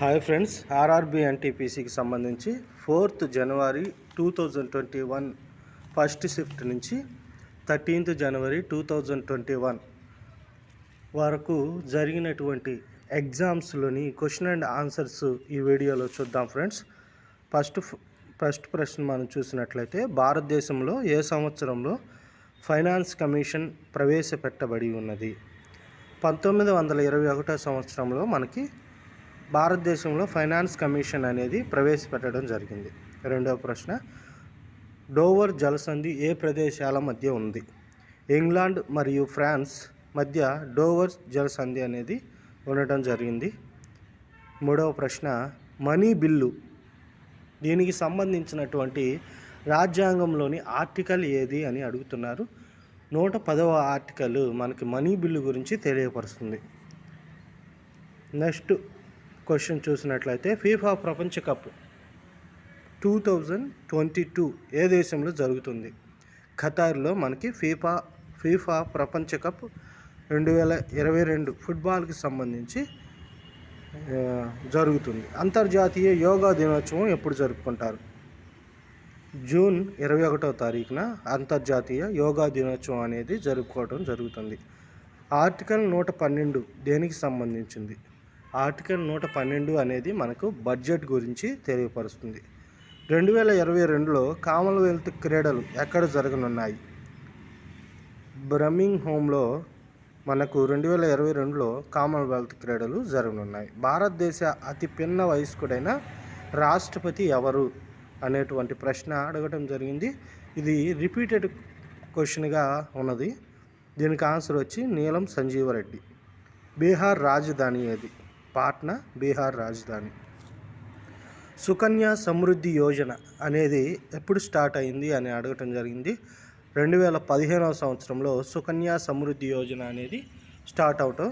Hi friends, RRB ఎన్టీపీసీకి సంబంధించి 4th జనవరి 2021 first shift నుంచి 13th జనవరి 2021 వరకు జరిగినటువంటి ఎగ్జామ్స్లోని క్వశ్చన్ అండ్ ఆన్సర్స్ ఈ వీడియోలో చూద్దాం ఫ్రెండ్స్. ఫస్ట్ ప్రశ్న మనం చూసినట్లయితే, భారతదేశంలో ఏ సంవత్సరంలో ఫైనాన్స్ కమిషన్ ప్రవేశపెట్టబడి ఉన్నది? 1921 సంవత్సరంలో మనకి భారతదేశంలో ఫైనాన్స్ కమిషన్ అనేది ప్రవేశపెట్టడం జరిగింది. రెండవ ప్రశ్న, డోవర్ జలసంధి ఏ ప్రదేశాల మధ్య ఉంది? ఇంగ్లాండ్ మరియు ఫ్రాన్స్ మధ్య డోవర్ జలసంధి అనేది ఉండటం జరిగింది. మూడవ ప్రశ్న, మనీ బిల్లు దీనికి సంబంధించినటువంటి రాజ్యాంగంలోని ఆర్టికల్ ఏది అని అడుగుతున్నారు. 110వ ఆర్టికల్ మనకి మనీ బిల్లు గురించి తెలియపరుస్తుంది. నెక్స్ట్ క్వశ్చన్ చూసినట్లయితే, ఫీఫా ప్రపంచ కప్ 2022 ఏ దేశంలో జరుగుతుంది? ఖతార్లో మనకి ఫీఫా ప్రపంచ కప్ 2022 ఫుట్బాల్కి సంబంధించి జరుగుతుంది. అంతర్జాతీయ యోగా దినోత్సవం ఎప్పుడు జరుపుకుంటారు? జూన్ 21వ తారీఖున అంతర్జాతీయ యోగా దినోత్సవం అనేది జరుపుకోవడం జరుగుతుంది. ఆర్టికల్ 112 దేనికి సంబంధించింది? ఆర్టికల్ 112 అనేది మనకు బడ్జెట్ గురించి తెలియపరుస్తుంది. 2022లో కామన్వెల్త్ క్రీడలు ఎక్కడ జరగనున్నాయి? బర్మింగ్హామ్లో మనకు 2022లో కామన్వెల్త్ క్రీడలు జరగనున్నాయి. భారతదేశ అతి పిన్న వయస్కుడైన రాష్ట్రపతి ఎవరు అనేటువంటి ప్రశ్న అడగటం జరిగింది. ఇది రిపీటెడ్ క్వశ్చన్గా ఉన్నది. దీనికి ఆన్సర్ వచ్చి నీలం సంజీవరెడ్డి. బీహార్ రాజధాని ఏది? పాట్నా బీహార్ రాజధాని. సుకన్య సమృద్ధి యోజన అనేది ఎప్పుడు స్టార్ట్ అయింది అని అడగటం జరిగింది. 2015వ సంవత్సరంలో సుకన్య సమృద్ధి యోజన అనేది స్టార్ట్ అవటం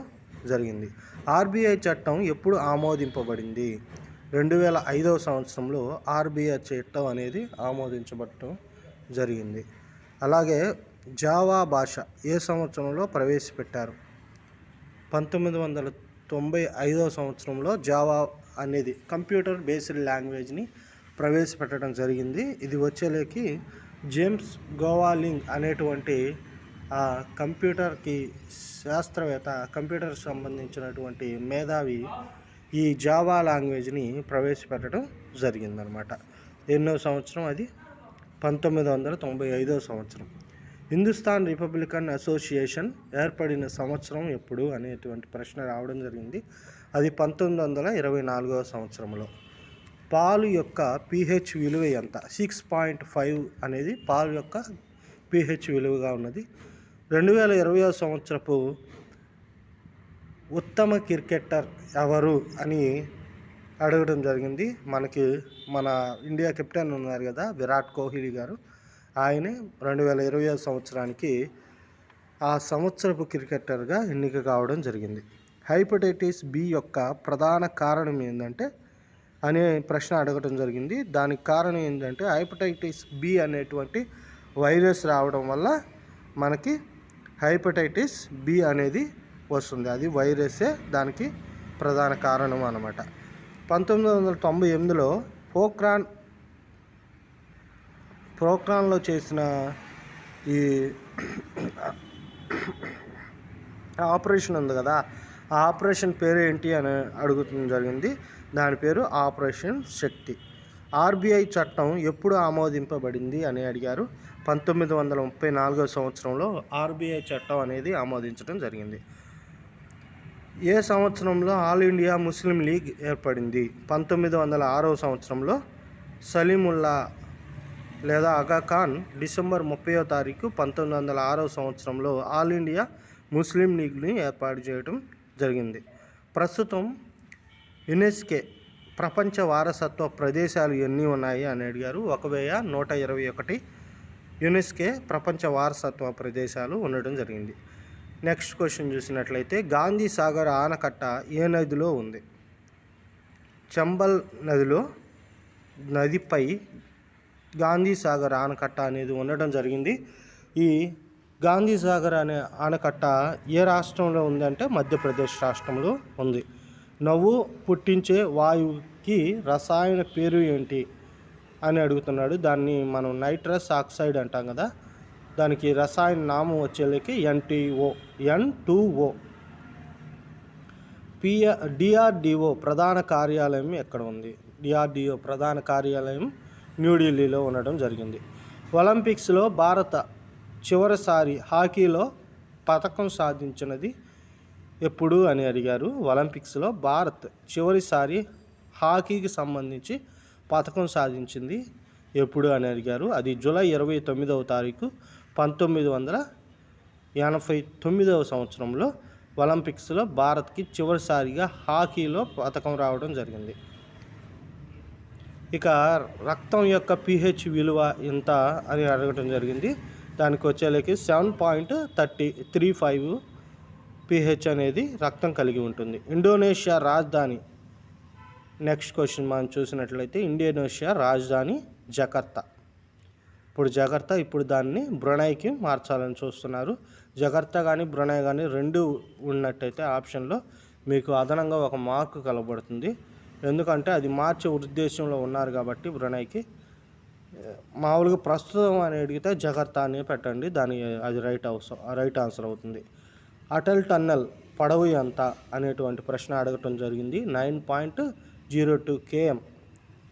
జరిగింది. ఆర్బీఐ చట్టం ఎప్పుడు ఆమోదింపబడింది? 2005వ సంవత్సరంలో ఆర్బీఐ చట్టం అనేది ఆమోదించబడటం జరిగింది. అలాగే జావా భాష ఏ సంవత్సరంలో ప్రవేశపెట్టారు? 1995వ సంవత్సరంలో జావా అనేది కంప్యూటర్ బేస్డ్ లాంగ్వేజ్ని ప్రవేశపెట్టడం జరిగింది. ఇది వచ్చేలేకి జేమ్స్ గోవాలింగ్ అనేటువంటి కంప్యూటర్కి శాస్త్రవేత్త, కంప్యూటర్ సంబంధించినటువంటి మేధావి ఈ జావా లాంగ్వేజ్ని ప్రవేశపెట్టడం జరిగిందనమాట. ఎన్నో సంవత్సరం అది? 1995వ సంవత్సరం. హిందుస్థాన్ రిపబ్లికన్ అసోసియేషన్ ఏర్పడిన సంవత్సరం ఎప్పుడు అనేటువంటి ప్రశ్న రావడం జరిగింది. అది 1924వ సంవత్సరంలో. పాలు యొక్క pH విలువ ఎంత? 6.5 అనేది పాలు యొక్క pH విలువగా ఉన్నది. 2020వ సంవత్సరపు ఉత్తమ క్రికెటర్ ఎవరు అని అడగడం జరిగింది. మన ఇండియా కెప్టెన్ ఉన్నారు కదా, విరాట్ కోహ్లీ గారు. ఆయనే 2020వ సంవత్సరానికి ఆ సంవత్సరపు క్రికెటర్గా ఎన్నిక కావడం జరిగింది. హెపటైటిస్ బి యొక్క ప్రధాన కారణం ఏంటంటే అనే ప్రశ్న అడగటం జరిగింది. దానికి కారణం ఏంటంటే హెపటైటిస్ బి అనేటువంటి వైరస్ రావడం వల్ల మనకి హెపటైటిస్ బి అనేది వస్తుంది. అది వైరసే దానికి ప్రధాన కారణం అన్నమాట. 1998లో పోఖ్రాన్లో చేసిన ఈ ఆపరేషన్ ఉంది కదా, ఆ ఆపరేషన్ పేరు ఏంటి అని అడుగుతుంది జరిగింది. దాని పేరు ఆపరేషన్ శక్తి. ఆర్బీఐ చట్టం ఎప్పుడు ఆమోదింపబడింది అని అడిగారు. 1934వ సంవత్సరంలో ఆర్బీఐ చట్టం అనేది ఆమోదించడం జరిగింది. ఏ సంవత్సరంలో ఆల్ ఇండియా ముస్లిం లీగ్ ఏర్పడింది? 1906వ సంవత్సరంలో. సలీముల్లా లేదా ఆగా ఖాన్ డిసెంబర్ 30వ తారీఖు 1906వ సంవత్సరంలో ఆల్ ఇండియా ముస్లిం లీగ్ని ఏర్పాటు చేయడం జరిగింది. ప్రస్తుతం యునెస్కో ప్రపంచ వారసత్వ ప్రదేశాలు ఎన్ని ఉన్నాయి అని అడిగారు. 1121 యునెస్కో ప్రపంచ వారసత్వ ప్రదేశాలు ఉండడం జరిగింది. నెక్స్ట్ క్వశ్చన్ చూసినట్లయితే, గాంధీ సాగర్ ఆనకట్ట ఏ నదిలో ఉంది? చంబల్ నదిపై గాంధీ సాగర్ ఆనకట్ట అనేది ఉండడం జరిగింది. ఈ గాంధీ సాగర్ అనే ఆనకట్ట ఏ రాష్ట్రంలో ఉందంటే మధ్యప్రదేశ్ రాష్ట్రంలో ఉంది. నవ్వు పుట్టించే వాయువుకి రసాయన పేరు ఏంటి అని అడుగుతున్నాడు. దాన్ని మనం నైట్రస్ ఆక్సైడ్ అంటాం కదా, దానికి రసాయన నామం వచ్చేళ్ళకి N2O. డిఆర్డిఓ ప్రధాన కార్యాలయం ఎక్కడ ఉంది? డిఆర్డిఓ ప్రధాన కార్యాలయం న్యూఢిల్లీలో ఉండడం జరిగింది. ఒలింపిక్స్లో భారత చివరిసారి హాకీలో పథకం సాధించినది ఎప్పుడు అని అడిగారు. ఒలింపిక్స్లో భారత్ చివరిసారి హాకీకి సంబంధించి పథకం సాధించింది ఎప్పుడు అని అడిగారు. అది జూలై 29వ తారీఖు 1989 సంవత్సరంలో ఒలింపిక్స్లో భారత్కి చివరిసారిగా హాకీలో పథకం రావడం జరిగింది. ఇక రక్తం యొక్క pH విలువ ఎంత అని అడగడం జరిగింది. దానికి వచ్చేలకి 7.35 pH అనేది రక్తం కలిగి ఉంటుంది. ఇండోనేషియా రాజధాని, నెక్స్ట్ క్వశ్చన్ మనం చూసినట్లయితే ఇండోనేషియా రాజధాని జకర్తా. ఇప్పుడు దాన్ని బ్రునైకి మార్చాలని చూస్తున్నారు. జకర్తా కానీ బ్రునై కానీ రెండు ఉన్నట్టయితే ఆప్షన్లో మీకు అదనంగా ఒక మార్కు కలబడుతుంది. ఎందుకంటే అది మార్చే ఉద్దేశంలో ఉన్నారు కాబట్టి బ్రునైకి. మామూలుగా ప్రస్తుతం అని అడిగితే జకర్తా అని పెట్టండి, అది రైట్ ఆన్సర్ అవుతుంది. అటల్ టన్నెల్ పొడవు ఎంత అనేటువంటి ప్రశ్న అడగటం జరిగింది. 9.02 km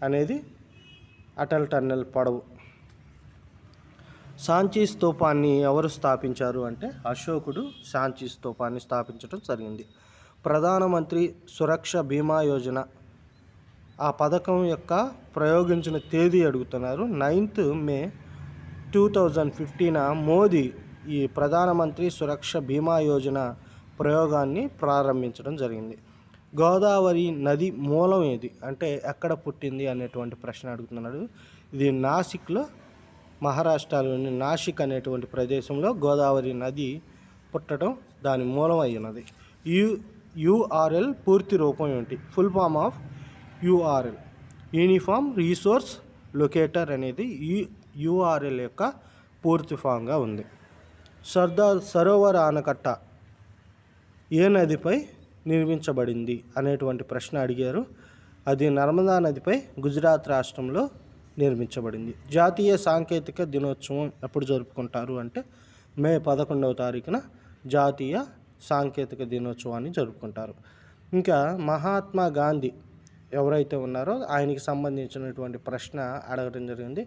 అనేది అటల్ టన్నెల్ పొడవు. సాంచీ స్తూపాన్ని ఎవరు స్థాపించారు అంటే అశోకుడు సాంచీ స్తూపాన్ని స్థాపించడం జరిగింది. ప్రధానమంత్రి సురక్ష బీమా యోజన ఆ పథకం యొక్క ప్రయోగించిన తేదీ అడుగుతున్నారు. 9th May 2015 మోదీ ఈ ప్రధానమంత్రి సురక్ష బీమా యోజన ప్రయోగాన్ని ప్రారంభించడం జరిగింది. గోదావరి నది మూలం ఏది అంటే ఎక్కడ పుట్టింది అనేటువంటి ప్రశ్న అడుగుతున్నాడు. ఇది నాసిక్లో, మహారాష్ట్రలోని నాసిక్ అనేటువంటి ప్రదేశంలో గోదావరి నది పుట్టడం దాని మూలం అయినది. యూఆర్ఎల్ పూర్తి రూపం ఏంటి? Full form of URL uniform resource locator అనేది యూఆర్ఎల్ యొక్క పూర్తి ఫామ్గా ఉంది. సర్దార్ సరోవర్ ఆనకట్ట ఏ నదిపై నిర్మించబడింది అనేటువంటి ప్రశ్న అడిగారు. అది నర్మదా నదిపై గుజరాత్ రాష్ట్రంలో నిర్మించబడింది. జాతీయ సాంకేతిక దినోత్సవం ఎప్పుడు జరుపుకుంటారు అంటే మే 11వ తారీఖున జాతీయ సాంకేతిక దినోత్సవాన్ని జరుపుకుంటారు. ఇంకా మహాత్మా గాంధీ ఎవరైతే ఉన్నారో ఆయనకి సంబంధించినటువంటి ప్రశ్న అడగడం జరిగింది.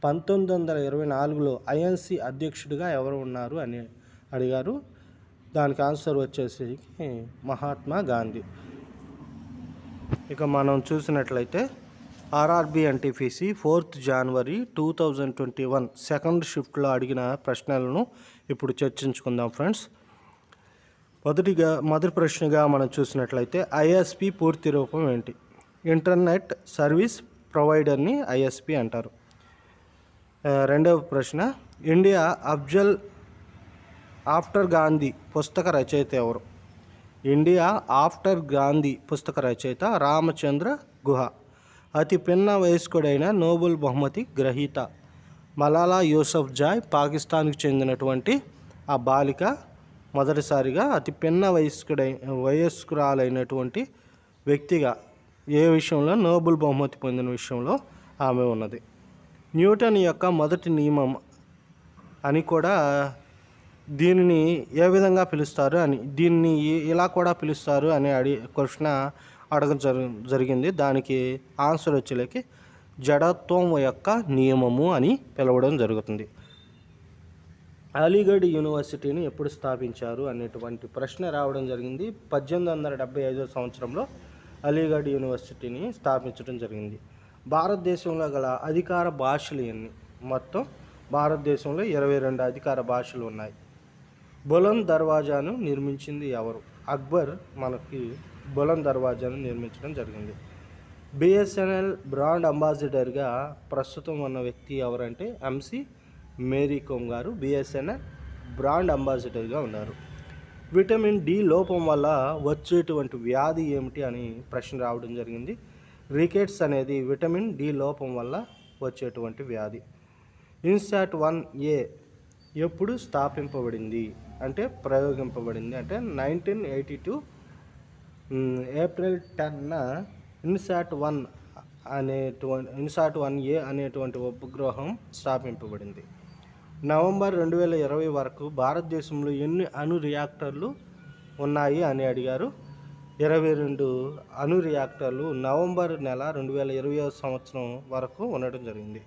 1924లో ఐఎన్సి అధ్యక్షుడిగా ఎవరు ఉన్నారు అని అడిగారు. దానికి ఆన్సర్ వచ్చేసి మహాత్మా గాంధీ. ఇక మనం చూసినట్లయితే RRB NTPC 4th January 2021 second షిఫ్ట్లో అడిగిన ప్రశ్నలను ఇప్పుడు చర్చించుకుందాం ఫ్రెండ్స్. మొదటి ప్రశ్నగా మనం చూసినట్లయితే ఐఎస్పి పూర్తి రూపం ఏంటి? ఇంటర్నెట్ సర్వీస్ ప్రొవైడర్ని ఐఎస్పి అంటారు. రెండవ ప్రశ్న, ఇండియా అఫ్జల్ ఆఫ్టర్ గాంధీ పుస్తక రచయిత ఎవరు? ఇండియా ఆఫ్టర్ గాంధీ పుస్తక రచయిత రామచంద్ర గుహ. అతి పిన్న వయస్కుడైన నోబెల్ బహుమతి గ్రహీత మలాలా యూసఫ్జాయ్. పాకిస్తాన్కి చెందినటువంటి ఆ బాలిక మొదటిసారిగా అతి పిన్న వయస్కురాలైనటువంటి వ్యక్తిగా ఏ విషయంలో నోబెల్ బహుమతి పొందిన విషయంలో ఆమె ఉన్నది. న్యూటన్ యొక్క మొదటి నియమం అని కూడా దీనిని ఏ విధంగా పిలుస్తారు అని, దీన్ని ఇలా కూడా పిలుస్తారు అని ప్రశ్న అడగ జరిగింది. దానికి ఆన్సర్ వచ్చేలకి జడత్వం యొక్క నియమము అని పిలవడం జరుగుతుంది. అలీగఢ్ యూనివర్సిటీని ఎప్పుడు స్థాపించారు అనేటువంటి ప్రశ్న రావడం జరిగింది. 1875 సంవత్సరంలో అలీగఢ్ యూనివర్సిటీని స్థాపించడం జరిగింది. భారతదేశంలో గల అధికార భాషలు ఎన్ని? మొత్తం భారతదేశంలో 22 అధికార భాషలు ఉన్నాయి. బులంద్ దర్వాజాను నిర్మించింది ఎవరు? అక్బర్ మనకి బులంద్ దర్వాజాను నిర్మించడం జరిగింది. బిఎస్ఎన్ఎల్ బ్రాండ్ అంబాసిడర్గా ప్రస్తుతం ఉన్న వ్యక్తి ఎవరంటే ఎంసీ మేరీ కోమ్ గారు బిఎస్ఎన్ఎల్ బ్రాండ్ అంబాసిడర్గా ఉన్నారు. విటమిన్ డి లోపం వల్ల వచ్చేటువంటి వ్యాధి ఏమిటి అని ప్రశ్న రావడం జరిగింది. రికెట్స్ అనేది విటమిన్ డి లోపం వల్ల వచ్చేటువంటి వ్యాధి. ఇన్సాట్ 1A ఎప్పుడు స్థాపింపబడింది అంటే ప్రయోగింపబడింది అంటే 1982 ఏప్రిల్ 10న ఇన్సాట్ 1A అనేటువంటి ఉపగ్రహం స్థాపింపబడింది. నవంబర్ 2020 వరకు భారతదేశంలో ఎన్ని అణు రియాక్టర్లు ఉన్నాయి అని అడిగారు. 22 అణు రియాక్టర్లు నవంబర్ నెల 2020 సంవత్సరం వరకు ఉండడం జరిగింది.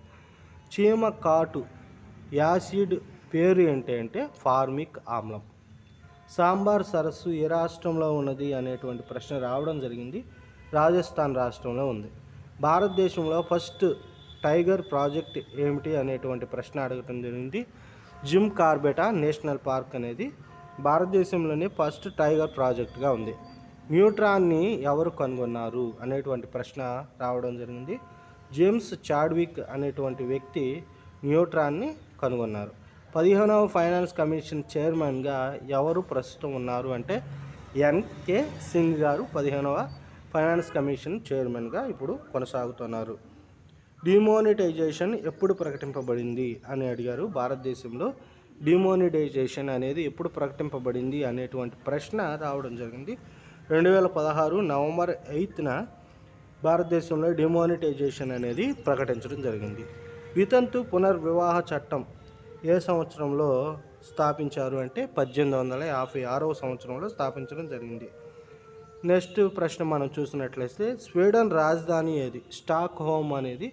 చీమ కాటు యాసిడ్ పేరు ఏంటి అంటే ఫార్మిక్ ఆమ్లం. సాంబార్ సరస్సు ఏ రాష్ట్రంలో ఉన్నది అనేటువంటి ప్రశ్న రావడం జరిగింది. రాజస్థాన్ రాష్ట్రంలో ఉంది. భారతదేశంలో ఫస్ట్ టైగర్ ప్రాజెక్ట్ ఏమిటి అనేటువంటి ప్రశ్న అడగటం జరిగింది. జిమ్ కార్బెటా నేషనల్ పార్క్ అనేది భారతదేశంలోనే ఫస్ట్ టైగర్ ప్రాజెక్ట్గా ఉంది. న్యూట్రాన్ని ఎవరు కనుగొన్నారు అనేటువంటి ప్రశ్న రావడం జరిగింది. జేమ్స్ చాడ్విక్ అనేటువంటి వ్యక్తి న్యూట్రాన్ని కనుగొన్నారు. 15వ ఫైనాన్స్ కమిషన్ చైర్మన్గా ఎవరు ప్రస్తుతం ఉన్నారు అంటే ఎన్కే సింగ్ గారు 15వ ఫైనాన్స్ కమిషన్ చైర్మన్గా ఇప్పుడు కొనసాగుతున్నారు. డిమానిటైజేషన్ ఎప్పుడు ప్రకటింపబడింది అని అడిగారు. భారతదేశంలో డిమానిటైజేషన్ అనేది ఎప్పుడు ప్రకటింపబడింది అనేటువంటి ప్రశ్న రావడం జరిగింది. 2016 నవంబర్ 8న భారతదేశంలో డిమానిటైజేషన్ అనేది ప్రకటించడం జరిగింది. వితంతు పునర్వివాహ చట్టం ఏ సంవత్సరంలో స్థాపించారు అంటే 1856వ సంవత్సరంలో స్థాపించడం జరిగింది. నెక్స్ట్ ప్రశ్న మనం చూసినట్లయితే స్వీడన్ రాజధాని ఏది? స్టాక్ హోమ్ అనేది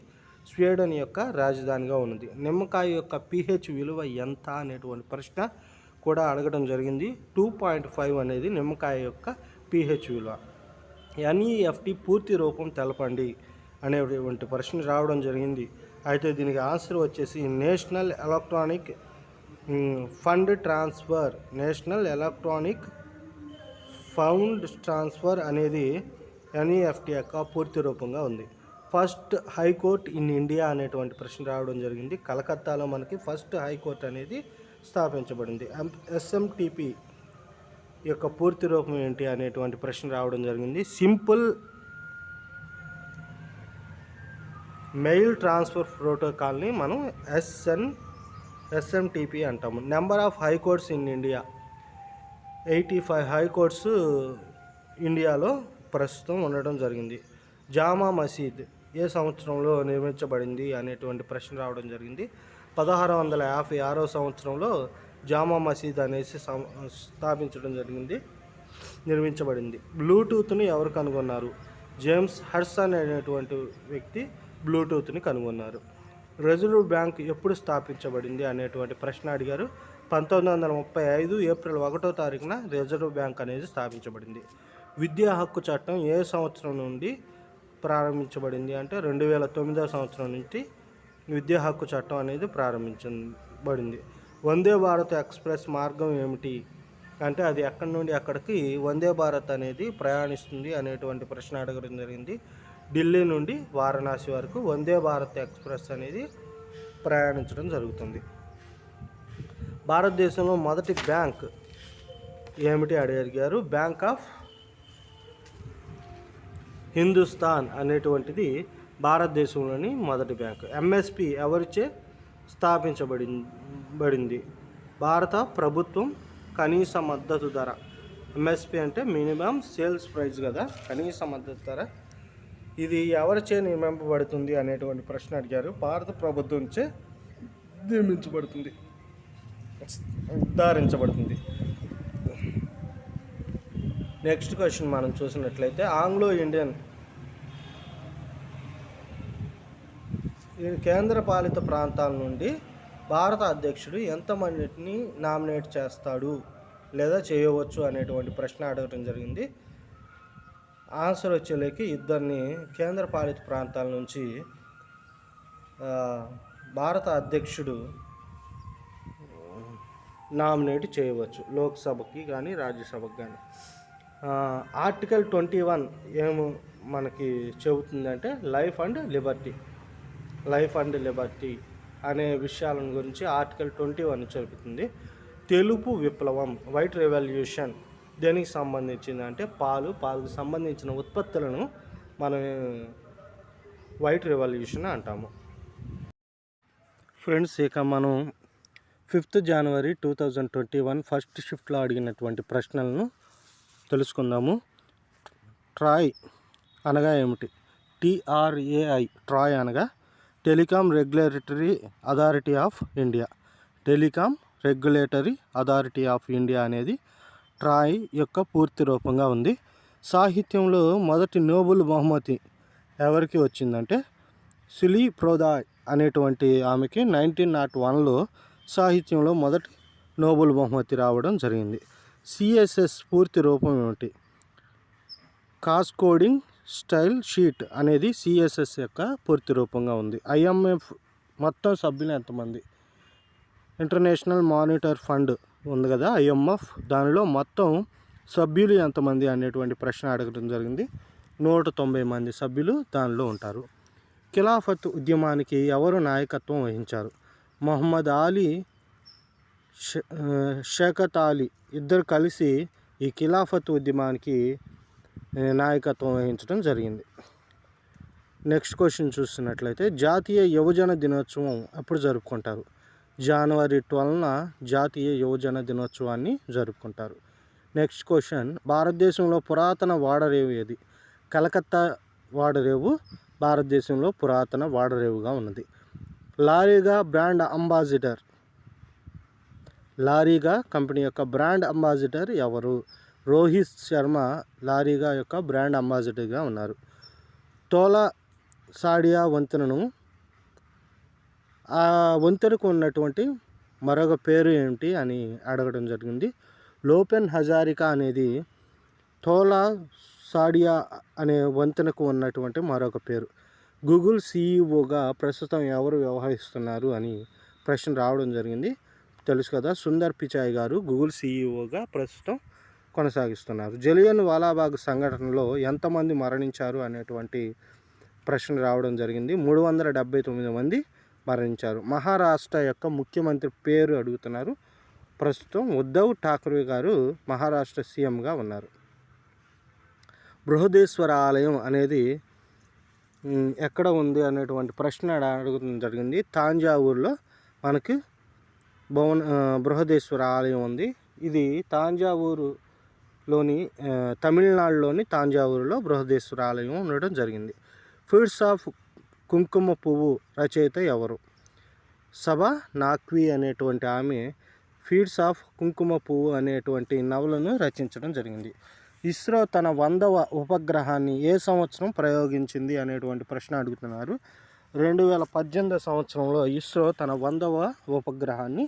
స్వీడన్ యొక్క రాజధానిగా ఉన్నది. నిమ్మకాయ యొక్క pH విలువ ఎంత అనేటువంటి ప్రశ్న కూడా అడగడం జరిగింది. 2.5 అనేది నిమ్మకాయ యొక్క pH విలువ. NEFT పూర్తి రూపం తెలపండి అనేటువంటి ప్రశ్న రావడం జరిగింది. అయితే దీనికి ఆన్సర్ వచ్చేసి national electronic fund transfer. National electronic fund transfer అనేది NEFT యొక్క పూర్తి రూపంగా ఉంది. ఫస్ట్ హైకోర్ట్ ఇన్ ఇండియా అనేటువంటి ప్రశ్న రావడం జరిగింది. కలకత్తాలో మనకి ఫస్ట్ హైకోర్టు అనేది స్థాపించబడింది. SMTP యొక్క పూర్తి రూపం ఏంటి అనేటువంటి ప్రశ్న రావడం జరిగింది. సింపుల్ మెయిల్ ట్రాన్స్ఫర్ ప్రోటోకాల్ని మనం SMTP అంటాము. Number of high courts in India 85 high courts ఇండియాలో ప్రస్తుతం ఉండడం జరిగింది. జామా మసీద్ ఏ సంవత్సరంలో నిర్మించబడింది అనేటువంటి ప్రశ్న రావడం జరిగింది. 1656వ సంవత్సరంలో జామా మసీద్ అనేసి నిర్మించబడింది. బ్లూటూత్ని ఎవరు కనుగొన్నారు? జేమ్స్ హడ్సన్ అనేటువంటి వ్యక్తి బ్లూటూత్ని కనుగొన్నారు. రిజర్వ్ బ్యాంక్ ఎప్పుడు స్థాపించబడింది అనేటువంటి ప్రశ్న అడిగారు. 1935 ఏప్రిల్ 1వ తారీఖున రిజర్వ్ బ్యాంక్ అనేది స్థాపించబడింది. విద్యా హక్కు చట్టం ఏ సంవత్సరం నుండి ప్రారంభించబడింది అంటే 2009వ సంవత్సరం నుంచి విద్యా హక్కు చట్టం అనేది ప్రారంభించబడింది. వందే భారత్ ఎక్స్ప్రెస్ మార్గం ఏమిటి అంటే అది ఎక్కడి నుండి అక్కడికి వందే భారత్ అనేది ప్రయాణిస్తుంది అనేటువంటి ప్రశ్న అడగడం జరిగింది. ఢిల్లీ నుండి వారణాసి వరకు వందే భారత్ ఎక్స్ప్రెస్ అనేది ప్రయాణించడం జరుగుతుంది. భారతదేశంలో మొదటి బ్యాంక్ ఏమిటి అడిగారు. బ్యాంక్ ఆఫ్ హిందుస్థాన్ అనేటువంటిది భారతదేశంలోని మొదటి బ్యాంకు. MSP ఎవరిచే స్థాపించబడింది? భారత ప్రభుత్వం కనీస మద్దతు ధర. MSP అంటే మినిమం సేల్స్ ప్రైస్ కదా, కనీస మద్దతు ధర. ఇది ఎవరిచే నియమింపబడుతుంది అనేటువంటి ప్రశ్న అడిగారు. భారత ప్రభుత్వంచే నిర్ధారించబడుతుంది. నెక్స్ట్ క్వశ్చన్ మనం చూసినట్లయితే ఆంగ్లో ఇండియన్ కేంద్ర పాలిత ప్రాంతాల నుండి భారత అధ్యక్షుడు ఎంతమందిని నామినేట్ చేస్తాడు లేదా చేయవచ్చు అనేటువంటి ప్రశ్న అడగడం జరిగింది. ఆన్సర్ వచ్చేలేకి ఇద్దరిని కేంద్ర పాలిత ప్రాంతాల నుంచి భారత అధ్యక్షుడు నామినేట్ చేయవచ్చు, లోక్సభకి కానీ రాజ్యసభకి కానీ. ఆర్టికల్ 21 ఏమో మనకి చెబుతుందంటే లైఫ్ అండ్ లిబర్టీ అనే విషయాల గురించి ఆర్టికల్ 21 చెబుతుంది. తెలుపు విప్లవం వైట్ రెవల్యూషన్ దేనికి సంబంధించింది అంటే పాలకు సంబంధించిన ఉత్పత్తులను మనం వైట్ రెవల్యూషన్ అంటాము. ఫ్రెండ్స్, ఇక మనం 5th జనవరి 2021 ఫస్ట్ షిఫ్ట్లో అడిగినటువంటి ప్రశ్నలను తెలుసుకుందాము. ట్రాయ్ అనగా ఏమిటి? TRAI ట్రాయ్ అనగా telecom regulatory authority of India. Telecom regulatory authority of India అనేది ట్రాయ్ యొక్క పూర్తి రూపంగా ఉంది. సాహిత్యంలో మొదటి నోబెల్ బహుమతి ఎవరికి వచ్చిందంటే సిలీ ప్రోదాయ్ అనేటువంటి ఆమెకి 1901లో సాహిత్యంలో మొదటి నోబెల్ బహుమతి రావడం జరిగింది. CSS పూర్తి రూపం ఏమిటి? కాస్కోడింగ్ స్టైల్ షీట్ అనేది CSS యొక్క పూర్తి రూపంగా ఉంది. IMF మొత్తం సభ్యులు ఎంతమంది? ఇంటర్నేషనల్ మానిటరీ ఫండ్ ఉంది కదా, IMF, దానిలో మొత్తం సభ్యులు ఎంతమంది అనేటువంటి ప్రశ్న అడగడం జరిగింది. 190 మంది సభ్యులు దానిలో ఉంటారు. ఖిలాఫత్ ఉద్యమానికి ఎవరు నాయకత్వం వహించారు? మొహమ్మద్ అలీ, షౌకత్ అలీ ఇద్దరు కలిసి ఈ ఖిలాఫత్ ఉద్యమానికి నాయకత్వం వహించడం జరిగింది. నెక్స్ట్ క్వశ్చన్ చూస్తున్నట్లయితే జాతీయ యువజన దినోత్సవం ఎప్పుడు జరుపుకుంటారు? జనవరి 12న జాతీయ యువజన దినోత్సవాన్ని జరుపుకుంటారు. నెక్స్ట్ క్వశ్చన్, భారతదేశంలో పురాతన వాడరేవు ఏది? కలకత్తా వాడరేవు భారతదేశంలో పురాతన వాడరేవుగా ఉన్నది. లారీగా బ్రాండ్ అంబాసిడర్, లారీగా కంపెనీ యొక్క బ్రాండ్ అంబాసిడర్ ఎవరు? రోహిత్ శర్మ లారీగా యొక్క బ్రాండ్ అంబాసిడర్గా ఉన్నారు. తోలా సాడియా వంతెనను, ఆ వంతెనకు ఉన్నటువంటి మరొక పేరు ఏమిటి అని అడగడం జరిగింది. లోపెన్ హజారికా అనేది తోలా సాడియా అనే వంతెనకు ఉన్నటువంటి మరొక పేరు. గూగుల్ CEOగా ప్రస్తుతం ఎవరు వ్యవహరిస్తున్నారు అని ప్రశ్న రావడం జరిగింది. తెలుసు కదా, సుందర్ పిచాయ్ గారు గూగుల్ CEOగా ప్రస్తుతం కొనసాగిస్తున్నారు. జలియన్ వాలాబాగ్ సంఘటనలో ఎంతమంది మరణించారు అనేటువంటి ప్రశ్న రావడం జరిగింది. 379 మంది మరణించారు. మహారాష్ట్ర యొక్క ముఖ్యమంత్రి పేరు అడుగుతున్నారు. ప్రస్తుతం ఉద్ధవ్ ఠాక్రే గారు మహారాష్ట్ర CMగా ఉన్నారు. బృహదేశ్వర ఆలయం అనేది ఎక్కడ ఉంది అనేటువంటి ప్రశ్న అడగడం జరిగింది. తాంజావూరులో మనకి బృహదేశ్వర ఆలయం ఉంది. ఇది తాంజావూరులోని తమిళనాడులోని తాంజావూరులో బృహదేశ్వర ఆలయం ఉండడం జరిగింది. ఫీడ్స్ ఆఫ్ కుంకుమ పువ్వు రచయిత ఎవరు? సభా నాక్వి అనేటువంటి ఆమె ఫీడ్స్ ఆఫ్ కుంకుమ పువ్వు అనేటువంటి నవలను రచించడం జరిగింది. ఇస్రో తన 100వ ఉపగ్రహాన్ని ఏ సంవత్సరం ప్రయోగించింది అనేటువంటి ప్రశ్న అడుగుతున్నారు. 2018 సంవత్సరంలో ఇస్రో తన 100వ ఉపగ్రహాన్ని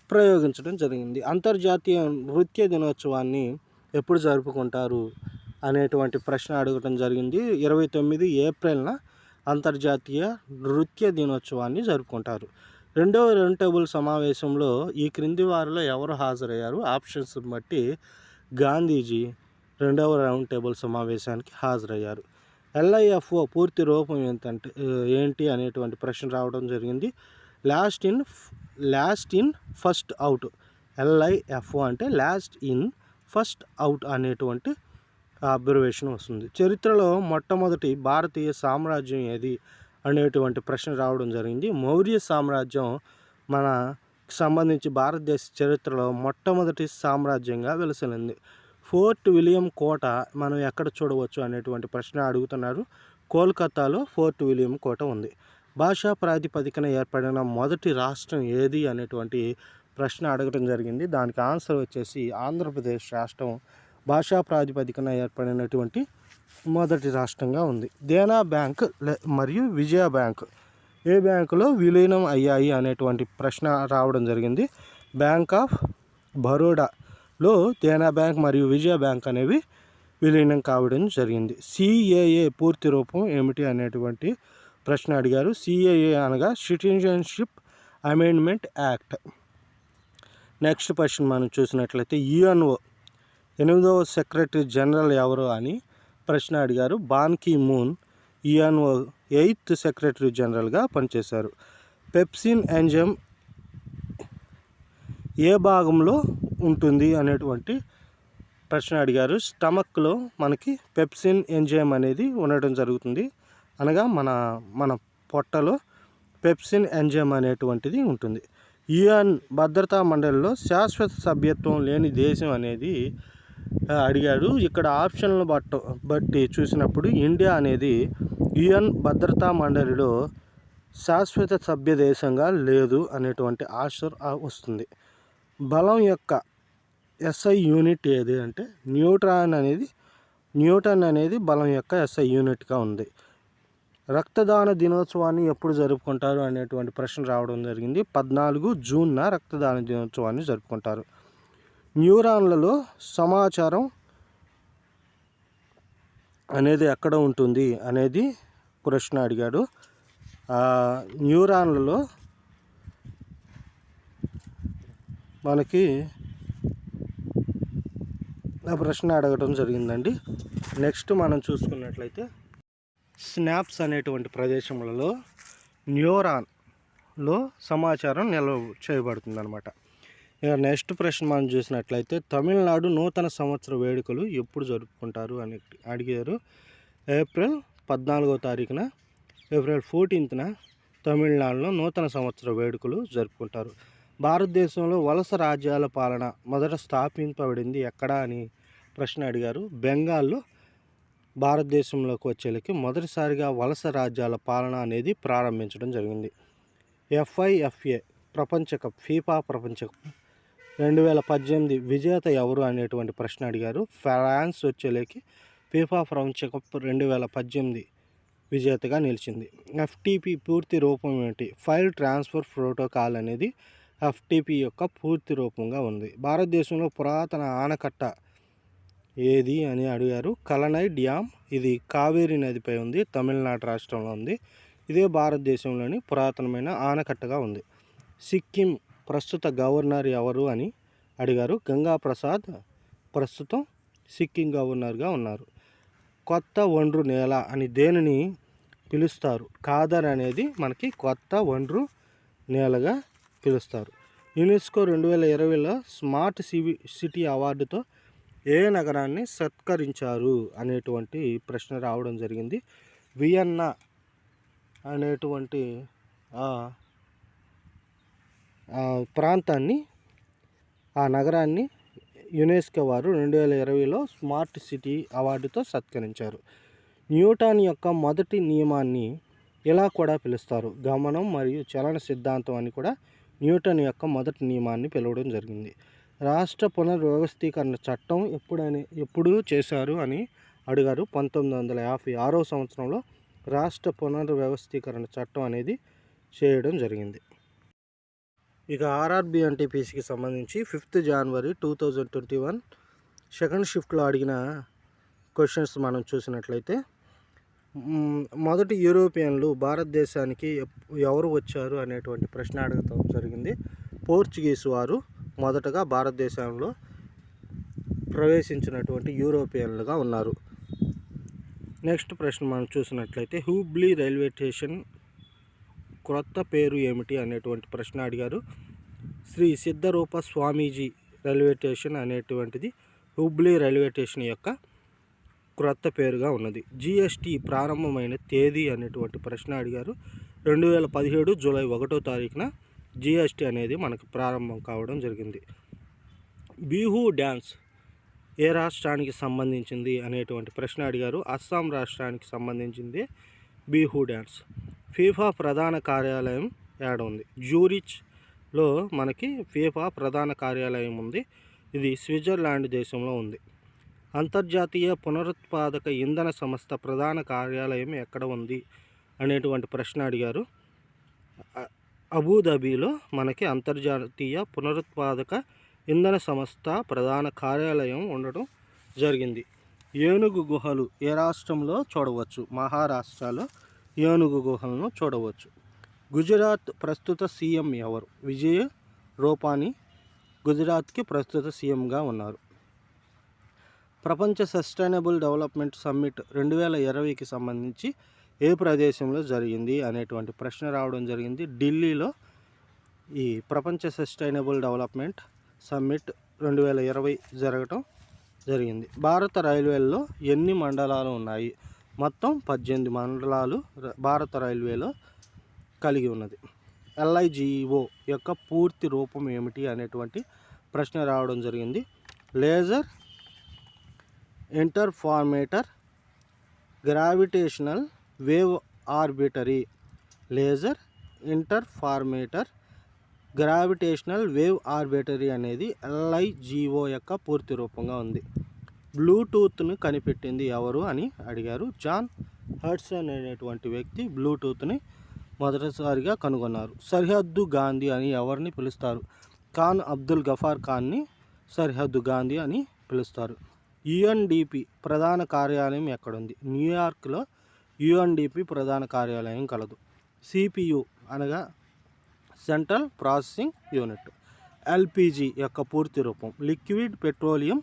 ప్రయోగించడం జరిగింది. అంతర్జాతీయ నృత్య దినోత్సవాన్ని ఎప్పుడు జరుపుకుంటారు అనేటువంటి ప్రశ్న అడగడం జరిగింది. 29 ఏప్రిల్న అంతర్జాతీయ నృత్య దినోత్సవాన్ని జరుపుకుంటారు. 2వ రౌండ్ టేబుల్ సమావేశంలో ఈ క్రింది వారిలో ఎవరు హాజరయ్యారు? ఆప్షన్స్ బట్టి గాంధీజీ 2వ రౌండ్ టేబుల్ సమావేశానికి హాజరయ్యారు. LIFO పూర్తి రూపం ఏంటి అనేటువంటి ప్రశ్న రావడం జరిగింది. Last in first out. LIFO అంటే లాస్ట్ ఇన్ ఫస్ట్ అవుట్ అనేటువంటి అబ్జర్వేషన్ వస్తుంది. చరిత్రలో మొట్టమొదటి భారతీయ సామ్రాజ్యం ఏది అనేటువంటి ప్రశ్న రావడం జరిగింది. మౌర్య సామ్రాజ్యం మనకు సంబంధించి భారతదేశ చరిత్రలో మొట్టమొదటి సామ్రాజ్యంగా వెలసిల్లింది. ఫోర్ట్ విలియం కోట మనం ఎక్కడ చూడవచ్చు అనేటువంటి ప్రశ్న అడుగుతున్నారు. కోల్కతాలో ఫోర్ట్ విలియం కోట ఉంది. భాషా ప్రాతిపదికన ఏర్పడిన మొదటి రాష్ట్రం ఏది అనేటువంటి ప్రశ్న అడగడం జరిగింది. దానికి ఆన్సర్ వచ్చేసి ఆంధ్రప్రదేశ్ రాష్ట్రం భాషా ప్రాతిపదికన ఏర్పడినటువంటి మొదటి రాష్ట్రంగా ఉంది. దేనా బ్యాంక్ మరియు విజయ బ్యాంక్ ఏ బ్యాంకులో విలీనం అయ్యాయి అనేటువంటి ప్రశ్న రావడం జరిగింది. బ్యాంక్ ఆఫ్ బరోడాలో దేనా బ్యాంక్ మరియు విజయ బ్యాంక్ అనేవి విలీనం కావడం జరిగింది. CAA పూర్తి రూపం ఏమిటి అనేటువంటి ప్రశ్న అడిగారు. CAA అనగా citizenship amendment act. Next question మనం చూసినట్లయితే UNO 8వ సెక్రటరీ జనరల్ ఎవరు అని ప్రశ్న అడిగారు. Ban Ki Moon UNO 8th secretary జనరల్గా పనిచేశారు. పెప్సిన్ ఎంజైమ్ ఏ భాగంలో ఉంటుంది అనేటువంటి ప్రశ్న అడిగారు. స్టమక్లో మనకి పెప్సిన్ ఎంజైమ్ అనేది ఉండడం జరుగుతుంది. అనగా మన పొట్టలో పెప్సిన్ ఎంజైమ్ అనేటువంటిది ఉంటుంది. UN భద్రతా మండలిలో శాశ్వత సభ్యత్వం లేని దేశం అనేది అడిగాడు. ఇక్కడ ఆప్షన్లను బట్టి చూసినప్పుడు ఇండియా అనేది యుఎన్ భద్రతా మండలిలో శాశ్వత సభ్య దేశంగా లేదు అనేటువంటి ఆన్సర్ వస్తుంది. బలం యొక్క ఎస్ఐ యూనిట్ ఏది అంటే న్యూటన్ అనేది బలం యొక్క ఎస్ఐ యూనిట్గా ఉంది. రక్తదాన దినోత్సవాన్ని ఎప్పుడు జరుపుకుంటారు అనేటువంటి ప్రశ్న రావడం జరిగింది. 14 జూన్న రక్తదాన దినోత్సవాన్ని జరుపుకుంటారు. న్యూరాన్లలో సమాచారం అనేది ఎక్కడ ఉంటుంది అనేది ప్రశ్న అడిగాడు. న్యూరాన్లలో మనకి ఆ ప్రశ్న అడగడం జరిగిందండి. నెక్స్ట్ మనం చూసుకున్నట్లయితే స్నాప్స్ అనేటువంటి ప్రదేశములలో న్యూరాన్లో సమాచారం నిల్వ చేయబడుతుంది అనమాట. ఇక నెక్స్ట్ ప్రశ్న మనం చూసినట్లయితే తమిళనాడు నూతన సంవత్సర వేడుకలు ఎప్పుడు జరుపుకుంటారు అని అడిగారు. ఏప్రిల్ 14వ తారీఖున, ఏప్రిల్ 14న తమిళనాడులో నూతన సంవత్సర వేడుకలు జరుపుకుంటారు. భారతదేశంలో వలస రాజ్యాల పాలన మొదట స్థాపింపబడింది ఎక్కడ అని ప్రశ్న అడిగారు. బెంగాల్లో భారతదేశంలోకి వచ్చేలకి మొదటిసారిగా వలస రాజ్యాల పాలన అనేది ప్రారంభించడం జరిగింది. FIFA ప్రపంచ కప్ 2018 విజేత ఎవరు అనేటువంటి ప్రశ్న అడిగారు. ఫ్రాన్స్ వచ్చేలేకి ఫీఫా ప్రపంచ కప్ 2018 విజేతగా నిలిచింది. FTP పూర్తి రూపం ఏంటి? ఫైల్ ట్రాన్స్ఫర్ ప్రోటోకాల్ అనేది FTP యొక్క పూర్తి రూపంగా ఉంది. భారతదేశంలో పురాతన ఆనకట్ట ఏది అని అడిగారు. కలనై డ్యామ్. ఇది కావేరీ నదిపై ఉంది, తమిళనాడు రాష్ట్రంలో ఉంది. ఇదే భారతదేశంలోని పురాతనమైన ఆనకట్టగా ఉంది. సిక్కిం ప్రస్తుత గవర్నర్ ఎవరు అని అడిగారు. గంగా ప్రసాద్ ప్రస్తుతం సిక్కిం గవర్నర్గా ఉన్నారు. కొత్త ఒండ్రు నేల అని దేనిని పిలుస్తారు? ఖాదర్ అనేది మనకి కొత్త ఒండ్రు నేలగా పిలుస్తారు. యునెస్కో 2020లో స్మార్ట్ సిటీ అవార్డుతో ఏ నగరాన్ని సత్కరించారు అనేటువంటి ప్రశ్న రావడం జరిగింది. వియన్నా అనేటువంటి ప్రాంతాన్ని, ఆ నగరాన్ని యునెస్కో వారు 2020లో స్మార్ట్ సిటీ అవార్డుతో సత్కరించారు. న్యూటన్ యొక్క మొదటి నియమాన్ని ఇలా కూడా పిలుస్తారు. గమనం మరియు చలన సిద్ధాంతం అని కూడా న్యూటన్ యొక్క మొదటి నియమాన్ని పిలవడం జరిగింది. రాష్ట్ర పునర్వ్యవస్థీకరణ చట్టం ఎప్పుడు చేశారు అని అడిగారు. 1956వ సంవత్సరంలో రాష్ట్ర పునర్వ్యవస్థీకరణ చట్టం అనేది చేయడం జరిగింది. ఇక ఆర్ఆర్బి ఎన్టీపీసీకి సంబంధించి 5 జనవరి 2021 సెకండ్ షిఫ్ట్లో అడిగిన క్వశ్చన్స్ మనం చూసినట్లయితే, మొదటి యూరోపియన్లు భారతదేశానికి ఎవరు వచ్చారు అనేటువంటి ప్రశ్న అడగడం జరిగింది. పోర్చుగీసు వారు మొదటగా భారతదేశంలో ప్రవేశించినటువంటి యూరోపియన్లుగా ఉన్నారు. నెక్స్ట్ ప్రశ్న మనం చూసినట్లయితే హుబ్లీ రైల్వే స్టేషన్ క్రొత్త పేరు ఏమిటి అనేటువంటి ప్రశ్న అడిగారు. శ్రీ సిద్ధరూప స్వామీజీ రైల్వే స్టేషన్ అనేటువంటిది హుబ్లీ రైల్వే స్టేషన్ యొక్క క్రొత్త పేరుగా ఉన్నది. GST ప్రారంభమైన తేదీ అనేటువంటి ప్రశ్న అడిగారు. 2017 జూలై 1వ తారీఖున GST అనేది మనకు ప్రారంభం కావడం జరిగింది. బిహు డ్యాన్స్ ఏ రాష్ట్రానికి సంబంధించింది అనేటువంటి ప్రశ్న అడిగారు. అస్సాం రాష్ట్రానికి సంబంధించింది బిహు డ్యాన్స్. ఫీఫా ప్రధాన కార్యాలయం ఏడ ఉంది? జ్యూరిచ్లో మనకి ఫీఫా ప్రధాన కార్యాలయం ఉంది. ఇది స్విట్జర్లాండ్ దేశంలో ఉంది. అంతర్జాతీయ పునరుత్పాదక ఇంధన సంస్థ ప్రధాన కార్యాలయం ఎక్కడ ఉంది అనేటువంటి ప్రశ్న అడిగారు. అబుదాబిలో మనకి అంతర్జాతీయ పునరుత్పాదక ఇంధన సంస్థ ప్రధాన కార్యాలయం ఉండడం జరిగింది. ఏనుగు గుహలు ఏ రాష్ట్రంలో చూడవచ్చు? మహారాష్ట్రలో ఏనుగు గుహలను చూడవచ్చు. గుజరాత్ ప్రస్తుత సీఎం ఎవరు? విజయ్ రూపానీ గుజరాత్కి ప్రస్తుత సీఎంగా ఉన్నారు. ప్రపంచ సస్టైనబుల్ డెవలప్మెంట్ సమ్మిట్ 2020కి సంబంధించి ఏ ప్రదేశంలో జరిగింది అనేటువంటి ప్రశ్న రావడం జరిగింది. ఢిల్లీలో ఈ ప్రపంచ సస్టైనబుల్ డెవలప్మెంట్ సమ్మిట్ 2020 జరగటం జరిగింది. భారత రైల్వేల్లో ఎన్ని మండలాలు ఉన్నాయి? మొత్తం 18 మండలాలు భారత రైల్వేలో కలిగి ఉన్నది. LIGO యొక్క పూర్తి రూపం ఏమిటి అనేటువంటి ప్రశ్న రావడం జరిగింది. Laser ఇంటర్ఫార్మేటర్ gravitational wave arbitrary. Laser ఇంటర్ఫార్మేటర్ gravitational wave arbitrary అనేది LIGO యొక్క పూర్తి రూపంగా ఉంది. బ్లూటూత్ను కనిపెట్టింది ఎవరు అని అడిగారు. జాన్ హడ్సన్ అనేటువంటి వ్యక్తి బ్లూటూత్ని మొదటిసారిగా కనుగొన్నారు. సరిహద్దు గాంధీ అని ఎవరిని పిలుస్తారు? ఖాన్ అబ్దుల్ గఫార్ ఖాన్ని సరిహద్దు గాంధీ అని పిలుస్తారు. UNDP ప్రధాన కార్యాలయం ఎక్కడుంది? న్యూయార్క్లో UNDP ప్రధాన కార్యాలయం కలదు. CPU అనగా సెంట్రల్ ప్రాసెసింగ్ యూనిట్. LPG యొక్క పూర్తి రూపం లిక్విడ్ పెట్రోలియం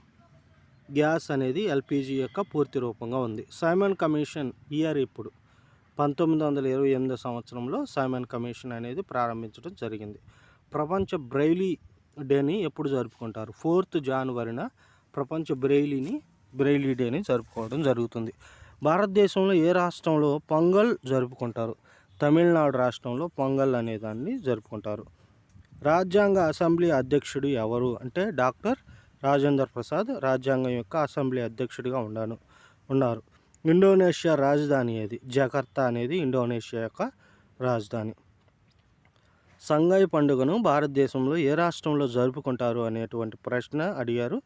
గ్యాస్ అనేది LPG యొక్క పూర్తి రూపంగా ఉంది. సైమన్ కమిషన్ ఇయర్ ఇప్పుడు 1928 సంవత్సరంలో సైమన్ కమిషన్ అనేది ప్రారంభించడం జరిగింది. ప్రపంచ బ్రెయిలీ డేని ఎప్పుడు జరుపుకుంటారు? 4th జనవరిన ప్రపంచ బ్రెయిలీ డేని జరుపుకోవడం జరుగుతుంది. భారతదేశంలో ఏ రాష్ట్రంలో పొంగల్ జరుపుకుంటారు? తమిళనాడు రాష్ట్రంలో పొంగల్ అనే దాన్ని జరుపుకుంటారు. రాజ్యాంగ అసెంబ్లీ అధ్యక్షుడు ఎవరు అంటే డాక్టర్ రాజేంద్ర ప్రసాద్ రాజ్యాంగం యొక్క అసెంబ్లీ అధ్యక్షుడిగా ఉన్నారు. ఇండోనేషియా రాజధాని ఏది? జకర్తా అనేది ఇండోనేషియా యొక్క రాజధాని. సంగాయ్ పండుగను భారతదేశంలో ఏ రాష్ట్రంలో జరుపుకుంటారు అనేటువంటి ప్రశ్న అడిగారు.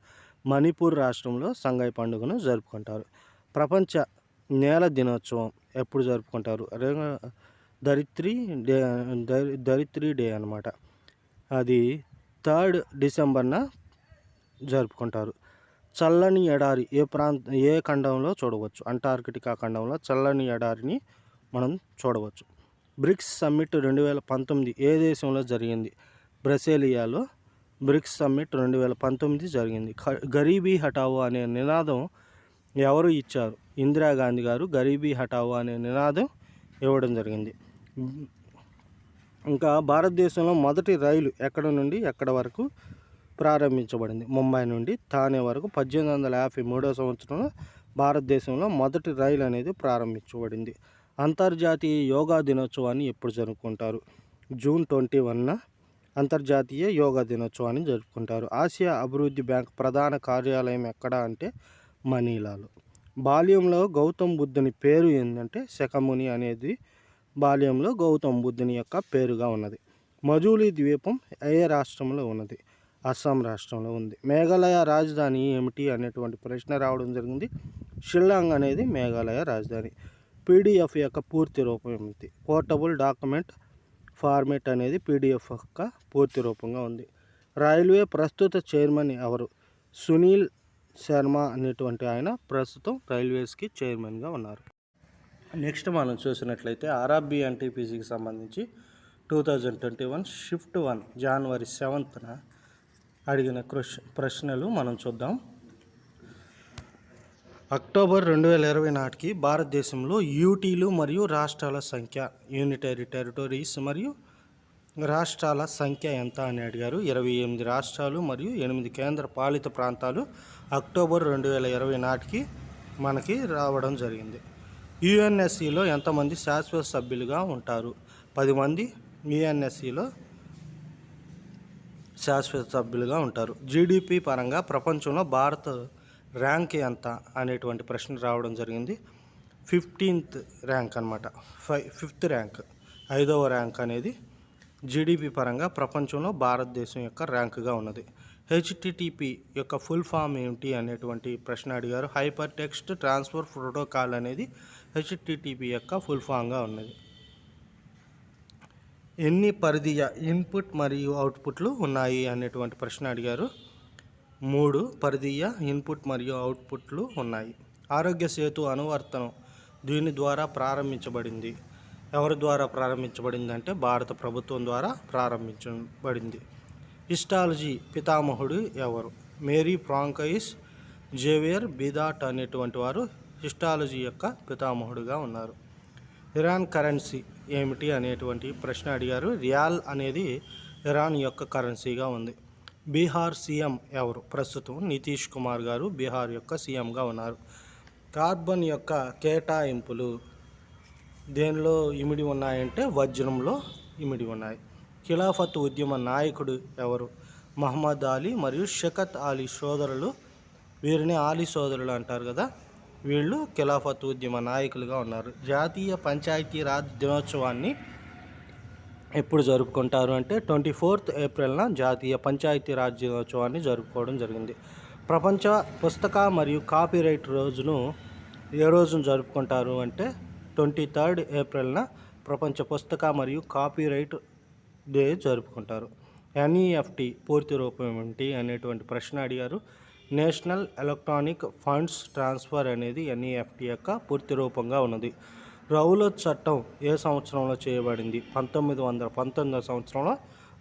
మణిపూర్ రాష్ట్రంలో సంగాయ్ పండుగను జరుపుకుంటారు. ప్రపంచ నేల దినోత్సవం ఎప్పుడు జరుపుకుంటారు? ధరిత్రీ డే అన్నమాట. అది 3rd డిసెంబర్న జరుపుకుంటారు. చల్లని ఎడారి ఏ ఖండంలో చూడవచ్చు? అంటార్కిటికా ఖండంలో చల్లని ఎడారిని మనం చూడవచ్చు. బ్రిక్స్ సమ్మిట్ 2019 ఏ దేశంలో జరిగింది? బ్రసీలియాలో బ్రిక్స్ సమ్మిట్ 2019 జరిగింది. గరీబీ హటావో అనే నినాదం ఎవరు ఇచ్చారు? ఇందిరాగాంధీ గారు గరీబీ హటావో అనే నినాదం ఇవ్వడం జరిగింది. ఇంకా భారతదేశంలో మొదటి రైలు ఎక్కడ నుండి ఎక్కడ వరకు ప్రారంభించబడింది? ముంబై నుండి థానే వరకు 1853 సంవత్సరంలో భారతదేశంలో మొదటి రైలు అనేది ప్రారంభించబడింది. అంతర్జాతీయ యోగా దినోత్సవాన్ని ఎప్పుడు జరుపుకుంటారు? జూన్ 21న అంతర్జాతీయ యోగా దినోత్సవాన్ని జరుపుకుంటారు. ఆసియా అభివృద్ధి బ్యాంక్ ప్రధాన కార్యాలయం ఎక్కడ అంటే మనీలాలో. బాల్యంలో గౌతమ్ బుద్ధుని పేరు ఏంటంటే శకముని అనేది బాల్యంలో గౌతమ్ బుద్ధుని యొక్క పేరుగా ఉన్నది. మజూలీ ద్వీపం ఏ రాష్ట్రంలో ఉన్నది? అస్సాం రాష్ట్రంలో ఉంది. మేఘాలయ రాజధాని ఏమిటి అనేటువంటి ప్రశ్న రావడం జరిగింది. షిల్లాంగ్ అనేది మేఘాలయ రాజధాని. PDF యొక్క పూర్తి రూపం ఏమిటి? పోర్టబుల్ డాక్యుమెంట్ ఫార్మేట్ అనేది PDF యొక్క పూర్తి రూపంగా ఉంది. రైల్వే ప్రస్తుత చైర్మన్ ఎవరు? సునీల్ శర్మ అనేటువంటి ఆయన ప్రస్తుతం రైల్వేస్కి చైర్మన్గా ఉన్నారు. నెక్స్ట్ మనం చూసినట్లయితే RRB-NTPCకి సంబంధించి 2021 షిఫ్ట్ 1 జనవరి 7న అడిగిన ప్రశ్నలు మనం చూద్దాం. అక్టోబర్ 2020 నాటికి భారతదేశంలో యూటీలు మరియు రాష్ట్రాల సంఖ్య యూనిటరీ టెరిటరీస్ మరియు రాష్ట్రాల సంఖ్య ఎంత అని అడిగారు. 28 రాష్ట్రాలు మరియు 8 కేంద్ర పాలిత ప్రాంతాలు అక్టోబర్ 2020 నాటికి మనకి రావడం జరిగింది. UNSCలో ఎంతమంది శాశ్వత సభ్యులుగా ఉంటారు? 10 మంది UNSCలో శాశ్వత సభ్యులుగా ఉంటారు. GDP పరంగా ప్రపంచంలో భారత ర్యాంక్ ఎంత అనేటువంటి ప్రశ్న రావడం జరిగింది. 15th ర్యాంక్ అనమాట. 5th ర్యాంక్ 5వ ర్యాంక్ అనేది GDP పరంగా ప్రపంచంలో భారతదేశం యొక్క ర్యాంకుగా ఉన్నది. HTTP యొక్క ఫుల్ ఫామ్ ఏమిటి అనేటువంటి ప్రశ్న అడిగారు. హైపర్ టెక్స్ట్ ట్రాన్స్ఫర్ ప్రోటోకాల్ అనేది HTTP యొక్క ఫుల్ ఫామ్గా ఉన్నది. ఎన్ని పరిధీయ ఇన్పుట్ మరియు అవుట్పుట్లు ఉన్నాయి అనేటువంటి ప్రశ్న అడిగారు. 3 పరిధీయ ఇన్పుట్ మరియు అవుట్పుట్లు ఉన్నాయి. ఆరోగ్య సేతు అనువర్తనం దీని ద్వారా ప్రారంభించబడింది. ఎవరి ద్వారా ప్రారంభించబడింది అంటే భారత ప్రభుత్వం ద్వారా ప్రారంభించబడింది. హిస్టాలజీ పితామహుడు ఎవరు? మేరీ ఫ్రాంకయిస్, జేవియర్ బిదాట్ అనేటువంటి వారు హిస్టాలజీ యొక్క పితామహుడుగా ఉన్నారు. ఇరాన్ కరెన్సీ ఏమిటి అనేటువంటి ప్రశ్న అడిగారు. రియాల్ అనేది ఇరాన్ యొక్క కరెన్సీగా ఉంది. బీహార్ సీఎం ఎవరు? ప్రస్తుతం నితీష్ కుమార్ గారు బీహార్ యొక్క సీఎంగా ఉన్నారు. కార్బన్ యొక్క కేటాయింపులు దేనిలో ఇమిడి ఉన్నాయంటే వజ్రంలో ఇమిడి ఉన్నాయి. ఖిలాఫత్ ఉద్యమ నాయకుడు ఎవరు? మహమ్మద్ అలీ మరియు షకత్ అలీ సోదరులు వీరిని ఆలీ సోదరులు అంటారు కదా, వీళ్ళు ఖిలాఫత్ ఉద్యమ నాయకులుగా ఉన్నారు. జాతీయ పంచాయతీరాజ్ దినోత్సవాన్ని ఎప్పుడు జరుపుకుంటారు అంటే 24th ఏప్రిల్న జాతీయ పంచాయతీరాజ్ దినోత్సవాన్ని జరుపుకోవడం జరిగింది. ప్రపంచ పుస్తక మరియు కాపీరైట్ రోజును ఏ రోజును జరుపుకుంటారు అంటే 23rd ఏప్రిల్న ప్రపంచ పుస్తక మరియు కాపీరైట్ డే జరుపుకుంటారు. NEFT పూర్తి రూపం ఏమిటి అనేటువంటి ప్రశ్న అడిగారు. నేషనల్ ఎలక్ట్రానిక్ ఫండ్స్ ట్రాన్స్ఫర్ అనేది NEFT యొక్క పూర్తి రూపంగా ఉన్నది. రౌలత్ చట్టం ఏ సంవత్సరంలో చేయబడింది? 1919 సంవత్సరంలో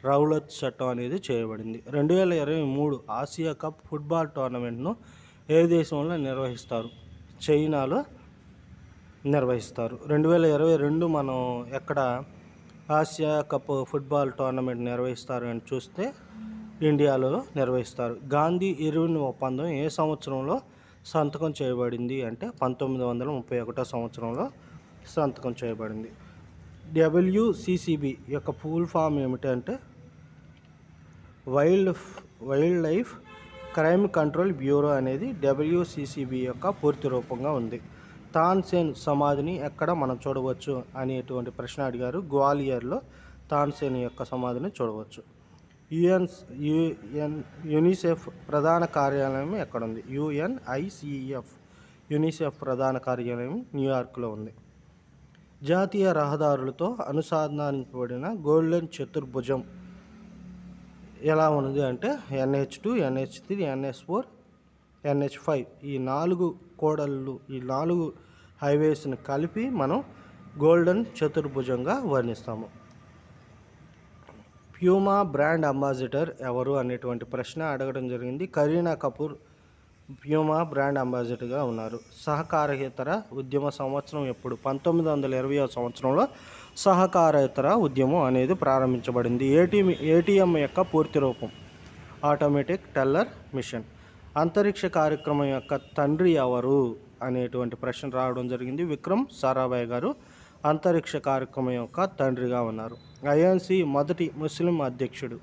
రౌలత్ చట్టం అనేది చేయబడింది. 2023 ఆసియా కప్ ఫుట్బాల్ టోర్నమెంట్ను ఏ దేశంలో నిర్వహిస్తారు? చైనాలో నిర్వహిస్తారు. 2022 మనం ఎక్కడ ఆసియా కప్ ఫుట్బాల్ టోర్నమెంట్ నిర్వహిస్తారు అని చూస్తే ఇండియాలో నిర్వహిస్తారు. గాంధీ ఇర్విన్ ఒప్పందం ఏ సంవత్సరంలో సంతకం చేయబడింది అంటే 1931 సంవత్సరంలో సంతకం చేయబడింది. WCCB యొక్క ఫుల్ ఫామ్ ఏమిటంటే wild life crime control bureau అనేది WCCB యొక్క పూర్తి రూపంగా ఉంది. తాన్సేన్ సమాధిని ఎక్కడ మనం చూడవచ్చు అనేటువంటి ప్రశ్న అడిగారు. గ్వాలియర్లో తాన్సేన్ యొక్క సమాధిని చూడవచ్చు. యునిసెఫ్ ప్రధాన కార్యాలయం ఎక్కడ ఉంది? UNICEF యునిసెఫ్ ప్రధాన కార్యాలయం న్యూయార్క్లో ఉంది. జాతీయ రహదారులతో అనుసంధానించబడిన గోల్డెన్ చతుర్భుజం ఎలా ఉన్నది అంటే NH2, NH3, NH4, NH5 ఈ 4 కోడళ్ళు, ఈ 4 హైవేస్ని కలిపి మనం గోల్డెన్ చతుర్భుజంగా వర్ణిస్తాము. ప్యూమా బ్రాండ్ అంబాసిడర్ ఎవరు అనేటువంటి ప్రశ్న అడగడం జరిగింది. కరీనా కపూర్ ప్యూమా బ్రాండ్ అంబాసిడర్గా ఉన్నారు. సహకారేతర ఉద్యమ సంవత్సరం ఎప్పుడు? 1920వ సంవత్సరంలో సహకారేతర ఉద్యమం అనేది ప్రారంభించబడింది. ATM యొక్క పూర్తి రూపం ఆటోమేటిక్ టెల్లర్ మిషన్. అంతరిక్ష కార్యక్రమం యొక్క తండ్రి ఎవరు అనేటువంటి ప్రశ్న రావడం జరిగింది. విక్రమ్ సారాభాయ్ గారు అంతరిక్ష కార్యక్రమం యొక్క తండ్రిగా ఉన్నారు. INC మొదటి ముస్లిం అధ్యక్షుడు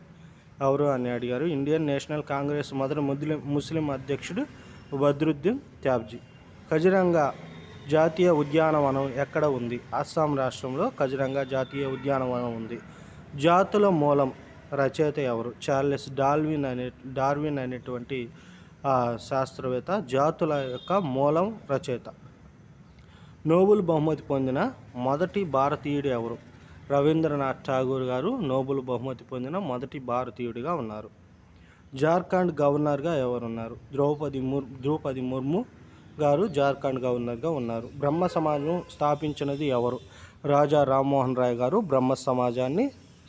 ఎవరు అని అడిగారు. ఇండియన్ నేషనల్ కాంగ్రెస్ మొదటి ముస్లిం అధ్యక్షుడు బద్రుద్దీన్ త్యాబ్జీ. కజిరంగా జాతీయ ఉద్యానవనం ఎక్కడ ఉంది? అస్సాం రాష్ట్రంలో కజిరంగా జాతీయ ఉద్యానవనం ఉంది. జాతుల మూలం రచయిత ఎవరు? చార్లెస్ డార్విన్ అనేటువంటి శాస్త్రవేత్త జాతుల యొక్క మూలం రచయిత. నోబెల్ బహుమతి పొందిన మొదటి భారతీయుడు ఎవరు? రవీంద్రనాథ్ ఠాగూర్ గారు నోబెల్ బహుమతి పొందిన మొదటి భారతీయుడిగా ఉన్నారు. జార్ఖండ్ గవర్నర్గా ఎవరున్నారు? ద్రౌపది ముర్ము గారు జార్ఖండ్ గవర్నర్గా ఉన్నారు. బ్రహ్మ సమాజం స్థాపించినది ఎవరు? రాజా రామ్మోహన్ రాయ్ గారు బ్రహ్మ సమాజాన్ని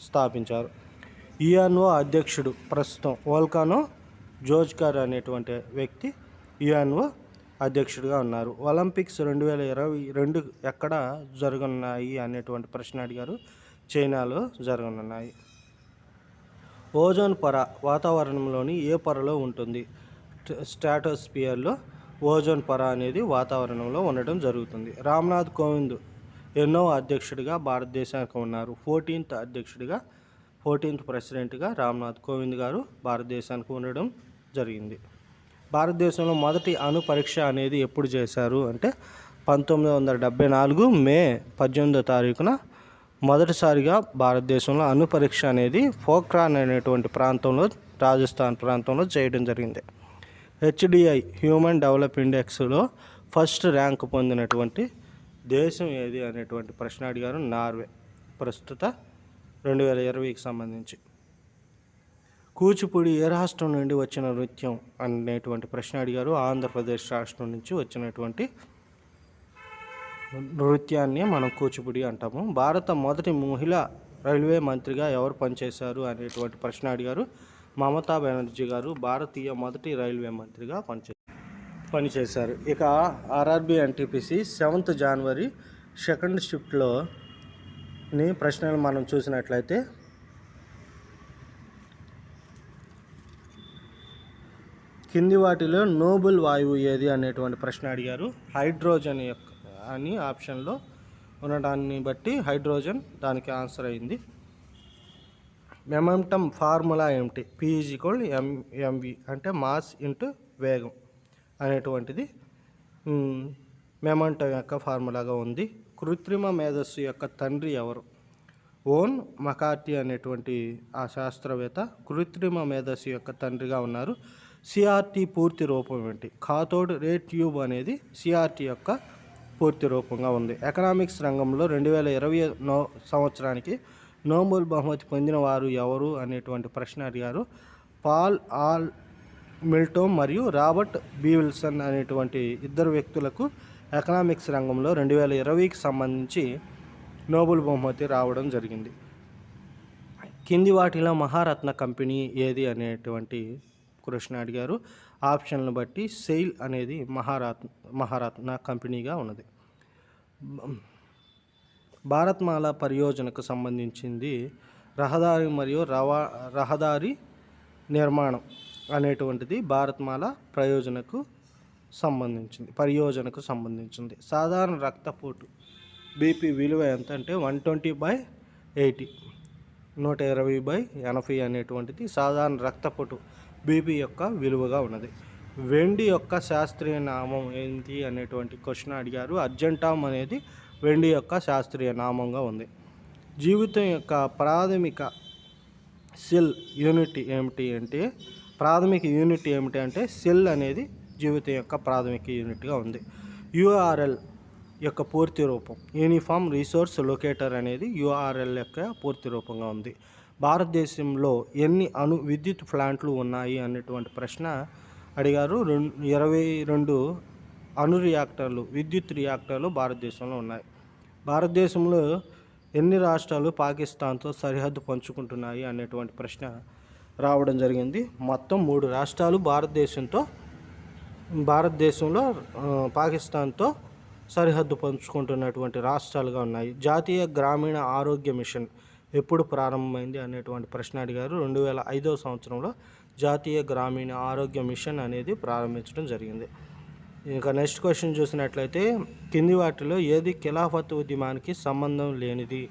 స్థాపించారు. UNO అధ్యక్షుడు ప్రస్తుతం వోల్కానో జోజ్కర్ అనేటువంటి వ్యక్తి UNO అధ్యక్షుడిగా ఉన్నారు. ఒలింపిక్స్ 2022 ఎక్కడ జరగనున్నాయి అనేటువంటి ప్రశ్న అడిగారు. చైనాలో జరగనున్నాయి. ఓజోన్ పొర వాతావరణంలోని ఏ పొరలో ఉంటుంది? స్ట్రాటోస్పియర్లో ఓజోన్ పొర అనేది వాతావరణంలో ఉండడం జరుగుతుంది. రామ్నాథ్ కోవింద్ ఎన్నో అధ్యక్షుడిగా భారతదేశానికి ఉన్నారు? 14th ప్రెసిడెంట్గా రామ్నాథ్ కోవింద్ గారు భారతదేశానికి ఉండడం జరిగింది. భారతదేశంలో మొదటి అణు పరీక్ష అనేది ఎప్పుడు చేశారు అంటే 1974 మే 18వ తారీఖున మొదటిసారిగా భారతదేశంలో అణు పరీక్ష అనేది పోఖ్రాన్ అనేటువంటి ప్రాంతంలో, రాజస్థాన్ ప్రాంతంలో చేయడం జరిగింది. HDI హ్యూమన్ డెవలప్ ఇండెక్స్లో ఫస్ట్ ర్యాంక్ పొందినటువంటి దేశం ఏది అనేటువంటి ప్రశ్న అడిగారు. నార్వే. ప్రస్తుత 2020కి సంబంధించి. కూచిపూడి ఏ రాష్ట్రం నుండి వచ్చిన నృత్యం అనేటువంటి ప్రశ్న అడిగారు. ఆంధ్రప్రదేశ్ రాష్ట్రం నుంచి వచ్చినటువంటి నృత్యాన్ని మనం కూచిపూడి అంటాము. భారత మొదటి మహిళా రైల్వే మంత్రిగా ఎవరు పనిచేశారు అనేటువంటి ప్రశ్న అడిగారు. మమతా బెనర్జీ గారు భారతీయ మొదటి రైల్వే మంత్రిగా పనిచేశారు. ఇక RRB NTPC 7th జనవరి 2nd షిఫ్ట్లోని ప్రశ్నలు మనం చూసినట్లయితే కింది వాటిలో నోబెల్ వాయువు ఏది అనేటువంటి ప్రశ్న అడిగారు. హైడ్రోజన్ అని ఆప్షన్లో ఉండడాన్ని బట్టి హైడ్రోజన్ దానికి ఆన్సర్ అయింది. మొమెంటం ఫార్ములా ఏమిటి? P = mv అంటే మాస్ ఇంటూ వేగం. అనేటువంటిది మెమంటో యొక్క ఫార్ములాగా ఉంది. కృత్రిమ మేధస్సు యొక్క తండ్రి ఎవరు? ఓన్ మకార్టీ అనేటువంటి ఆ శాస్త్రవేత్త కృత్రిమ మేధస్సు యొక్క తండ్రిగా ఉన్నారు. సిఆర్టీ పూర్తి రూపం ఏంటి? కాథోడ్ రే ట్యూబ్ అనేది సిఆర్టీ యొక్క పూర్తి రూపంగా ఉంది. ఎకనామిక్స్ రంగంలో 2020 సంవత్సరానికి నోబెల్ బహుమతి పొందిన వారు ఎవరు అనేటువంటి ప్రశ్న అడిగారు. పాల్ ఆల్ మిల్టో మరియు రాబర్ట్ బి విల్సన్ అనేటువంటి ఇద్దరు వ్యక్తులకు ఎకనామిక్స్ రంగంలో 2020కి సంబంధించి నోబెల్ బహుమతి రావడం జరిగింది. కింది వాటిలో మహారత్న కంపెనీ ఏది అనేటువంటి ప్రశ్న అడిగారు. ఆప్షన్లను బట్టి సెయిల్ అనేది మహారత్న కంపెనీగా ఉన్నది. భారత్మాల పరియోజనకు సంబంధించింది రహదారి మరియు రహదారి నిర్మాణం అనేటువంటిది భారత్మాల పరియోజనకు సంబంధించింది. సాధారణ రక్తపోటు బీపీ విలువ ఎంత అంటే 120/80 120/80 అనేటువంటిది సాధారణ రక్తపోటు బీపీ యొక్క విలువగా ఉన్నది. వెండి యొక్క శాస్త్రీయ నామం ఏంటి అనేటువంటి క్వశ్చన్ అడిగారు. అర్జెంటామ్ అనేది వెండి యొక్క శాస్త్రీయ నామంగా ఉంది. జీవితం యొక్క ప్రాథమిక యూనిట్ ఏమిటి అంటే సెల్ అనేది జీవితం యొక్క ప్రాథమిక యూనిట్గా ఉంది. యూఆర్ఎల్ యొక్క పూర్తి రూపం యూనిఫామ్ రిసోర్స్ లొకేటర్ అనేది యూఆర్ఎల్ యొక్క పూర్తి రూపంగా ఉంది. భారతదేశంలో ఎన్ని విద్యుత్ ప్లాంట్లు ఉన్నాయి అనేటువంటి ప్రశ్న అడిగారు. 22 విద్యుత్ రియాక్టర్లు భారతదేశంలో ఉన్నాయి. భారతదేశంలో ఎన్ని రాష్ట్రాలు పాకిస్తాన్తో సరిహద్దు పంచుకుంటున్నాయి అనేటువంటి ప్రశ్న రావడం జరిగింది. మొత్తం 3 రాష్ట్రాలు భారతదేశంలో పాకిస్తాన్తో సరిహద్దు పంచుకుంటున్నటువంటి రాష్ట్రాలుగా ఉన్నాయి. జాతీయ గ్రామీణ ఆరోగ్య మిషన్ ఎప్పుడు ప్రారంభమైంది అనేటువంటి ప్రశ్న అడిగారు. 2005 సంవత్సరంలో జాతీయ గ్రామీణ ఆరోగ్య మిషన్ అనేది ప్రారంభించడం జరిగింది. ఇంకా నెక్స్ట్ క్వశ్చన్ చూసినట్లయితే కింది వాటిలో ఏది ఖిలాఫత్ ఉద్యమానికి సంబంధం లేనిది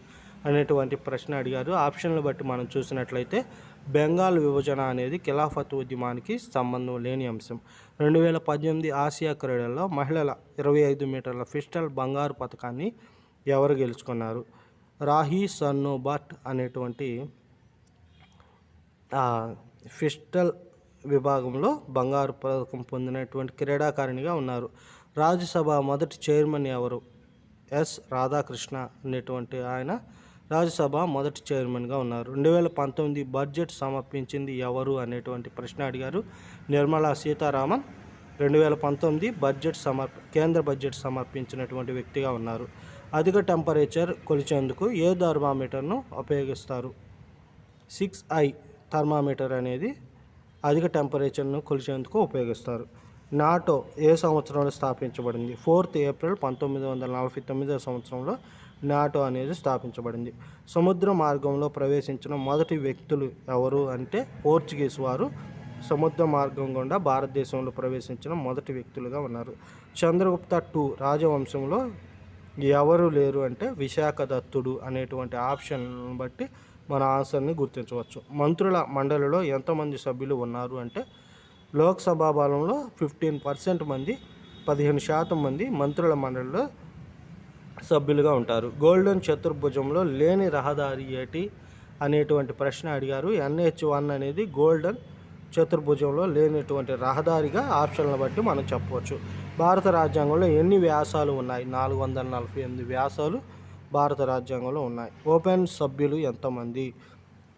అనేటువంటి ప్రశ్న అడిగారు. ఆప్షన్లు బట్టి మనం చూసినట్లయితే బెంగాల్ విభజన అనేది ఖిలాఫత్ ఉద్యమానికి సంబంధం లేని అంశం. 2018 ఆసియా క్రీడల్లో మహిళల 25 మీటర్ల పిస్టల్ బంగారు పథకాన్ని ఎవరు గెలుచుకున్నారు? రాహి సర్నోబాట్ అనేటువంటి పిస్టల్ విభాగంలో బంగారు పథకం పొందినటువంటి క్రీడాకారిణిగా ఉన్నారు. రాజ్యసభ మొదటి చైర్మన్ ఎవరు? ఎస్ రాధాకృష్ణ అనేటువంటి ఆయన రాజ్యసభ మొదటి చైర్మన్గా ఉన్నారు. 2019 బడ్జెట్ సమర్పించింది ఎవరు అనేటువంటి ప్రశ్న అడిగారు. నిర్మలా సీతారామన్ 2019 కేంద్ర బడ్జెట్ సమర్పించినటువంటి వ్యక్తిగా ఉన్నారు. అధిక టెంపరేచర్ కొలిచేందుకు ఏ థర్మామీటర్ను ఉపయోగిస్తారు? 6i థర్మామీటర్ అనేది అధిక టెంపరేచర్ను కొలిచేందుకు ఉపయోగిస్తారు. నాటో ఏ సంవత్సరంలో స్థాపించబడింది? 4th ఏప్రిల్ 1949 సంవత్సరంలో నాటో అనేది స్థాపించబడింది. సముద్ర మార్గంలో ప్రవేశించిన మొదటి వ్యక్తులు ఎవరు అంటే పోర్చుగీస్ వారు సముద్ర మార్గం గుండా భారతదేశంలో ప్రవేశించిన మొదటి వ్యక్తులుగా ఉన్నారు. చంద్రగుప్త II రాజవంశంలో ఎవరు లేరు అంటే విశాఖ దత్తుడు అనేటువంటి ఆప్షన్ బట్టి మన ఆన్సర్ని గుర్తించవచ్చు. మంత్రుల మండలిలో ఎంతమంది సభ్యులు ఉన్నారు అంటే లోక్సభ బలంలో 15% మంది 15% మంది మంత్రుల మండలిలో సభ్యులుగా ఉంటారు. గోల్డెన్ చతుర్భుజంలో లేని రహదారి ఏటి అనేటువంటి ప్రశ్న అడిగారు. NH1 అనేది గోల్డెన్ చతుర్భుజంలో లేనటువంటి రహదారిగా ఆప్షన్లను బట్టి మనం చెప్పవచ్చు. భారత రాజ్యాంగంలో ఎన్ని వ్యాసాలు ఉన్నాయి? 448 వ్యాసాలు భారత రాజ్యాంగంలో ఉన్నాయి. ఓపెన్ సభ్యులు ఎంతమంది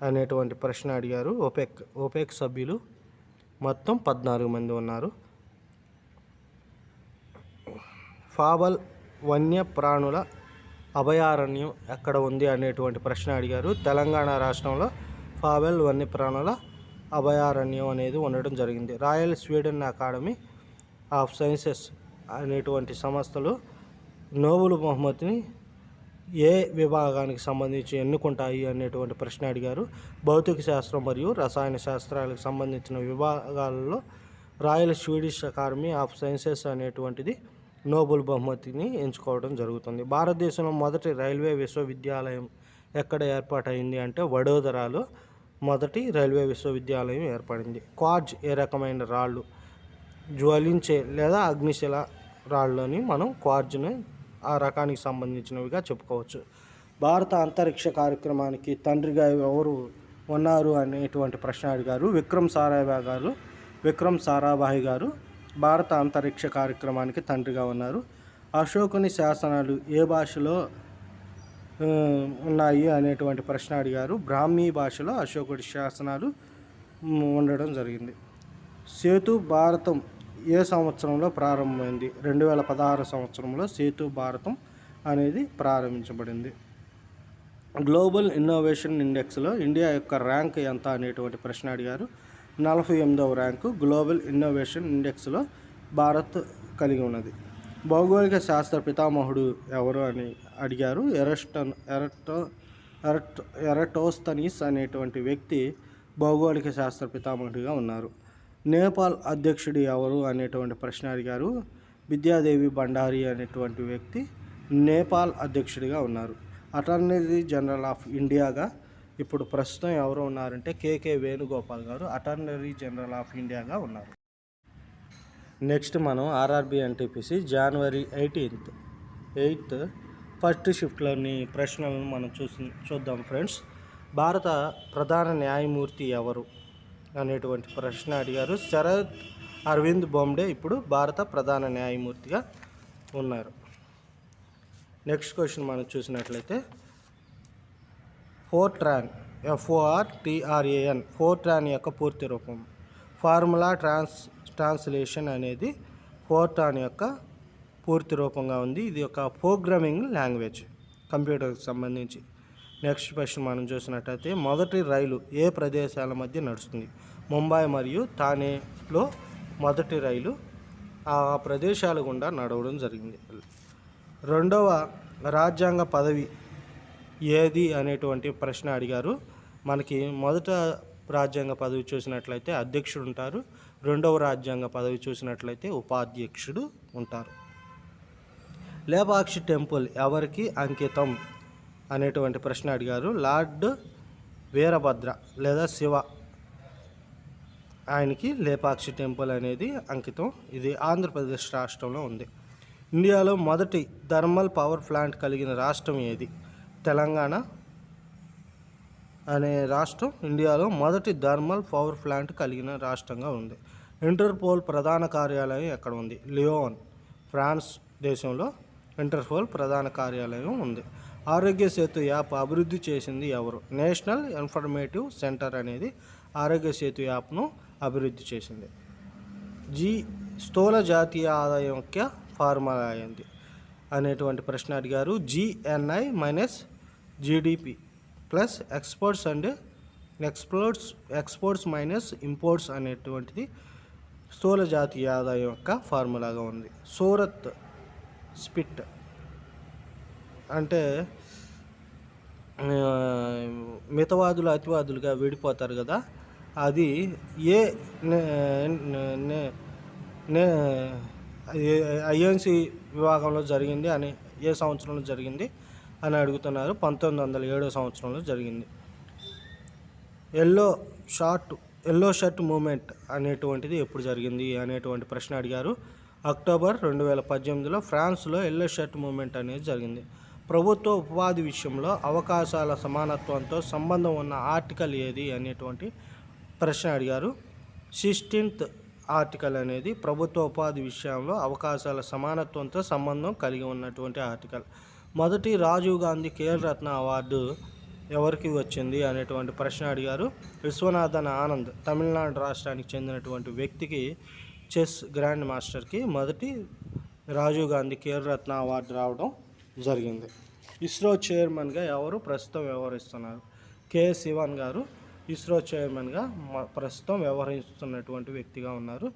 అనేటువంటి ప్రశ్న అడిగారు. ఓపెక్ సభ్యులు మొత్తం 14 మంది ఉన్నారు. ఫాబల్ వన్యప్రాణుల అభయారణ్యం ఎక్కడ ఉంది అనేటువంటి ప్రశ్న అడిగారు. తెలంగాణ రాష్ట్రంలో ఫాబెల్ వన్యప్రాణుల అభయారణ్యం అనేది ఉండడం జరిగింది. Royal Sweden academy of sciences అనేటువంటి సంస్థలు నోబెల్ బహుమతిని ఏ విభాగానికి సంబంధించి ఎన్నుకుంటాయి అనేటువంటి ప్రశ్న అడిగారు. భౌతిక శాస్త్రం మరియు రసాయన శాస్త్రాలకు సంబంధించిన విభాగాలలో royal Swedish academy of sciences అనేటువంటిది నోబెల్ బహుమతిని ఎంచుకోవడం జరుగుతుంది. భారతదేశంలో మొదటి రైల్వే విశ్వవిద్యాలయం ఎక్కడ ఏర్పాటైంది అంటే వడోదరాలో మొదటి రైల్వే విశ్వవిద్యాలయం ఏర్పడింది. క్వార్ట్జ్ ఏ రకమైన రాళ్ళు? జ్వలించే లేదా అగ్నిశిల రాళ్ళని మనం క్వార్జ్ని ఆ రకానికి సంబంధించినవిగా చెప్పుకోవచ్చు. భారత అంతరిక్ష కార్యక్రమానికి తండ్రిగా ఎవరు ఉన్నారు అనేటువంటి ప్రశ్న అడిగారు. విక్రమ్ సారాభాయ్ గారు భారత అంతరిక్ష కార్యక్రమానికి తండ్రిగా ఉన్నారు. అశోకుని శాసనాలు ఏ భాషలో ఉన్నాయి అనేటువంటి ప్రశ్న అడిగారు. బ్రాహ్మీ భాషలో అశోకుడి శాసనాలు ఉండడం జరిగింది. సేతు భారతం ఏ సంవత్సరంలో ప్రారంభమైంది? 2016 సంవత్సరంలో సేతు భారతం అనేది ప్రారంభించబడింది. గ్లోబల్ ఇన్నోవేషన్ ఇండెక్స్లో ఇండియా యొక్క ర్యాంక్ ఎంత అనేటువంటి ప్రశ్న అడిగారు. 48వ ర్యాంకు గ్లోబల్ ఇన్నోవేషన్ ఇండెక్స్లో భారత్ కలిగి ఉన్నది. భౌగోళిక శాస్త్ర పితామహుడు ఎవరు అని అడిగారు. ఎరటోస్తనీస్ అనేటువంటి వ్యక్తి భౌగోళిక శాస్త్ర పితామహుడిగా ఉన్నారు. నేపాల్ అధ్యక్షుడు ఎవరు అనేటువంటి ప్రశ్న అడిగారు. విద్యాదేవి భండారి అనేటువంటి వ్యక్తి నేపాల్ అధ్యక్షుడిగా ఉన్నారు. అటార్నీ జనరల్ ఆఫ్ ఇండియాగా ఇప్పుడు ప్రస్తుతం ఎవరు ఉన్నారంటే కేకే వేణుగోపాల్ గారు అటార్నీ జనరల్ ఆఫ్ ఇండియాగా ఉన్నారు. నెక్స్ట్ మనం ఆర్ఆర్బి ఎన్టీపీసీ జనవరి 8th ఫస్ట్ షిఫ్ట్లోని ప్రశ్నలను మనం చూద్దాం ఫ్రెండ్స్. భారత ప్రధాన న్యాయమూర్తి ఎవరు అనేటువంటి ప్రశ్న అడిగారు. శరద్ అరవింద్ బొమ్డే ఇప్పుడు భారత ప్రధాన న్యాయమూర్తిగా ఉన్నారు. నెక్స్ట్ క్వశ్చన్ మనం చూసినట్లయితే ఫోర్ట్రాన్ ఫోర్ట్రాన్ యొక్క పూర్తి రూపం. ఫార్ములా ట్రాన్స్లేషన్ అనేది ఫోర్ట్రాన్ యొక్క పూర్తి రూపంగా ఉంది. ఇది ఒక ప్రోగ్రామింగ్ లాంగ్వేజ్ కంప్యూటర్కి సంబంధించి. నెక్స్ట్ క్వశ్చన్ మనం చూసినట్లయితే మొదటి రైలు ఏ ప్రదేశాల మధ్య నడుస్తుంది? ముంబై మరియు థానేలో మొదటి రైలు ఆ ప్రదేశాల గుండా నడవడం జరిగింది. రెండవ రాజ్యాంగ పదవి ఏది అనేటువంటి ప్రశ్న అడిగారు. మనకి మొదట రాజ్యాంగ పదవి చూసినట్లయితే అధ్యక్షుడు ఉంటారు. రెండవ రాజ్యాంగ పదవి చూసినట్లయితే ఉపాధ్యక్షుడు ఉంటారు. లేపాక్షి టెంపుల్ ఎవరికి అంకితం అనేటువంటి ప్రశ్న అడిగారు. లార్డ్ వీరభద్ర లేదా శివ ఆయనకి లేపాక్షి టెంపుల్ అనేది అంకితం. ఇది ఆంధ్రప్రదేశ్ రాష్ట్రంలో ఉంది. ఇండియాలో మొదటి థర్మల్ పవర్ ప్లాంట్ కలిగిన రాష్ట్రం ఏది? తెలంగాణ అనే రాష్ట్రం ఇండియాలో మొదటి థర్మల్ పవర్ ప్లాంట్ కలిగిన రాష్ట్రంగా ఉంది. ఇంటర్పోల్ ప్రధాన కార్యాలయం ఎక్కడ ఉంది? లియోన్ ఫ్రాన్స్ దేశంలో ఇంటర్పోల్ ప్రధాన కార్యాలయం ఉంది. ఆరోగ్య సేతు యాప్ అభివృద్ధి చేసింది ఎవరు? నేషనల్ ఇన్ఫర్మేటివ్ సెంటర్ అనేది ఆరోగ్య సేతు యాప్ను అభివృద్ధి చేసింది. స్థూల జాతీయ ఆదాయం యొక్క ఫార్ములా ఏంటి అనేటువంటి ప్రశ్న అడిగారు. GNI minus GDP plus exports minus imports అనేటువంటిది స్థూల జాతీయ ఆదాయం యొక్క ఫార్ములాగా ఉంది. సూరత్ స్పిట్ అంటే మితవాదులు అతివాదులుగా విడిపోతారు కదా, అది INC విభాగంలో జరిగింది అని ఏ సంవత్సరంలో జరిగింది అని అడుగుతున్నారు. 1907 సంవత్సరంలో జరిగింది. ఎల్లో షర్ట్ మూమెంట్ అనేటువంటిది ఎప్పుడు జరిగింది అనేటువంటి ప్రశ్న అడిగారు. అక్టోబర్ 2018లో ఫ్రాన్స్లో ఎల్లో షర్ట్ మూమెంట్ అనేది జరిగింది. ప్రభుత్వ ఉపాధి విషయంలో అవకాశాల సమానత్వంతో సంబంధం ఉన్న ఆర్టికల్ ఏది అనేటువంటి ప్రశ్న అడిగారు. 16th ఆర్టికల్ అనేది ప్రభుత్వ ఉపాధి విషయంలో అవకాశాల సమానత్వంతో సంబంధం కలిగి ఉన్నటువంటి ఆర్టికల్. మొదటి రాజీవ్ గాంధీ ఖేల్ రత్న అవార్డు ఎవరికి వచ్చింది అనేటువంటి ప్రశ్న అడిగారు. విశ్వనాథన్ ఆనంద్ తమిళనాడు రాష్ట్రానికి చెందినటువంటి వ్యక్తికి చెస్ గ్రాండ్ మాస్టర్కి మొదటి రాజీవ్ గాంధీ ఖేల్ రత్న అవార్డు రావడం జరిగింది. ఇస్రో చైర్మన్గా ఎవరు ప్రస్తుతం వ్యవహరిస్తున్నారు? K. శివన్ గారు ఇస్రో చైర్మన్గా ప్రస్తుతం వ్యవహరిస్తున్నటువంటి వ్యక్తిగా ఉన్నారు.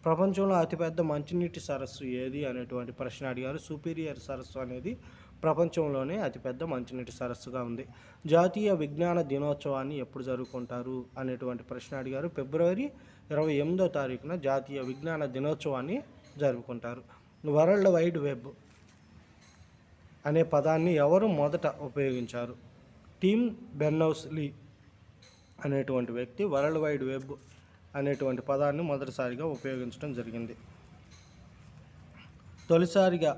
ప్రపంచంలో అతిపెద్ద మంచినీటి సరస్సు ఏది అనేటువంటి ప్రశ్న అడిగారు. సుపీరియర్ సరస్సు అనేది ప్రపంచంలోనే అతిపెద్ద మంచినీటి సరస్సుగా ఉంది. జాతీయ విజ్ఞాన దినోత్సవాన్ని ఎప్పుడు జరుపుకుంటారు అనేటువంటి ప్రశ్న అడిగారు. ఫిబ్రవరి 28వ తారీఖున జాతీయ విజ్ఞాన దినోత్సవాన్ని జరుపుకుంటారు. వరల్డ్ వైడ్ వెబ్ అనే పదాన్ని ఎవరు మొదట ఉపయోగించారు? టిమ్ బెర్నర్స్-లీ అనేటువంటి వ్యక్తి వరల్డ్ వైడ్ వెబ్ అనేటువంటి పదాన్ని మొదటిసారిగా ఉపయోగించడం జరిగింది. తొలిసారిగా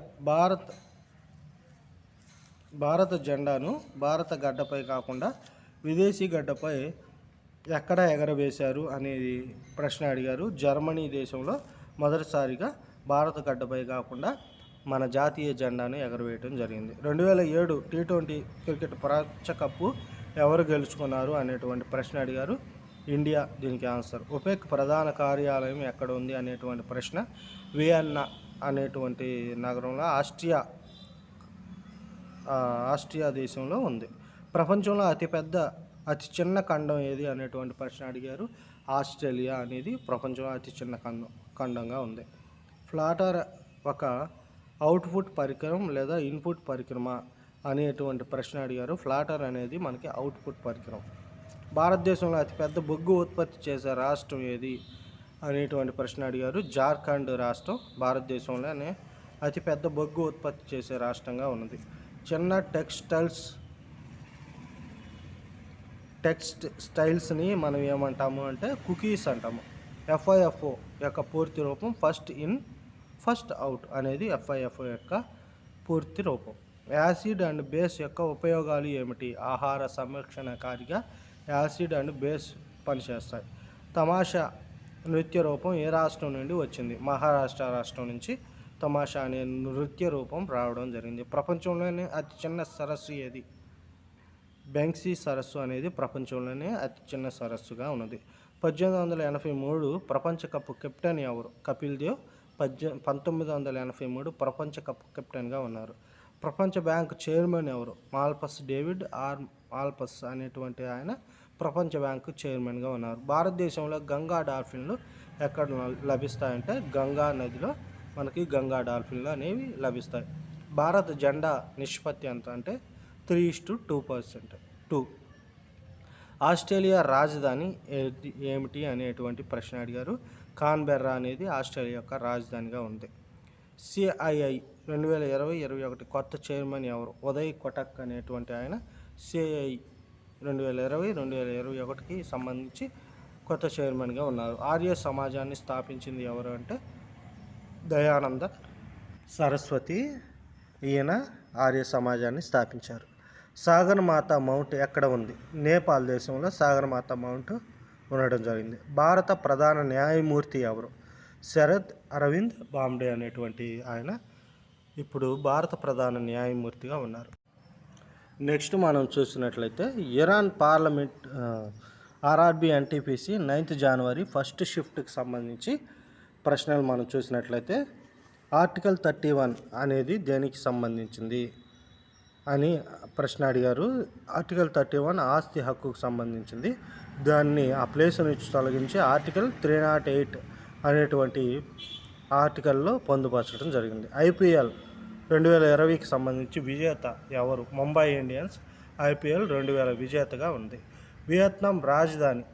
భారత జెండాను భారత గడ్డపై కాకుండా విదేశీ గడ్డపై ఎక్కడ ఎగరవేశారు అనేది ప్రశ్న అడిగారు. జర్మనీ దేశంలో మొదటిసారిగా భారత గడ్డపై కాకుండా మన జాతీయ జెండాను ఎగరవేయడం జరిగింది. 2007 T20 క్రికెట్ ప్రపంచ కప్పు ఎవరు గెలుచుకున్నారు అనేటువంటి ప్రశ్న అడిగారు. ఇండియా దీనికి ఆన్సర్. ఒపెక్ ప్రధాన కార్యాలయం ఎక్కడ ఉంది అనేటువంటి ప్రశ్న వియన్నా అనేటువంటి నగరంలో ఆస్ట్రియా దేశంలో ఉంది. ప్రపంచంలో అతి చిన్న ఖండం ఏది అనేటువంటి ప్రశ్న అడిగారు. ఆస్ట్రేలియా అనేది ప్రపంచంలో అతి చిన్న ఖండంగా ఉంది. ఫ్లాటర్ ఒక అవుట్పుట్ పరికరం లేదా ఇన్పుట్ పరికరమా అనేటువంటి ప్రశ్న అడిగారు. ఫ్లాటర్ అనేది మనకి అవుట్పుట్ పరికరం. భారతదేశంలో అతిపెద్ద బొగ్గు ఉత్పత్తి చేసే రాష్ట్రం ఏది అనేటువంటి ప్రశ్న అడిగారు. జార్ఖండ్ రాష్ట్రం భారతదేశంలోనే అతిపెద్ద బొగ్గు ఉత్పత్తి చేసే రాష్ట్రంగా ఉన్నది. చిన్న టెక్స్టైల్స్ని మనం ఏమంటాము అంటే కుకీస్ అంటాము. FIFO యొక్క పూర్తి రూపం ఫస్ట్ ఇన్ ఫస్ట్ అవుట్ అనేది FIFO యొక్క పూర్తి రూపం. యాసిడ్ అండ్ బేస్ యొక్క ఉపయోగాలు ఏమిటి? ఆహార సంరక్షణకారిగా యాసిడ్ అండ్ బేస్ పనిచేస్తాయి. తమాషా నృత్య రూపం ఏ రాష్ట్రం నుండి వచ్చింది? మహారాష్ట్ర రాష్ట్రం నుంచి తమాషా అనే నృత్య రూపం రావడం జరిగింది. ప్రపంచంలోనే అతి చిన్న సరస్సు ఏది? బెంగ్సీ సరస్సు అనేది ప్రపంచంలోనే అతి చిన్న సరస్సుగా ఉన్నది. 1883 ప్రపంచ కప్ కెప్టెన్ ఎవరు? కపిల్ దేవ్ 1983 ప్రపంచ కప్ కెప్టెన్గా ఉన్నారు. ప్రపంచ బ్యాంక్ చైర్మన్ ఎవరు? డేవిడ్ మాల్పస్ అనేటువంటి ఆయన ప్రపంచ బ్యాంకు చైర్మన్గా ఉన్నారు. భారతదేశంలో గంగా డాల్ఫిన్లు ఎక్కడ లభిస్తాయంటే గంగా నదిలో మనకి గంగా డాల్ఫిన్లు అనేవి లభిస్తాయి. భారత జెండా నిష్పత్తి ఎంత అంటే 3:2%. ఆస్ట్రేలియా రాజధాని ఏమిటి అనేటువంటి ప్రశ్న అడిగారు. కాన్బెర్రా అనేది ఆస్ట్రేలియా యొక్క రాజధానిగా ఉంది. CII 2020-21 కొత్త చైర్మన్ ఎవరు? ఉదయ్ కొటక్ అనేటువంటి ఆయన CII 2020-2021కి సంబంధించి కొత్త చైర్మన్గా ఉన్నారు. ఆర్య సమాజాన్ని స్థాపించింది ఎవరు అంటే దయానంద సరస్వతి. ఈయన ఆర్య సమాజాన్ని స్థాపించారు. సాగర్మాత మౌంట్ ఎక్కడ ఉంది? నేపాల్ దేశంలో సాగర్మాత మౌంట్ ఉండడం జరిగింది. భారత ప్రధాన న్యాయమూర్తి ఎవరు? శరద్ అరవింద్ బాంబే అనేటువంటి ఆయన ఇప్పుడు భారత ప్రధాన న్యాయమూర్తిగా ఉన్నారు. నెక్స్ట్ మనం చూసినట్లయితే Iran parliament RRB NTPC 9th January first షిఫ్ట్కి సంబంధించి ప్రశ్నలు మనం చూసినట్లయితే ఆర్టికల్ 31 అనేది దేనికి సంబంధించింది అని ప్రశ్న అడిగారు. ఆర్టికల్ 31 ఆస్తి హక్కుకు సంబంధించింది. దాన్ని ఆ ప్లేస్ నుంచి తొలగించి ఆర్టికల్ 308 అనేటువంటి ఆర్టికల్లో పొందుపరచడం జరిగింది. IPL 2020కి సంబంధించి విజేత ఎవరు? ముంబై ఇండియన్స్ IPL 2020 విజేతగా ఉంది. వియత్నాం రాజధాని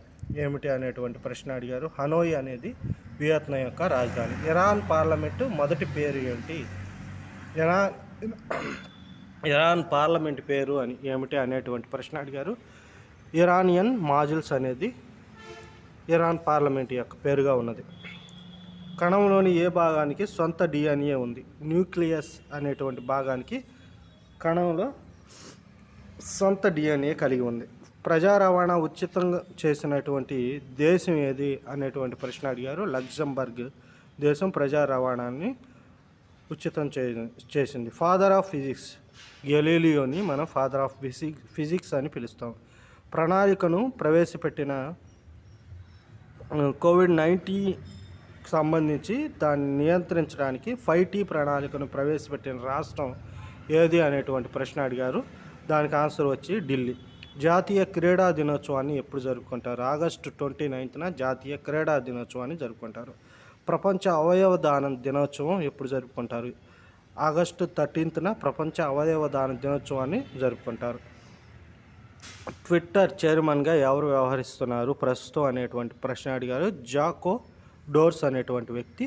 ఏమిటి అనేటువంటి ప్రశ్న అడిగారు. హనోయ్ అనేది వియత్నాం యొక్క రాజధాని. ఇరాన్ పార్లమెంటు మొదటి పేరు ఏమిటి? ఇరాన్ పార్లమెంట్ పేరు అని ఏమిటి అనేటువంటి ప్రశ్న అడిగారు. ఇరానియన్ మాజుల్స్ అనేది ఇరాన్ పార్లమెంట్ యొక్క పేరుగా ఉన్నది. కణంలోని ఏ భాగానికి సొంత DNA ఉంది? న్యూక్లియస్ అనేటువంటి భాగానికి కణంలో సొంత DNA కలిగి ఉంది. ప్రజా రవాణా ఉచితంగా చేసినటువంటి దేశం ఏది అనేటువంటి ప్రశ్న అడిగారు. లగ్జంబర్గ్ దేశం ప్రజా రవాణాన్ని ఉచితం చేసింది. ఫాదర్ ఆఫ్ ఫిజిక్స్ గెలీలియోని మనం ఫాదర్ ఆఫ్ ఫిజిక్స్ అని పిలుస్తాం. ప్రణాళికను ప్రవేశపెట్టిన COVID-19 సంబంధించి దాన్ని నియంత్రించడానికి 5T ప్రణాళికను ప్రవేశపెట్టిన రాష్ట్రం ఏది అనేటువంటి ప్రశ్న అడిగారు. దానికి ఆన్సర్ వచ్చి ఢిల్లీ. జాతీయ క్రీడా దినోత్సవాన్ని ఎప్పుడు జరుపుకుంటారు? ఆగస్టు 29న జాతీయ క్రీడా దినోత్సవాన్ని జరుపుకుంటారు. ప్రపంచ అవయవ దానం దినోత్సవం ఎప్పుడు జరుపుకుంటారు? ఆగస్టు 13న ప్రపంచ అవయవ దాన దినోత్సవాన్ని జరుపుకుంటారు. ట్విట్టర్ చైర్మన్గా ఎవరు వ్యవహరిస్తున్నారు ప్రస్తుతం అనేటువంటి ప్రశ్న అడిగారు. జాకో డోర్స్ అనేటువంటి వ్యక్తి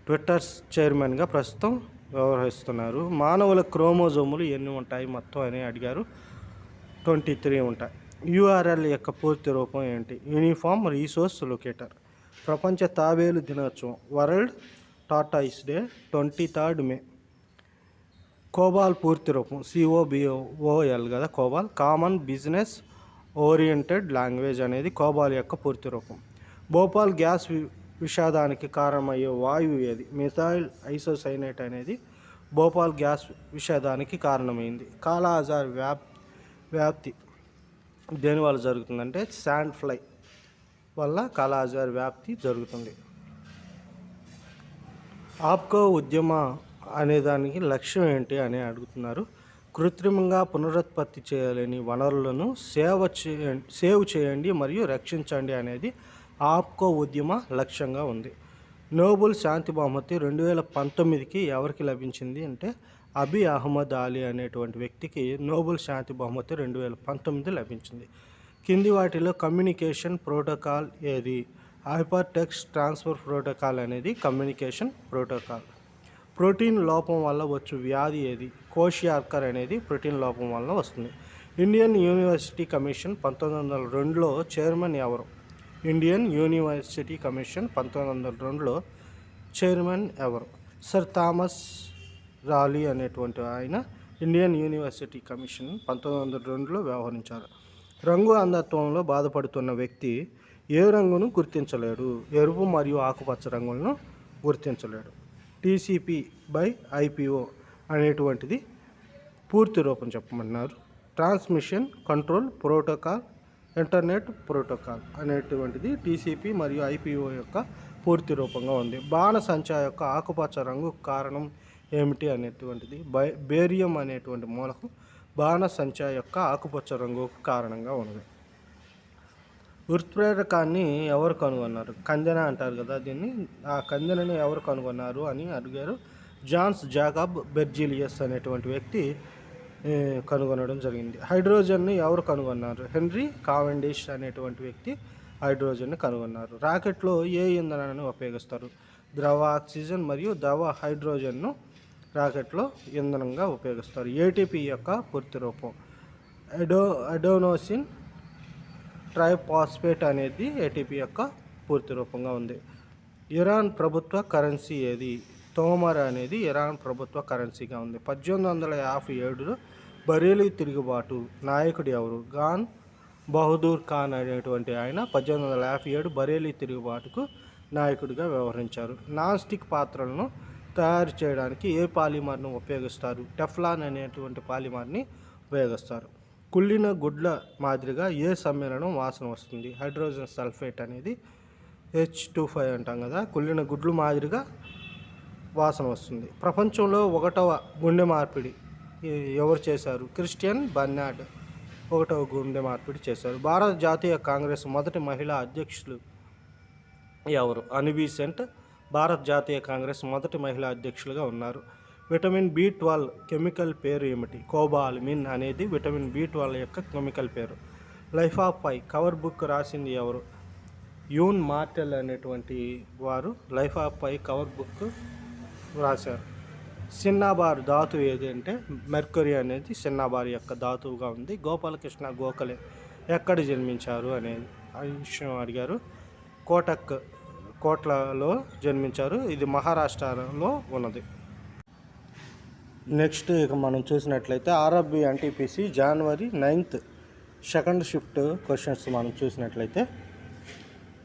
ట్విట్టర్ చైర్మన్గా ప్రస్తుతం వ్యవహరిస్తున్నారు. మానవుల క్రోమోజోములు ఎన్ని ఉంటాయి మొత్తం అని అడిగారు. 23 ఉంటాయి. యూఆర్ఎల్ యొక్క పూర్తి రూపం ఏంటి? Uniform resource locator. ప్రపంచ తాబేలు దినోత్సవం world tortoise day 23rd May. కోబాల్ పూర్తి రూపం COBOL కదా కోబాల్. కామన్ బిజినెస్ ఓరియంటెడ్ లాంగ్వేజ్ అనేది కోబాల్ యొక్క పూర్తి రూపం. భోపాల్ గ్యాస్ విషాదానికి కారణమయ్యే వాయువు ఏది? మిథైల్ ఐసోసైనేట్ అనేది భోపాల్ గ్యాస్ విషాదానికి కారణమైంది. కాలా అజార్ వ్యాప్తి దేనివల్ల జరుగుతుందంటే శాండ్ ఫ్లై వల్ల కాలా అజార్ వ్యాప్తి జరుగుతుంది. ఆప్కో ఉద్యమ అనేదానికి లక్ష్యం ఏంటి అని అడుగుతున్నారు. కృత్రిమంగా పునరుత్పత్తి చేయలేని వనరులను సేవ్ చేయండి మరియు రక్షించండి అనేది ఆప్కో ఉద్యమ లక్ష్యంగా ఉంది. నోబెల్ శాంతి బహుమతి 2019కి ఎవరికి లభించింది అంటే అబీ అహ్మద్ అలీ అనేటువంటి వ్యక్తికి నోబెల్ శాంతి బహుమతి 2019 లభించింది. కింది వాటిలో కమ్యూనికేషన్ ప్రోటోకాల్ ఏది? హైపర్ టెక్స్ట్ ట్రాన్స్ఫర్ ప్రోటోకాల్ అనేది కమ్యూనికేషన్ ప్రోటోకాల్. ప్రోటీన్ లోపం వల్ల వచ్చు వ్యాధి ఏది? కోషియార్కర్ అనేది ప్రోటీన్ లోపం వల్ల వస్తుంది. ఇండియన్ యూనివర్సిటీ కమిషన్ 1902లో చైర్మన్ ఎవరు? ఇండియన్ యూనివర్సిటీ కమిషన్ 1902లో చైర్మన్ ఎవరు? సర్ థామస్ రాలీ అనేటువంటి ఆయన ఇండియన్ యూనివర్సిటీ కమిషన్ 1902లో వ్యవహరించారు. రంగు అంధత్వంలో బాధపడుతున్న వ్యక్తి ఏ రంగును గుర్తించలేడు? ఎరుపు మరియు ఆకుపచ్చ రంగులను గుర్తించలేడు. TCP/IPO అనేటువంటిది పూర్తి రూపం చెప్పమంటున్నారు. Transmission control protocol internet protocol అనేటువంటిది TCP మరియు IPO యొక్క పూర్తి రూపంగా ఉంది. బాణసంచా యొక్క ఆకుపచ్చ రంగు కారణం ఏమిటి అనేటువంటిది బేరియం అనేటువంటి మూలకం బాణసంచా యొక్క ఆకుపచ్చ రంగు కారణంగా ఉన్నది. ఉత్ప్రేరకాన్ని ఎవరు కనుగొన్నారు? కందెన అంటారు కదా దీన్ని. ఆ కందెనని ఎవరు కనుగొన్నారు అని అడిగారు. జాన్స్ జాకబ్ బెర్జిలియస్ అనేటువంటి వ్యక్తి కనుగొనడం జరిగింది. హైడ్రోజన్ని ఎవరు కనుగొన్నారు? హెన్రీ కావెండిష్ అనేటువంటి వ్యక్తి హైడ్రోజన్ని కనుగొన్నారు. రాకెట్లో ఏ ఇంధనాన్ని ఉపయోగిస్తారు? ద్రవ ఆక్సిజన్ మరియు ద్రవ హైడ్రోజన్ను రాకెట్లో ఇంధనంగా ఉపయోగిస్తారు. ATP యొక్క పూర్తి రూపం అడెనోసిన్ ట్రైఫాస్ఫేట్ అనేది ATP యొక్క పూర్తి రూపంగా ఉంది. ఇరాన్ ప్రభుత్వ కరెన్సీ ఏది? తోమర్ అనేది ఇరాన్ ప్రభుత్వ కరెన్సీగా ఉంది. 1857లో బరేలీ తిరుగుబాటు నాయకుడు ఎవరు? ఖాన్ బహదూర్ ఖాన్ అనేటువంటి ఆయన 1857 బరేలీ తిరుగుబాటుకు నాయకుడిగా వ్యవహరించారు. నాన్ స్టిక్ పాత్రలను తయారు చేయడానికి ఏ పాలిమర్ను ఉపయోగిస్తారు? టెఫ్లాన్ అనేటువంటి పాలిమర్ని ఉపయోగిస్తారు. కుళ్ళిన గుడ్ల మాదిరిగా ఏ సమ్మేళనం వాసన వస్తుంది? హైడ్రోజన్ సల్ఫేట్ అనేది H2 అంటాం కదా. కుళ్ళిన గుడ్లు మాదిరిగా వాసన వస్తుంది. ప్రపంచంలో 1వ గుండె మార్పిడి ఎవరు చేశారు? క్రిస్టియన్ బర్నార్డ్ 1వ గుండె మార్పిడి చేశారు. భారత జాతీయ కాంగ్రెస్ మొదటి మహిళా అధ్యక్షులు ఎవరు? అను బెసెంట్ భారత జాతీయ కాంగ్రెస్ మొదటి మహిళా అధ్యక్షులుగా ఉన్నారు. విటమిన్ B12 కెమికల్ పేరు ఏమిటి? కోబాల్మిన్ అనేది విటమిన్ B12 యొక్క కెమికల్ పేరు. Life of Pi cover book రాసింది ఎవరు? యూన్ మార్టెల్ అనేటువంటి వారు life of Pi cover book రాశారు. సిన్నాబార్ ధాతువు ఏది అంటే మెర్క్యూరీ అనేది సిన్నాబార్ యొక్క ధాతువుగా ఉంది. గోపాలకృష్ణ గోఖలే ఎక్కడ జన్మించారు అనేది విషయం అడిగారు. కోట్లలో జన్మించారు. ఇది మహారాష్ట్రలో ఉన్నది. నెక్స్ట్ ఇక మనం చూసినట్లయితే RRB NTPC January 9th second shift questions మనం చూసినట్లయితే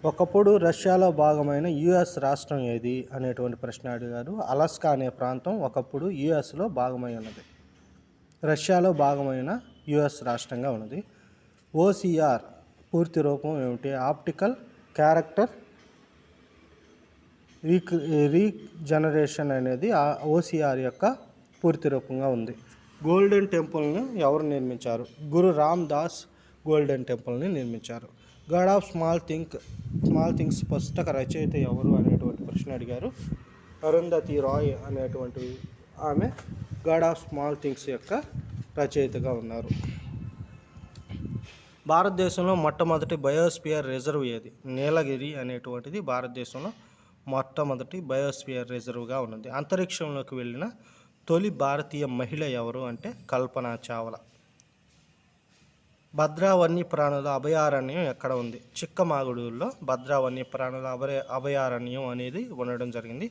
ఒకప్పుడు రష్యాలో భాగమైన US రాష్ట్రం ఏది అనేటువంటి ప్రశ్న అడిగారు. అలాస్కా అనే ప్రాంతం ఒకప్పుడు USలో భాగమై ఉన్నది. రష్యాలో భాగమైన US రాష్ట్రంగా ఉన్నది. OCR పూర్తి రూపం ఏమిటి? ఆప్టికల్ క్యారెక్టర్ రీజనరేషన్ అనేది OCR యొక్క పూర్తి రూపంగా ఉంది. గోల్డెన్ టెంపుల్ని ఎవరు నిర్మించారు? గురు రామ్ దాస్ గోల్డెన్ టెంపుల్ని నిర్మించారు. గాడ్ ఆఫ్ స్మాల్ థింగ్స్ పుస్తక రచయిత ఎవరు అనేటువంటి ప్రశ్న అడిగారు. అరుంధతి రాయ్ అనేటువంటి ఆమె గాడ్ ఆఫ్ స్మాల్ థింగ్స్ యొక్క రచయితగా ఉన్నారు. భారతదేశంలో మొట్టమొదటి బయోస్పియర్ రిజర్వ్ ఏది? నీలగిరి అనేటువంటిది భారతదేశంలో మొట్టమొదటి బయోస్పియర్ రిజర్వ్గా ఉన్నది. అంతరిక్షంలోకి వెళ్ళిన తొలి భారతీయ మహిళ ఎవరు అంటే కల్పనా చావ్లా. భద్రా వన్యప్రాణుల అభయారణ్యం ఎక్కడ ఉంది? చిక్కమాగడూరులో భద్రా వన్యప్రాణుల అభయారణ్యం అనేది ఉండడం జరిగింది.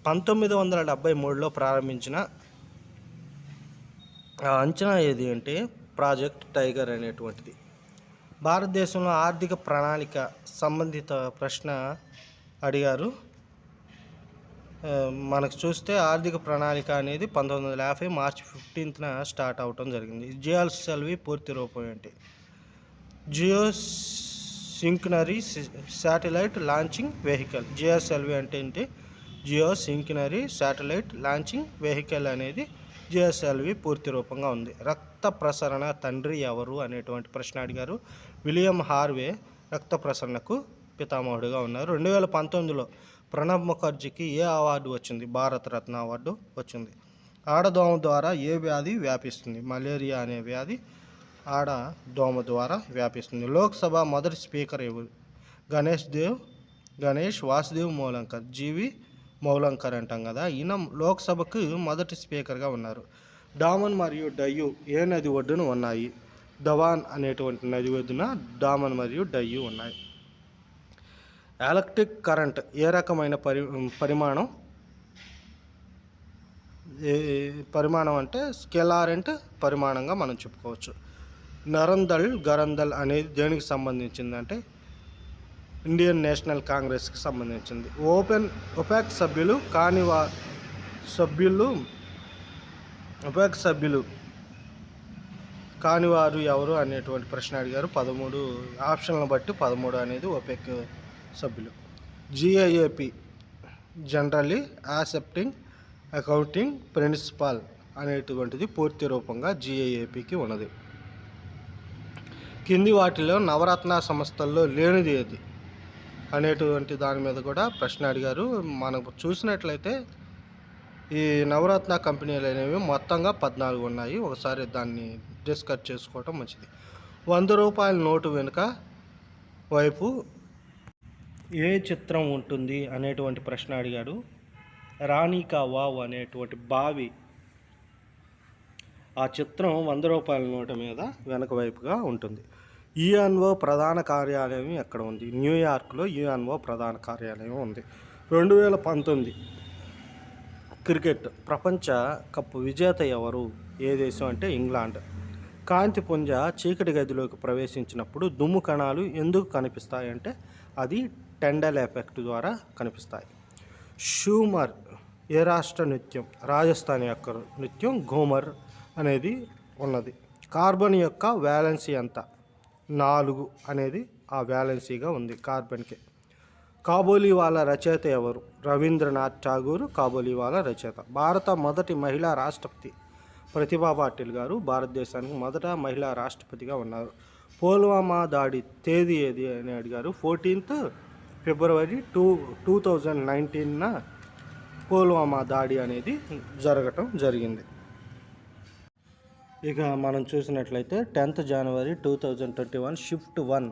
1973లో ప్రారంభించిన అంచనా ఏది అంటే ప్రాజెక్ట్ టైగర్ అనేటువంటిది. భారతదేశంలో ఆర్థిక ప్రణాళిక సంబంధిత ప్రశ్న అడిగారు. మనకు చూస్తే ఆర్థిక ప్రణాళిక అనేది 1950 మార్చి 15న స్టార్ట్ అవటం జరిగింది. జియోఎస్ఎల్వి పూర్తి రూపం ఏంటి? Geo synchronous satellite launching vehicle. Geo SLV అంటే ఏంటి? Geo synchronous satellite launching vehicle అనేది జియోఎస్ఎల్వి పూర్తి రూపంగా ఉంది. రక్త ప్రసరణ తండ్రి ఎవరు అనేటువంటి ప్రశ్న అడిగారు. విలియం హార్వే రక్త ప్రసరణకు పితామహుడుగా ఉన్నారు. 2019లో ప్రణబ్ ముఖర్జీకి ఏ అవార్డు వచ్చింది? భారతరత్న అవార్డు వచ్చింది. ఆడదోమ ద్వారా ఏ వ్యాధి వ్యాపిస్తుంది? మలేరియా అనే వ్యాధి ఆడదోమ ద్వారా వ్యాపిస్తుంది. లోక్సభ మొదటి స్పీకర్ ఎవరు? గణేష్ వాసుదేవ్ మౌలంకర్. జీవి మౌలంకర్ అంటాం కదా, ఈయన లోక్సభకు మొదటి స్పీకర్గా ఉన్నారు. డామన్ మరియు డయ్యూ ఏ నది ఒడ్డున ఉన్నాయి? దవాన్ అనేటువంటి నది ఒడ్డున డామన్ మరియు డయ్యూ ఉన్నాయి. ఎలక్ట్రిక్ కరెంట్ ఏ రకమైన పరిమాణం అంటే స్కెలారెంట్ పరిమాణంగా మనం చెప్పుకోవచ్చు. నరందల్ గరందల్ అనేది దేనికి సంబంధించిందంటే ఇండియన్ నేషనల్ కాంగ్రెస్కి సంబంధించింది. ఒపెక్ సభ్యులు కానివారు ఎవరు అనేటువంటి ప్రశ్న అడిగారు. 13 ఆప్షన్లను బట్టి 13 అనేది ఒపెక్ సభ్యులు. జిఐఏపి జనరల్లీ యాక్సెప్టింగ్ అకౌంటింగ్ ప్రిన్సిపల్ అనేటువంటిది పూర్తి రూపంగా జిఐఏపికి ఉన్నది. కింది వాటిలో నవరత్న సంస్థల్లో లేనిది ఏది అనేటువంటి దాని మీద కూడా ప్రశ్న అడిగారు. మనకు చూసినట్లయితే ఈ నవరత్న కంపెనీలు అనేవి మొత్తంగా 14 ఉన్నాయి. ఒకసారి దాన్ని డిస్కస్ చేసుకోవటం మంచిది. 100 రూపాయల నోటు వెనుక వైపు ఏ చిత్రం ఉంటుంది అనేటువంటి ప్రశ్న అడిగాడు. రాణి కా వావ్ అనేటువంటి బావి ఆ చిత్రం 100 రూపాయల నోటు మీద వెనక వైపుగా ఉంటుంది. యుఎన్ఓ ప్రధాన కార్యాలయం ఎక్కడ ఉంది? న్యూయార్క్లో యుఎన్ఓ ప్రధాన కార్యాలయం ఉంది. 2019 క్రికెట్ ప్రపంచ కప్ విజేత ఎవరు? ఏ దేశం అంటే ఇంగ్లాండ్. కాంతి పుంజ చీకటి గదిలోకి ప్రవేశించినప్పుడు దుమ్ము కణాలు ఎందుకు కనిపిస్తాయి అంటే అది టెండల్ ఎఫెక్ట్ ద్వారా కనిపిస్తాయి. షూమర్ ఏ రాష్ట్ర నృత్యం? రాజస్థాన్ యొక్క నృత్యం ఘూమర్ అనేది ఉన్నది. కార్బన్ యొక్క వ్యాలెన్సీ ఎంత? 4 అనేది ఆ వ్యాలెన్సీగా ఉంది కార్బన్కి. కాబోలీవాలా రచయిత ఎవరు? రవీంద్రనాథ్ ఠాగూర్ కాబోలీవాలా రచయిత. భారత మొదటి మహిళా రాష్ట్రపతి ప్రతిభా పాటిల్ గారు భారతదేశానికి మొదట మహిళా రాష్ట్రపతిగా ఉన్నారు. పుల్వామా దాడి తేదీ ఏది అని అడిగారు. 14th ఫిబ్రవరి 2019న పుల్వామా దాడి అనేది జరగటం జరిగింది. ఇక మనం చూసినట్లయితే 10th జనవరి 2021 షిఫ్ట్ 1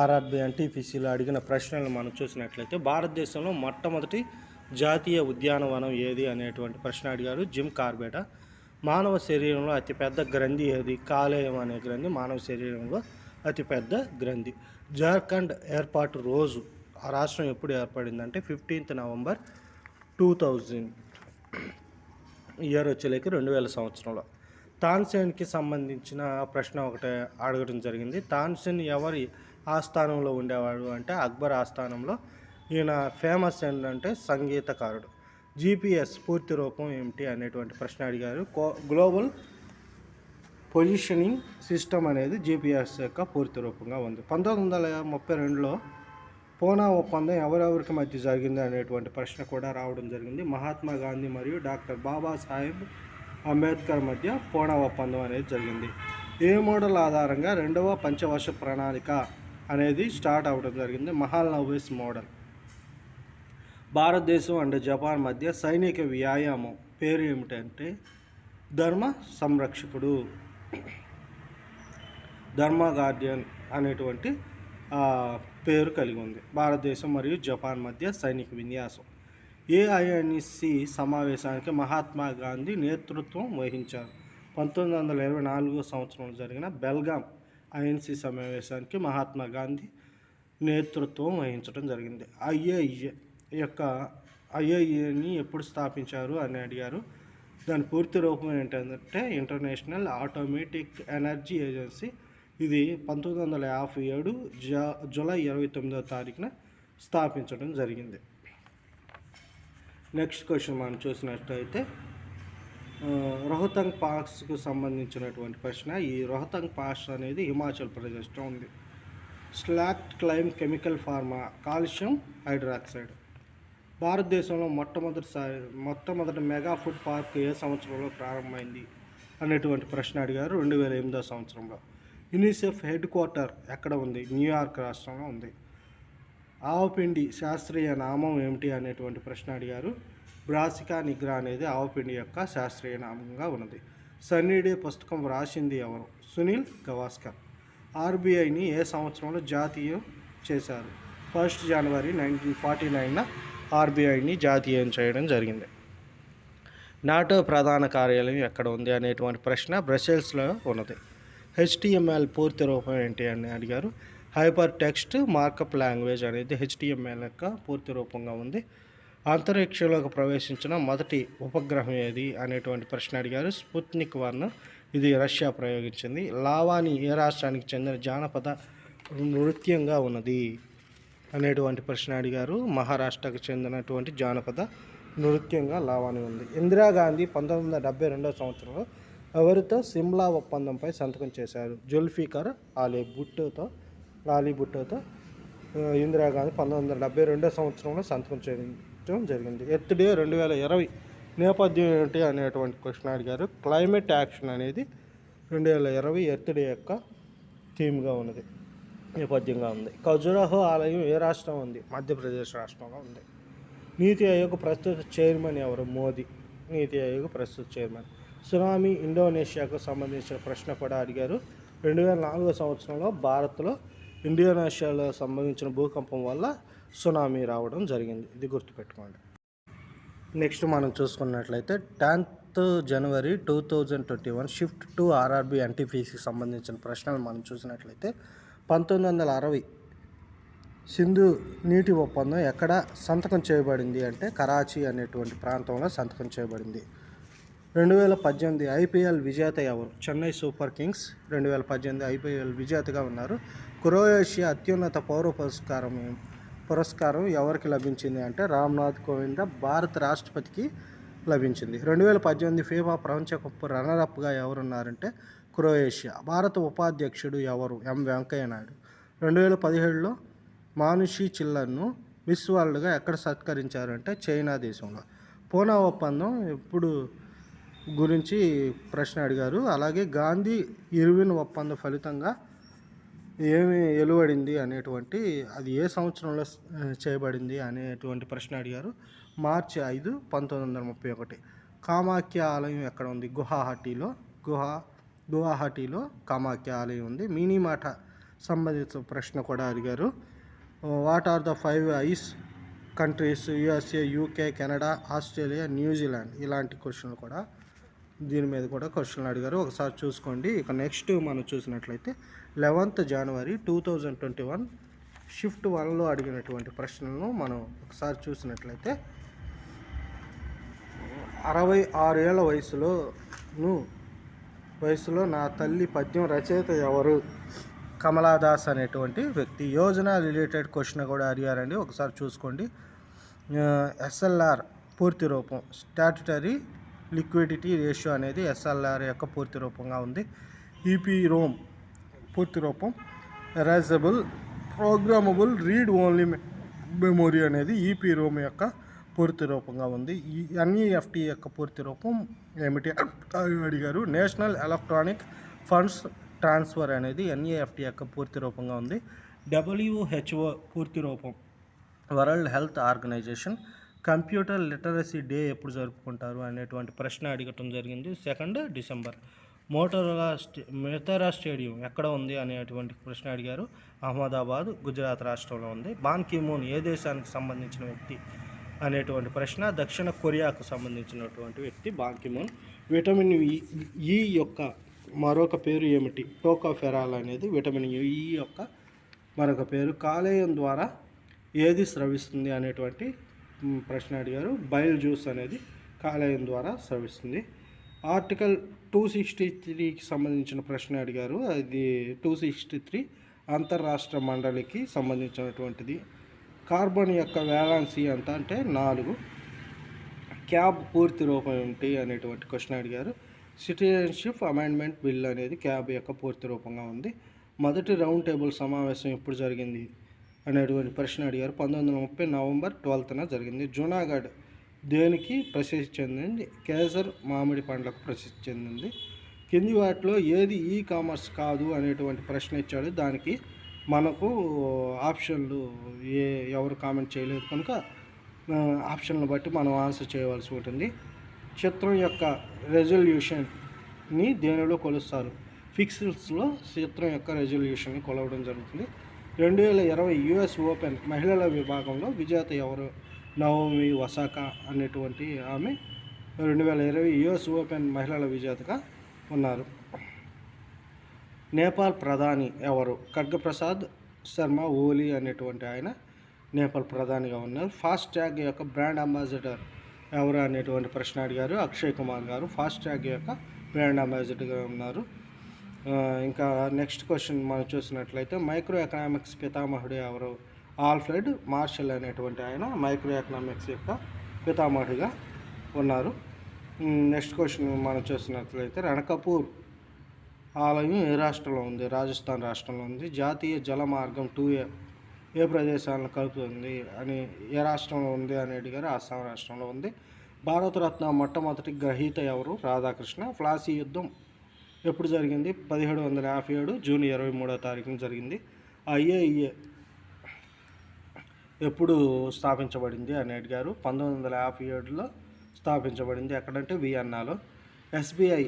ఆర్ఆర్బి ఎన్టీపీసీలో అడిగిన ప్రశ్నలు మనం చూసినట్లయితే భారతదేశంలో మొట్టమొదటి జాతీయ ఉద్యానవనం ఏది అనేటువంటి ప్రశ్న అడిగారు. Jim Corbett. మానవ శరీరంలో అతిపెద్ద గ్రంథి ఏది? కాలేయం అనే గ్రంథి మానవ శరీరంలో అతిపెద్ద గ్రంథి. జార్ఖండ్ ఏర్పాటు రోజు ఆ రాష్ట్రం ఎప్పుడు ఏర్పడిందంటే 15th నవంబర్ 2000 ఇయర్ వచ్చేలేక 2000 సంవత్సరంలో. తాన్సేన్కి సంబంధించిన ప్రశ్న ఒకటి అడగడం జరిగింది. తాన్సేన్ ఎవరి ఆస్థానంలో ఉండేవాడు అంటే అక్బర్ ఆస్థానంలో. ఈయన ఫేమస్ ఏంటంటే సంగీతకారుడు. జీపీఎస్ పూర్తి రూపం ఏమిటి అనేటువంటి ప్రశ్న అడిగారు. గ్లోబల్ పొజిషనింగ్ సిస్టమ్ అనేది జీపీఎస్ యొక్క పూర్తి రూపంగా ఉంది. 1932లో పూనా ఒప్పందం ఎవరెవరికి మధ్య జరిగింది అనేటువంటి ప్రశ్న కూడా రావడం జరిగింది. మహాత్మా గాంధీ మరియు డాక్టర్ బాబాసాహెబ్ అంబేద్కర్ మధ్య పూనా ఒప్పందం అనేది జరిగింది. ఏ మోడల్ ఆధారంగా 2వ పంచవర్ష ప్రణాళిక అనేది స్టార్ట్ అవ్వడం జరిగింది? మహాలనోబిస్ మోడల్. భారతదేశం అండ్ జపాన్ మధ్య సైనిక వ్యాయామం పేరు ఏమిటంటే ధర్మ సంరక్షకుడు, ధర్మ గార్డియన్ అనేటువంటి పేరు కలిగి ఉంది. భారతదేశం మరియు జపాన్ మధ్య సైనిక విన్యాసం. ఏఐఎన్సి సమావేశానికి మహాత్మా గాంధీ నేతృత్వం వహించారు. 1924 సంవత్సరంలో జరిగిన బెల్గాం ఐఎన్సి సమావేశానికి మహాత్మా గాంధీ నేతృత్వం వహించడం జరిగింది. ఐఏని ఎప్పుడు స్థాపించారు అని అడిగారు. దాని పూర్తి రూపం ఏంటంటే ఇంటర్నేషనల్ ఆటోమేటిక్ ఎనర్జీ ఏజెన్సీ. ఇది 1957 జూలై 29వ తారీఖున స్థాపించడం జరిగింది. నెక్స్ట్ క్వశ్చన్ మనం చూసినట్లయితే రోహతంగ్ పాస్కు సంబంధించినటువంటి ప్రశ్న. ఈ రోహతంగ్ పాస్ అనేది హిమాచల్ ప్రదేశ్లో ఉంది. Slack claim chemical pharma calcium hydroxide. భారతదేశంలో మొట్టమొదటి మెగా ఫుడ్ పార్క్ ఏ సంవత్సరంలో ప్రారంభమైంది అనేటువంటి ప్రశ్న అడిగారు. 2008వ సంవత్సరంలో. యునిసెఫ్ హెడ్ క్వార్టర్ ఎక్కడ ఉంది? న్యూయార్క్ రాష్ట్రంలో ఉంది. ఆవపిండి శాస్త్రీయ నామం ఏమిటి అనేటువంటి ప్రశ్న అడిగారు. బ్రాసికా నిగ్రా అనేది ఆవపిండి యొక్క శాస్త్రీయ నామంగా ఉన్నది. సన్నీ డే పుస్తకం వ్రాసింది ఎవరు? సునీల్ గవాస్కర్. ఆర్బీఐని ఏ సంవత్సరంలో జాతీయం చేశారు? 1 జనవరి 1949న ఆర్బీఐని జాతీయం చేయడం జరిగింది. నాటో ప్రధాన కార్యాలయం ఎక్కడ ఉంది అనేటువంటి ప్రశ్న బ్రసెల్స్లో ఉన్నది. హెచ్టిఎంఎల్ పూర్తి రూపం ఏంటి అని అడిగారు. హైపర్ టెక్స్ట్ మార్కప్ లాంగ్వేజ్ అనేది హెచ్టిఎంఎల్ యొక్క పూర్తి రూపంగా ఉంది. అంతరిక్షంలోకి ప్రవేశించిన మొదటి ఉపగ్రహం ఏది అనేటువంటి ప్రశ్న అడిగారు. స్పుత్నిక్ 1. ఇది రష్యా ప్రయోగించింది. లావాని ఏ రాష్ట్రానికి చెందిన జానపద నృత్యంగా ఉన్నది అనేటువంటి ప్రశ్న అడిగారు. మహారాష్ట్రకు చెందినటువంటి జానపద నృత్యంగా లావాని ఉంది. ఇందిరాగాంధీ 1972వ సంవత్సరంలో ఎవరితో సిమ్లా ఒప్పందంపై సంతకం చేశారు? జుల్ఫికర్ అలీ భుట్టోతో ఇందిరాగాంధీ 1972వ సంవత్సరంలో సంతకం చేయడం జరిగింది. ఎర్త్ డే 2020 నేపథ్యం ఏంటి అనేటువంటి క్వశ్చన్ అడిగారు. క్లైమేట్ యాక్షన్ అనేది 2020 ఎర్త్ డే యొక్క థీమ్గా ఉన్నది, నేపథ్యంగా ఉంది. ఖజురాహో ఆలయం ఏ రాష్ట్రం ఉంది? మధ్యప్రదేశ్ రాష్ట్రంలో ఉంది. నీతి ఆయోగ్ ప్రస్తుత చైర్మన్ ఎవరు? మోదీ నీతి ఆయోగ్ ప్రస్తుత చైర్మన్. సునామీ ఇండోనేషియాకు సంబంధించిన ప్రశ్న కూడా అడిగారు. 2004వ సంవత్సరంలో భారత్లో ఇండోనేషియాలో సంభవించిన భూకంపం వల్ల సునామీ రావడం జరిగింది. ఇది గుర్తుపెట్టుకోండి. నెక్స్ట్ మనం చూసుకున్నట్లయితే 10th జనవరి 2021 షిఫ్ట్ టు ఆర్ఆర్బి ఎన్టీపీసీకి సంబంధించిన ప్రశ్నలు మనం చూసినట్లయితే 1960 సింధు నీటి ఒప్పందం ఎక్కడ సంతకం చేయబడింది అంటే కరాచీ అనేటువంటి ప్రాంతంలో సంతకం చేయబడింది. 2018 ఐపీఎల్ విజేత ఎవరు? చెన్నై సూపర్ కింగ్స్ 2018 ఐపీఎల్ విజేతగా ఉన్నారు. క్రొయేషియా అత్యున్నత పౌర పురస్కారం ఎవరికి లభించింది అంటే రామ్నాథ్ కోవింద్ భారత రాష్ట్రపతికి లభించింది. 2018 ఫీఫా ప్రపంచ కప్ రన్నరప్గా ఎవరున్నారంటే క్రొయేషియా. భారత ఉపాధ్యక్షుడు ఎవరు? ఎం వెంకయ్య నాయుడు. 2017లో మానుషి చిల్లర్ను మిస్ వరల్డ్గా ఎక్కడ సత్కరించారంటే చైనా దేశంలో. పూనా ఒప్పందం ఎప్పుడు గురించి ప్రశ్న అడిగారు. అలాగే గాంధీ ఇర్విన్ ఒప్పందం ఫలితంగా ఏమి వెలువడింది అనేటువంటి అది ఏ సంవత్సరంలో చేయబడింది అనేటువంటి ప్రశ్న అడిగారు. మార్చి 5, 1931. కామాఖ్య ఆలయం ఎక్కడ ఉంది? గువాహటిలో కామాఖ్య ఆలయం ఉంది. మినీమాట సంబంధిత ప్రశ్న కూడా అడిగారు. What are the 5 Eyes countries? USA, UK, Canada, Australia, New Zealand. ఇలాంటి క్వశ్చన్లు కూడా దీని మీద కూడా క్వశ్చన్లు అడిగారు. ఒకసారి చూసుకోండి. ఇక నెక్స్ట్ మనం చూసినట్లయితే 11th జనవరి 2021 షిఫ్ట్ 1లో అడిగినటువంటి ప్రశ్నలను మనం ఒకసారి చూసినట్లయితే 66 ఏళ్ల వయసులో నా తల్లి పద్యం రచయిత ఎవరు? కమలాదాస్ అనేటువంటి వ్యక్తి. యోజన రిలేటెడ్ క్వశ్చన్ కూడా అడిగారండి. ఒకసారి చూసుకోండి. ఎస్ఎల్ఆర్ పూర్తి రూపం స్టాట్యుటరీ లిక్విడిటీ రేషియో అనేది ఎస్ఎల్ఆర్ యొక్క పూర్తి రూపంగా ఉంది. ఈపీ రోమ్ పూర్తి రూపం erasable programmable read only memory అనేది ఈపీ రోమ్ యొక్క పూర్తి రూపంగా ఉంది. ఈ ఎన్ఈఎఫ్టీ యొక్క పూర్తి రూపం ఏమిటి అడిగారు. నేషనల్ ఎలక్ట్రానిక్ ఫండ్స్ ట్రాన్స్ఫర్ అనేది ఎన్ఈఎఫ్టీ యొక్క పూర్తి రూపంగా ఉంది. డబ్ల్యూహెచ్ఓ పూర్తి రూపం world health organization. Computer literacy day ఎప్పుడు జరుపుకుంటారు అనేటువంటి ప్రశ్న అడగటం జరిగింది. 2 డిసెంబర్. మొటెరా స్టేడియం ఎక్కడ ఉంది అనేటువంటి ప్రశ్న అడిగారు. అహ్మదాబాద్ గుజరాత్ రాష్ట్రంలో ఉంది. బాన్ కీ మూన్ ఏ దేశానికి సంబంధించిన వ్యక్తి అనేటువంటి ప్రశ్న దక్షిణ కొరియాకు సంబంధించినటువంటి వ్యక్తి బాన్ కీ మూన్. విటమిన్ ఈ యొక్క మరొక పేరు ఏమిటి? టోకోఫెరాల్ అనేది విటమిన్ ఈ యొక్క మరొక పేరు. కాలేయం ద్వారా ఏది స్రవిస్తుంది అనేటువంటి ప్రశ్న అడిగారు. బైల్ జ్యూస్ అనేది కాలేయం ద్వారా స్రవిస్తుంది. ఆర్టికల్ 263కి సంబంధించిన ప్రశ్న అడిగారు. అది 263 అంతర్రాష్ట్ర మండలికి సంబంధించినటువంటిది. కార్బన్ యొక్క వ్యాలెన్సీ ఎంత అంటే 4. క్యాబ్ పూర్తి రూపం ఏమిటి అనేటువంటి క్వశ్చన్ అడిగారు. సిటిజన్షిప్ అమెండ్మెంట్ బిల్ అనేది క్యాబ్ యొక్క పూర్తి రూపంగా ఉంది. మొదటి రౌండ్ టేబుల్ సమావేశం ఎప్పుడు జరిగింది అనేటువంటి ప్రశ్న అడిగారు. 1930 నవంబర్ 12న జరిగింది. జూనాగఢ్ దేనికి ప్రసిద్ధి చెందింది? కేసర్ మామిడి పండ్లకు ప్రసిద్ధి చెందింది. కింది వాటిలో ఏది ఈ కామర్స్ కాదు అనేటువంటి ప్రశ్న ఇచ్చాడు. దానికి మనకు ఆప్షన్లు ఎవరు కామెంట్ చేయలేదు కనుక ఆప్షన్లు బట్టి మనం ఆన్సర్ చేయవలసి ఉంటుంది. చిత్రం యొక్క రెజల్యూషన్ని దేనిలో కొలుస్తారు? పిక్సెల్స్లో చిత్రం యొక్క రెజల్యూషన్ని కొలవడం జరుగుతుంది. 2020 US ఓపెన్ మహిళల విభాగంలో విజేత ఎవరు? నవోమి ఒసాకా అనేటువంటి ఆమె 2020 US ఓపెన్ మహిళల విజేతగా ఉన్నారు. నేపాల్ ప్రధాని ఎవరు? ఖడ్గప్రసాద్ శర్మ ఓలీ అనేటువంటి ఆయన నేపాల్ ప్రధానిగా ఉన్నారు. ఫాస్ట్రాగ్ యొక్క బ్రాండ్ అంబాసిడర్ ఎవరు అనేటువంటి ప్రశ్న అడిగారు. అక్షయ్ కుమార్ గారు ఫాస్ట్రాగ్ యొక్క బ్రాండ్ అంబాసిడర్గా ఉన్నారు. ఇంకా నెక్స్ట్ క్వశ్చన్ మనం చూసినట్లయితే మైక్రో ఎకనామిక్స్ పితామహుడు ఎవరు? ఆల్ఫ్రెడ్ మార్షల్ అనేటువంటి ఆయన మైక్రో ఎకనామిక్స్ యొక్క పితామహుడిగా ఉన్నారు. నెక్స్ట్ క్వశ్చన్ మనం చూసినట్లయితే రణకపూర్ ఆలయం ఏ రాష్ట్రంలో ఉంది? రాజస్థాన్ రాష్ట్రంలో ఉంది. జాతీయ జల మార్గం 2A ఏ ప్రదేశాలను కలుపుతుంది అని ఏ రాష్ట్రంలో ఉంది అని అడిగారు. అస్సాం రాష్ట్రంలో ఉంది. భారతరత్న మొట్టమొదటి గ్రహీత ఎవరు? రాధాకృష్ణ. ప్లాసీ యుద్ధం ఎప్పుడు జరిగింది? 1757 జూన్ 23వ తారీఖున జరిగింది. IAEA ఎప్పుడు స్థాపించబడింది అని అడిగారు. 1957లో స్థాపించబడింది. ఎక్కడంటే వియన్నాలో. SBI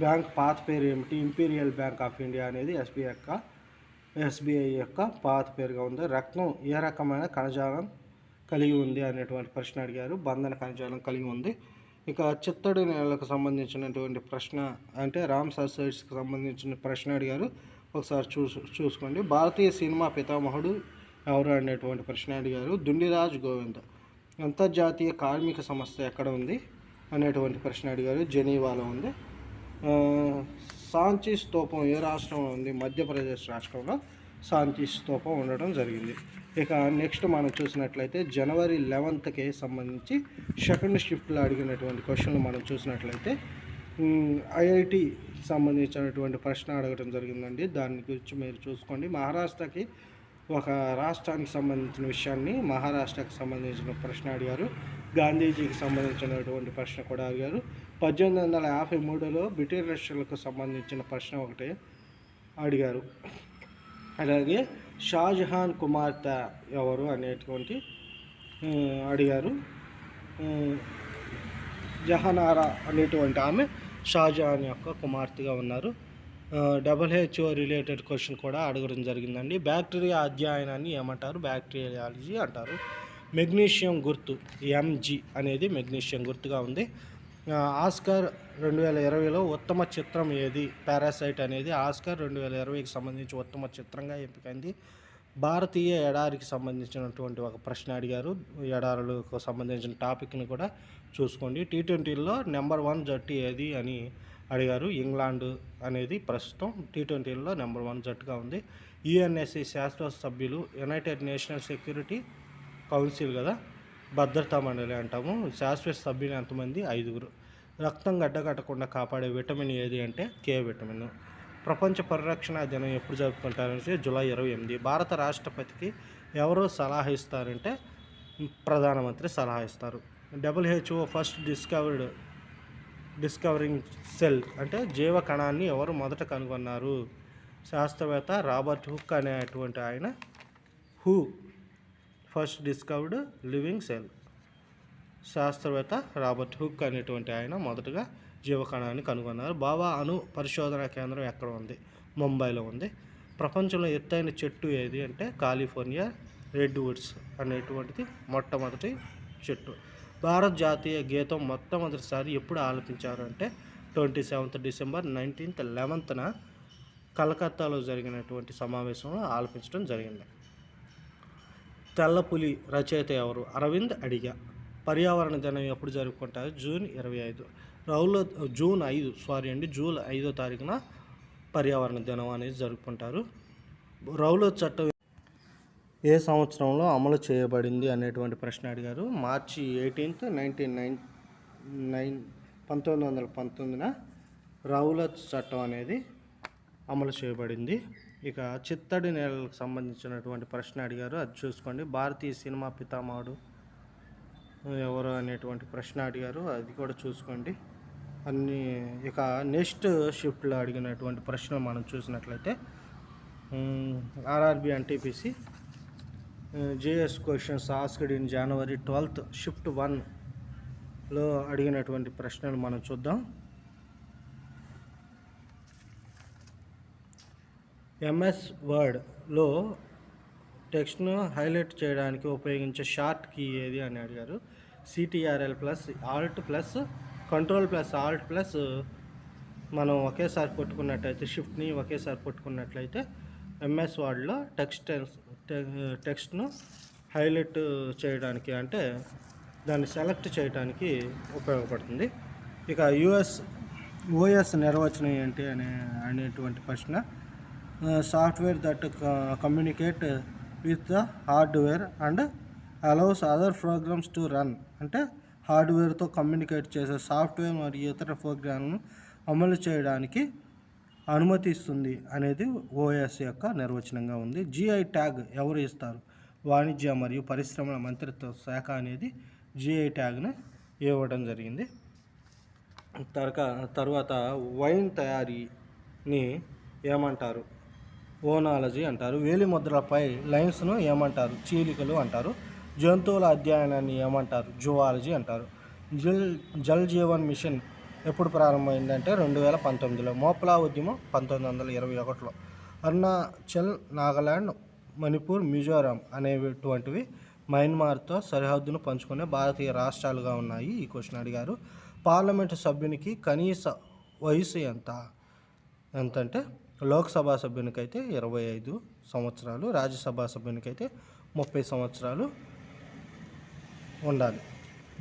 బ్యాంక్ పాత పేరు ఏమిటి? ఇంపీరియల్ బ్యాంక్ ఆఫ్ ఇండియా అనేది SBI యొక్క పాత పేరుగా ఉంది. రత్నం ఏ రకమైన కణజాలం కలిగి ఉంది అనేటువంటి ప్రశ్న అడిగారు. బంధన కణజాలం కలిగి ఉంది. ఇక చిత్తడి నేలకు సంబంధించినటువంటి ప్రశ్న అంటే రామ్సర్ సైట్స్కి సంబంధించిన ప్రశ్న అడిగారు. ఒకసారి చూసుకోండి. భారతీయ సినిమా పితామహుడు ఎవరు అనేటువంటి ప్రశ్న అడిగారు. దుండిరాజ్ గోవింద్. అంతర్జాతీయ కార్మిక సంస్థ ఎక్కడ ఉంది అనేటువంటి ప్రశ్న అడిగారు. జెనీవాలో ఉంది. సాంచి స్తూపం ఏ రాష్ట్రంలో ఉంది? మధ్యప్రదేశ్ రాష్ట్రంలో సాంచి స్తూపం ఉండడం జరిగింది. ఇక నెక్స్ట్ మనం చూసినట్లయితే జనవరి 11కి సంబంధించి సెకండ్ షిఫ్ట్లో అడిగినటువంటి క్వశ్చన్లు మనం చూసినట్లయితే IIT సంబంధించినటువంటి ప్రశ్న అడగడం జరిగిందండి. దాని గురించి మీరు చూసుకోండి. మహారాష్ట్రకి ఒక రాష్ట్రానికి సంబంధించిన విషయాన్ని మహారాష్ట్రకి సంబంధించిన ప్రశ్న అడిగారు. గాంధీజీకి సంబంధించినటువంటి ప్రశ్న కూడా అడిగారు. 1853లో బ్రిటిష్ రష్యాలకు సంబంధించిన ప్రశ్న ఒకటి అడిగారు. అలాగే షాజహాన్ కుమార్తె ఎవరు అనేటువంటి అడిగారు. జహానారా అనేటువంటి ఆమె షాజహాన్ యొక్క కుమార్తెగా ఉన్నారు. WHO రిలేటెడ్ క్వశ్చన్ కూడా అడగడం జరిగిందండి. బ్యాక్టీరియా అధ్యయనాన్ని ఏమంటారు? బ్యాక్టీరియాలజీ అంటారు. మెగ్నీషియం గుర్తు MG అనేది మెగ్నీషియం గుర్తుగా ఉంది. ఆస్కార్ 2020లో ఉత్తమ చిత్రం ఏది? పారాసైట్ అనేది ఆస్కార్ 2020కి సంబంధించి ఉత్తమ చిత్రంగా ఎంపికైంది. భారతీయ ఎడారికి సంబంధించినటువంటి ఒక ప్రశ్న అడిగారు. ఎడారులకు సంబంధించిన టాపిక్ని కూడా చూసుకోండి. T20లో నెంబర్ 1 జట్టు ఏది అని అడిగారు. ఇంగ్లాండ్ అనేది ప్రస్తుతం T20లో నెంబర్ 1 జట్టుగా ఉంది. UNSC శాశ్వత సభ్యులు యునైటెడ్ నేషనల్ సెక్యూరిటీ కౌన్సిల్ కదా, భద్రతా మండలి అంటాము. శాశ్వత సభ్యులు ఎంతమంది? 5. రక్తం గడ్డకట్టకుండా కాపాడే విటమిన్ ఏది అంటే K విటమిన్. ప్రపంచ పరిరక్షణ దినం ఎప్పుడు జరుపుకుంటారంటే జూలై 28. భారత రాష్ట్రపతికి ఎవరు సలహా ఇస్తారంటే ప్రధానమంత్రి సలహా ఇస్తారు. WHO ఫస్ట్ డిస్కవరింగ్ సెల్ అంటే జీవ కణాన్ని ఎవరు మొదట కనుగొన్నారు? శాస్త్రవేత్త రాబర్ట్ హుక్ అనేటువంటి ఆయన. Who first discovered living cell. శాస్త్రవేత్త రాబర్ట్ హుక్ అనేటువంటి ఆయన మొదటగా జీవకణాన్ని కనుగొన్నారు. భాభా అణు పరిశోధనా కేంద్రం ఎక్కడ ఉంది? ముంబైలో ఉంది. ప్రపంచంలో ఎత్తైన చెట్టు ఏది అంటే కాలిఫోర్నియా రెడ్ వుడ్స్ అనేటువంటిది మొట్టమొదటి చెట్టు. భారత జాతీయ గీతం మొట్టమొదటిసారి ఎప్పుడు ఆలపించారు అంటే 27th December 1911న కలకత్తాలో జరిగినటువంటి సమావేశంలో ఆలపించడం జరిగింది. తెల్లపులి రచయిత ఎవరు? అరవింద్ అడిగా. పర్యావరణ దినం ఎప్పుడు జరుపుకుంటారు? జూన్ 25. జూన్ 5వ తారీఖున పర్యావరణ దినం అనేది జరుపుకుంటారు. రౌలత్ చట్టం ఏ సంవత్సరంలో అమలు చేయబడింది అనేటువంటి ప్రశ్న అడిగారు. మార్చి 18, 1919న రౌలత్ చట్టం అనేది అమలు చేయబడింది. ఇక చిత్తడి నేలలకు సంబంధించినటువంటి ప్రశ్న అడిగారు, అది చూసుకోండి. భారతీయ సినిమా పితామహుడు ఎవరు అనేటువంటి ప్రశ్న అడిగారు, అది కూడా చూసుకోండి. అన్నీ ఇక నెక్స్ట్ షిఫ్ట్లో అడిగినటువంటి ప్రశ్నలు మనం చూసినట్లయితే RRB NTPC GS questions asked in January 12th shift 1లో అడిగినటువంటి ప్రశ్నలు మనం చూద్దాం. ఎంఎస్ వర్డ్లో టెక్స్ట్ను హైలైట్ చేయడానికి ఉపయోగించే షార్ట్ కీ ఏది అని అడిగారు. CTRL plus Alt plus control plus Alt plus మనం ఒకేసారి పట్టుకున్నట్లయితే షిఫ్ట్ని ఒకేసారి పట్టుకున్నట్లయితే ఎంఎస్ వర్డ్లో టెక్స్ట్ను హైలైట్ చేయడానికి, అంటే దాన్ని సెలెక్ట్ చేయడానికి ఉపయోగపడుతుంది. ఇక ఓఎస్ నిర్వచనం ఏంటి అనేటువంటి ప్రశ్న. Software that communicate with the hardware and allows other programs to run, అంటే హార్డ్వేర్తో కమ్యూనికేట్ చేసే సాఫ్ట్వేర్ మరియు ఇతర ప్రోగ్రామ్ను అమలు చేయడానికి అనుమతిస్తుంది అనేది ఓఎస్ యొక్క నిర్వచనంగా ఉంది. GI ట్యాగ్ ఎవరు ఇస్తారు? వాణిజ్య మరియు పరిశ్రమల మంత్రిత్వ శాఖ అనేది GI ట్యాగ్ను ఇవ్వడం జరిగింది. తర్వాత వైన్ తయారీని ఏమంటారు? ఓనాలజీ అంటారు. వేలిముద్రలపై లైన్స్ను ఏమంటారు? చీలికలు అంటారు. జంతువుల అధ్యయనాన్ని ఏమంటారు? జువాలజీ అంటారు. జల్ జీవన్ మిషన్ ఎప్పుడు ప్రారంభమైందంటే 2019లో. మోప్లా ఉద్యమం 1921లో. అరుణాచల్, నాగాలాండ్, మణిపూర్, మిజోరాం అనేటువంటివి మయన్మార్తో సరిహద్దును పంచుకునే భారతీయ రాష్ట్రాలుగా ఉన్నాయి. ఈ క్వశ్చన్ అడిగారు. పార్లమెంటు సభ్యునికి కనీస వయసు ఎంతంటే లోక్సభ సభ్యునికైతే 25 సంవత్సరాలు, రాజ్యసభ సభ్యునికైతే 30 సంవత్సరాలు ఉండాలి.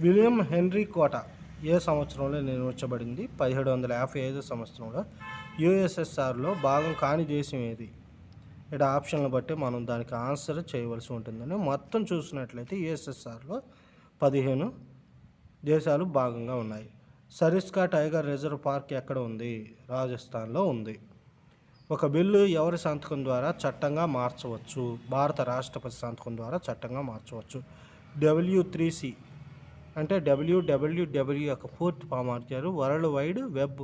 విలియం హెన్రీ కోట ఏ సంవత్సరంలో నిర్మించబడింది? 1755 సంవత్సరంలో. USSRలో భాగం కాని దేశం ఏది? ఇక్కడ ఆప్షన్లు బట్టి మనం దానికి ఆన్సర్ చేయవలసి ఉంటుందని. మొత్తం చూసినట్లయితే USSRలో 15 దేశాలు భాగంగా ఉన్నాయి. సరిస్కా టైగర్ రిజర్వ్ పార్క్ ఎక్కడ ఉంది? రాజస్థాన్లో ఉంది. ఒక బిల్లు ఎవరి సంతకం ద్వారా చట్టంగా మార్చవచ్చు? భారత రాష్ట్రపతి సంతకం ద్వారా చట్టంగా మార్చవచ్చు. W3C అంటే WWW యొక్క పూర్తి ఫామ్ మార్చారు. వరల్డ్ వైడ్ వెబ్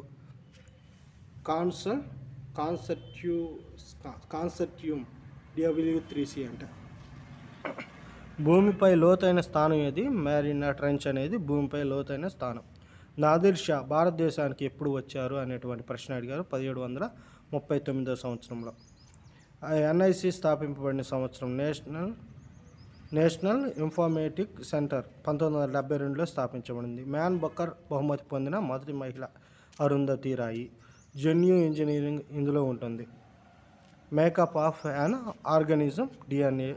కాన్సర్ట్యూమ్ W3C అంటే. భూమిపై లోతైన స్థానం ఏది? మెరీనా ట్రెంచ్ అనేది భూమిపై లోతైన స్థానం. నాదిర్ షా భారతదేశానికి ఎప్పుడు వచ్చారు అనేటువంటి ప్రశ్న అడిగారు. 1739 సంవత్సరంలో. NIC స్థాపింపబడిన సంవత్సరం. నేషనల్ ఇన్ఫర్మేటిక్ సెంటర్ 1972లో స్థాపించబడింది. మ్యాన్ బక్కర్ బహుమతి పొందిన మొదటి మహిళ అరుంధతి రాయి. జన్యు ఇంజనీరింగ్ ఇందులో ఉంటుంది. Makeup of an organism DNA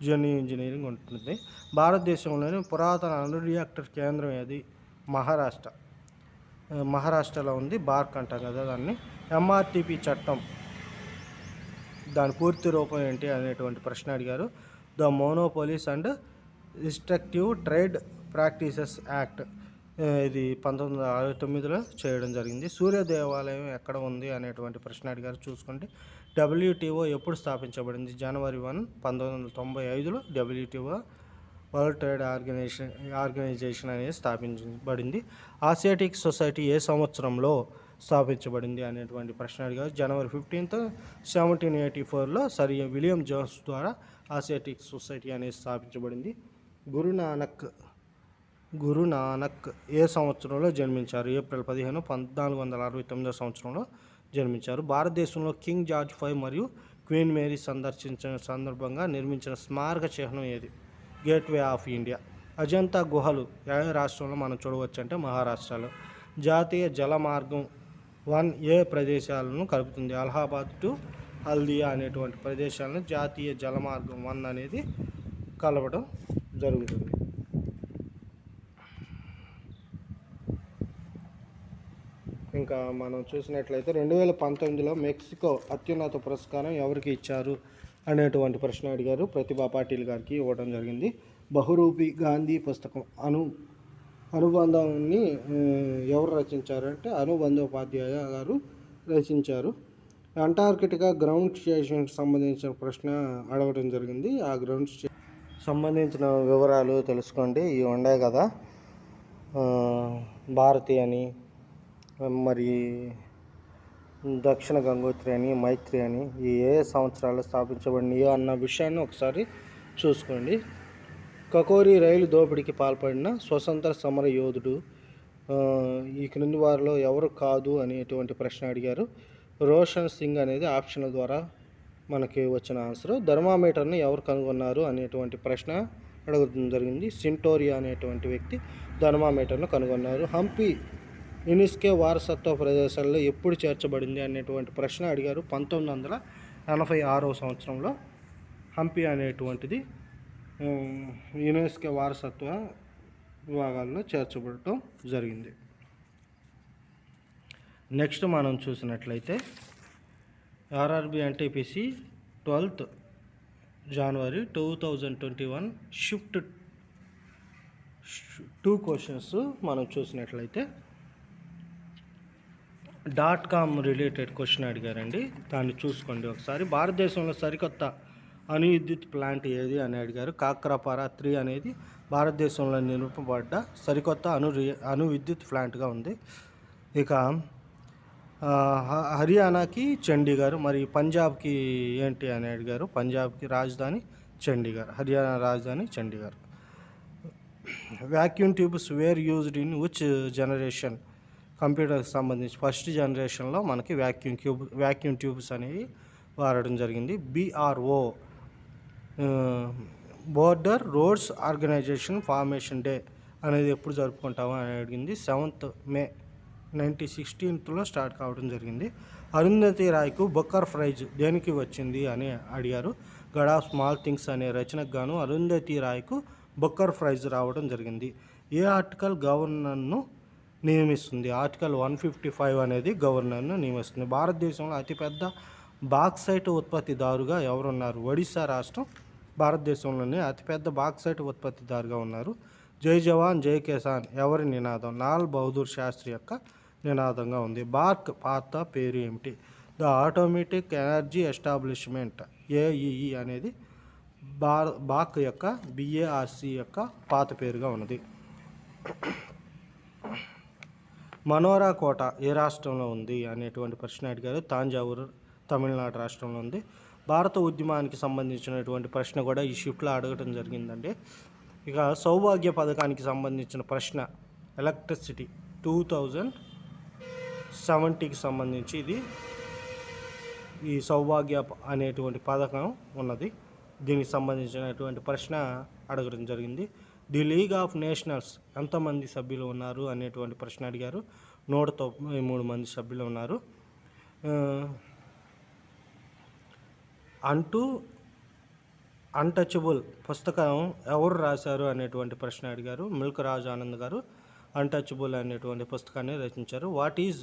జన్యు ఇంజనీరింగ్ ఉంటుంది. భారతదేశంలోని పురాతన అణు రియాక్టర్ కేంద్రం ఏది? మహారాష్ట్రలో ఉంది. బార్క్ అంటాం కదా దాన్ని. MRTP చట్టం దాని పూర్తి రూపం ఏంటి అనేటువంటి ప్రశ్న అడిగారు. The monopolies and restrictive trade practices act. ఇది 1969లో చేయడం జరిగింది. సూర్య దేవాలయం ఎక్కడ ఉంది అనేటువంటి ప్రశ్న అడిగారు. చూసుకోండి. WTO ఎప్పుడు స్థాపించబడింది? January 1, 1995లో WTO వరల్డ్ ట్రేడ్ ఆర్గనైజేషన్ అనేది స్థాపించబడింది. ఆసియాటిక్ సొసైటీ ఏ సంవత్సరంలో స్థాపించబడింది అనేటువంటి ప్రశ్న అడిగారు. January 15, 1784లో సర్ విలియం జోన్స్ ద్వారా ఆసియాటిక్ సొసైటీ అనేది స్థాపించబడింది. గురునానక్ ఏ సంవత్సరంలో జన్మించారు? April 15, 1469 సంవత్సరంలో జన్మించారు. భారతదేశంలో కింగ్ జార్జ్ V మరియు క్వీన్ మేరీ సందర్శించిన సందర్భంగా నిర్మించిన స్మారక చిహ్నం ఏది? Gateway of India. అజంతా గుహలు ఏ రాష్ట్రంలో మనం చూడవచ్చు అంటే మహారాష్ట్రలో. జాతీయ జలమార్గం 1A ప్రదేశాలను కలుపుతుంది. అలహాబాద్ టు హల్దియా అనేటువంటి ప్రదేశాలను జాతీయ జలమార్గం 1 అనేది కలవడం జరుగుతుంది. ఇంకా మనం చూసినట్లయితే 2019లో మెక్సికో అత్యున్నత పురస్కారం ఎవరికి ఇచ్చారు అనేటువంటి ప్రశ్న అడిగారు. ప్రతిభా పాటిల్ గారికి ఇవ్వడం జరిగింది. బహురూపి గాంధీ పుస్తకం అనుబంధాన్ని ఎవరు రచించారంటే అనుబంధోపాధ్యాయ గారు రచించారు. అంటార్కిటికా గ్రౌండ్ స్టేషన్కి సంబంధించిన ప్రశ్న అడగడం జరిగింది. ఆ గ్రౌండ్ స్టేషన్ సంబంధించిన వివరాలు తెలుసుకోండి. ఇవి ఉన్నాయి కదా, భారతి అని, మరి దక్షిణ గంగోత్రి అని, మైత్రి అని, ఈ ఏ సంవత్సరాలు స్థాపించబడినాయో అన్న విషయాన్ని ఒకసారి చూసుకోండి. కకోరి రైలు దోపిడీకి పాల్పడిన స్వతంత్ర సమర యోధుడు ఈ క్రింది వారిలో ఎవరు కాదు అనేటువంటి ప్రశ్న అడిగారు. రోషన్ సింగ్ అనేది ఆప్షన్ల ద్వారా మనకి వచ్చిన ఆన్సర్. థర్మామీటర్ను ఎవరు కనుగొన్నారు అనేటువంటి ప్రశ్న అడగడం జరిగింది. సింటోరియా అనేటువంటి వ్యక్తి థర్మామీటర్ను కనుగొన్నారు. హంపి యునెస్కో వారసత్వ ప్రదేశాల్లో ఎప్పుడు చేర్చబడింది అనేటువంటి ప్రశ్న అడిగారు. 1986 సంవత్సరంలో హంపి అనేటువంటిది యునెస్కో వారసత్వ విభాగాల్లో చేర్చబడటం జరిగింది. నెక్స్ట్ మనం చూసినట్లయితే ఆర్ఆర్బి ఎన్టీపీసీ 12th జనవరి 2021 షిఫ్ట్ 2 క్వశ్చన్స్ మనం చూసినట్లయితే .com రిలేటెడ్ క్వశ్చన్ అడిగారండి. దాన్ని చూసుకోండి ఒకసారి. భారతదేశంలో సరికొత్త అణు విద్యుత్ ప్లాంట్ ఏది అని అడిగారు. కాక్రాపారా 3 అనేది భారతదేశంలో నిర్మింపబడ్డ సరికొత్త అణు విద్యుత్ ప్లాంట్గా ఉంది. ఇక హర్యానాకి చండీగఢ్, మరి పంజాబ్కి ఏంటి అని అడిగారు. పంజాబ్కి రాజధాని చండీగఢ్, హర్యానా రాజధాని Chandigarh. Vacuum tubes were used in which generation కంప్యూటర్కి సంబంధించి ఫస్ట్ జనరేషన్లో మనకి వ్యాక్యూమ్ ట్యూబ్స్ అనేవి వాడడం జరిగింది. BRO border roads organization formation day అనేది ఎప్పుడు జరుపుకుంటామో అని అడిగింది. 7th May 1916లో స్టార్ట్ కావడం జరిగింది. అరుంధతి రాయ్కు బుక్కర్ ప్రైజ్ దేనికి వచ్చింది అని అడిగారు. గడ్ ఆఫ్ స్మాల్ థింగ్స్ అనే రచనకు గాను అరుంధతి రాయ్కు బుక్కర్ ప్రైజ్ రావడం జరిగింది. ఏ ఆర్టికల్ గవర్నర్ను నియమిస్తుంది? ఆర్టికల్ 155 అనేది గవర్నర్ను నియమిస్తుంది. భారతదేశంలో అతిపెద్ద బాక్సైట్ ఉత్పత్తిదారుగా ఎవరున్నారు? ఒడిశా రాష్ట్రం భారతదేశంలోనే అతిపెద్ద బాక్సైట్ ఉత్పత్తిదారుగా ఉన్నారు. జై జవాన్ జై కిసాన్ ఎవరి నినాదం? లాల్ బహదూర్ శాస్త్రి యొక్క నినాదంగా ఉంది. బార్క్ పాత పేరు ఏమిటి? The automatic energy establishment AEE అనేది బాక్ యొక్క BARC యొక్క పాత పేరుగా ఉన్నది. మనోరా కోట ఏ రాష్ట్రంలో ఉంది అనేటువంటి ప్రశ్న అడిగారు. తాంజావూరు తమిళనాడు రాష్ట్రంలో ఉంది. భారత ఉద్యమానికి సంబంధించినటువంటి ప్రశ్న కూడా ఈ షిఫ్ట్లో అడగటం జరిగిందండి. ఇక సౌభాగ్య పథకానికి సంబంధించిన ప్రశ్న ఎలక్ట్రిసిటీ 2070కి సంబంధించి ఇది ఈ సౌభాగ్య అనేటువంటి పథకం ఉన్నది. దీనికి సంబంధించినటువంటి ప్రశ్న అడగడం జరిగింది. ది లీగ్ ఆఫ్ నేషనల్స్ ఎంతమంది సభ్యులు ఉన్నారు అనేటువంటి ప్రశ్న అడిగారు. 193 మంది సభ్యులు ఉన్నారు. అన్టచబుల్ పుస్తకం ఎవరు రాశారు అనేటువంటి ప్రశ్న అడిగారు. మిల్క్ రాజ్ ఆనంద్ గారు అన్టచబుల్ అనేటువంటి పుస్తకాన్ని రచించారు. వాట్ ఈజ్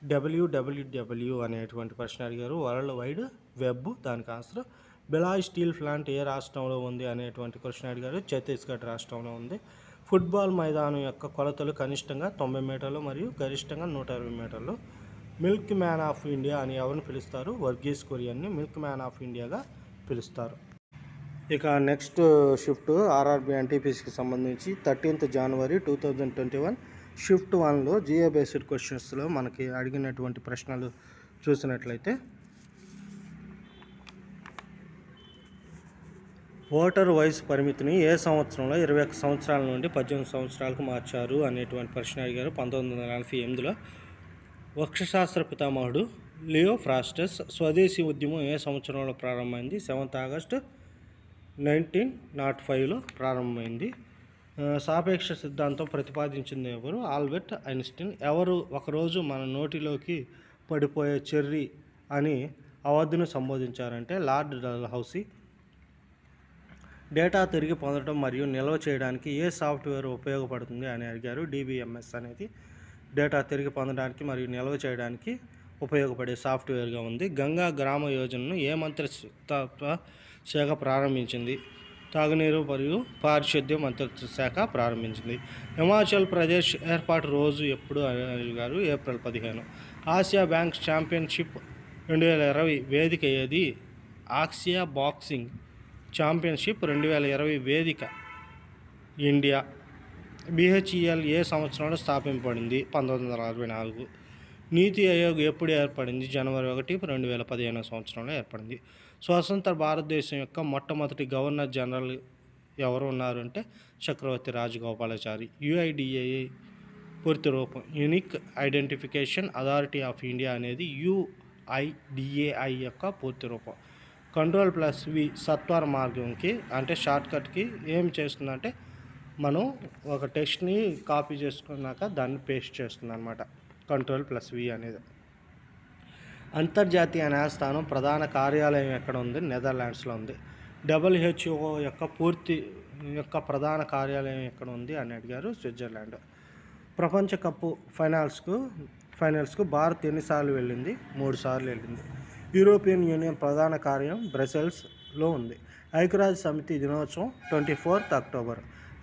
WWW అనేటువంటి ప్రశ్న అడిగారు. వరల్డ్ వైడ్ వెబ్, దానికి ఆన్సర్. బిలాయ్ స్టీల్ ప్లాంట్ ఏ రాష్ట్రంలో ఉంది అనేటువంటి ప్రశ్న అడిగారు. ఛత్తీస్గఢ్ రాష్ట్రంలో ఉంది. ఫుట్బాల్ మైదానం యొక్క కొలతలు కనిష్టంగా 90 మీటర్లు మరియు గరిష్టంగా 120 మీటర్లు. మిల్క్ మ్యాన్ ఆఫ్ ఇండియా అని ఎవరిని పిలుస్తారు? వర్గీస్ కురియన్ని మిల్క్ మ్యాన్ ఆఫ్ ఇండియాగా పిలుస్తారు. ఇక నెక్స్ట్ షిఫ్ట్ ఆర్ఆర్బి ఎన్టీపీసీకి సంబంధించి 13th January 2021 షిఫ్ట్ 1లో జియో బేస్డ్ క్వశ్చన్స్లో మనకి అడిగినటువంటి ప్రశ్నలు చూసినట్లయితే ఓటర్ వయసు పరిమితిని ఏ సంవత్సరంలో 21 సంవత్సరాల నుండి 18 సంవత్సరాలకు మార్చారు అనేటువంటి ప్రశ్న అడిగారు. 1948లో. వృక్షశాస్త్ర పితామహుడు లియో ఫ్రాస్టస్. స్వదేశీ ఉద్యమం ఏ సంవత్సరంలో ప్రారంభమైంది? 7th August 1905లో ప్రారంభమైంది. సాపేక్ష సిద్ధాంతం ప్రతిపాదించింది ఎవరు? Albert Einstein. ఎవరు ఒకరోజు మన నోటిలోకి పడిపోయే చెర్రీ అని అవార్డును సంబోధించారంటే లార్డ్ డల్హౌసీ. డేటా తిరిగి పొందడం మరియు నిల్వ చేయడానికి ఏ సాఫ్ట్వేర్ ఉపయోగపడుతుంది అని అడిగారు. డిబిఎంఎస్ అనేది డేటా తిరిగి పొందడానికి మరియు నిల్వ చేయడానికి ఉపయోగపడే సాఫ్ట్వేర్గా ఉంది. గంగా గ్రామ యోజనను ఏ మంత్రిత్వ శాఖ ప్రారంభించింది? తాగునీరు మరియు పారిశుద్ధ్య మంత్రిత్వ శాఖ ప్రారంభించింది. హిమాచల్ ప్రదేశ్ ఏర్పాటు రోజు ఎప్పుడు అడిగారు? ఏప్రిల్ 15. ఆసియా బ్యాంక్ ఛాంపియన్షిప్ 2020 వేదిక ఏది? ఆసియా బాక్సింగ్ ఛాంపియన్షిప్ 2020 వేదిక ఇండియా. బిహెచ్ఈఎల్ ఏ సంవత్సరంలో స్థాపించబడింది? 1964. నీతి ఆయోగ్ ఎప్పుడు ఏర్పడింది? జనవరి 1, 2015 సంవత్సరంలో ఏర్పడింది. స్వతంత్ర భారతదేశం యొక్క మొట్టమొదటి గవర్నర్ జనరల్ ఎవరు ఉన్నారు అంటే చక్రవర్తి రాజగోపాలాచారి. యుఐడిఏఐ పూర్తి రూపం unique identification authority of India అనేది యుఐడిఏఐ యొక్క పూర్తి రూపం. Ctrl+V సత్వర మార్గంకి అంటే షార్ట్కట్కి ఏం చేస్తుందంటే మనం ఒక టెక్స్ట్ని కాపీ చేసుకున్నాక దాన్ని పేస్ట్ చేస్తుంది అనమాట. Ctrl+V అనేది. అంతర్జాతీయ న్యాయస్థానం ప్రధాన కార్యాలయం ఎక్కడ ఉంది? నెదర్లాండ్స్లో ఉంది. WHO యొక్క ప్రధాన కార్యాలయం ఎక్కడ ఉంది అని అడిగారు. స్విట్జర్లాండ్. ప్రపంచ కప్ ఫైనల్స్కు భారత్ ఎన్నిసార్లు వెళ్ళింది? 3 సార్లు వెళ్ళింది. యూరోపియన్ యూనియన్ ప్రధాన కార్యాలయం బ్రసెల్స్లో ఉంది. ఐక్యరాజ్య సమితి దినోత్సవం 24 అక్టోబర్.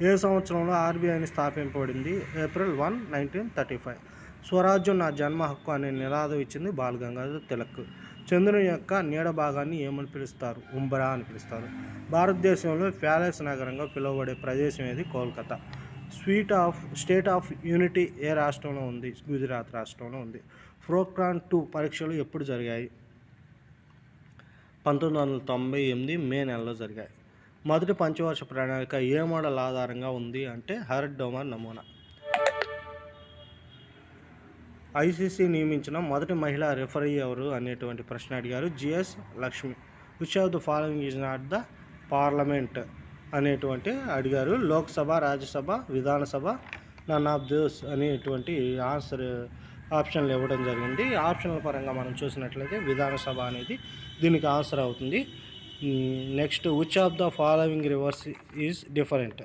ఏ సంవత్సరంలో ఆర్బీఐని స్థాపించబడింది? ఏప్రిల్ 1, 1935. స్వరాజ్యం నా జన్మ హక్కు అనే నినాదం ఇచ్చింది బాల్ గంగాధర్ తిలక్. చంద్రుని యొక్క నీడ భాగాన్ని ఏమని పిలుస్తారు? ఉంబరా అని పిలుస్తారు. భారతదేశంలో ప్యాలెస్ నగరంగా పిలువబడే ప్రదేశం ఏది? కోల్కతా. స్టేట్ ఆఫ్ యూనిటీ ఏ రాష్ట్రంలో ఉంది? గుజరాత్ రాష్ట్రంలో ఉంది. ప్రోక్రాన్ 2 పరీక్షలు ఎప్పుడు జరిగాయి? 1998 మే నెలలో జరిగాయి. మొదటి పంచవర్ష ప్రణాళిక ఏ మోడల్ ఆధారంగా ఉంది అంటే హెర్డ్ డోమర్ నమూనా. ఐసీసీ నియమించిన మొదటి మహిళా రెఫరీ ఎవరు అనేటువంటి ప్రశ్న అడిగారు. GS Lakshmi. Which of the following is not the parliament అనేటువంటి అడిగారు. Lok Sabha, Rajya Sabha, Vidhan Sabha, none of those అనేటువంటి ఆప్షన్లు ఇవ్వడం జరిగింది. ఆప్షన్ల పరంగా మనం చూసినట్లయితే విధానసభ అనేది దీనికి ఆన్సర్ అవుతుంది. Next, which of the following reverse is different?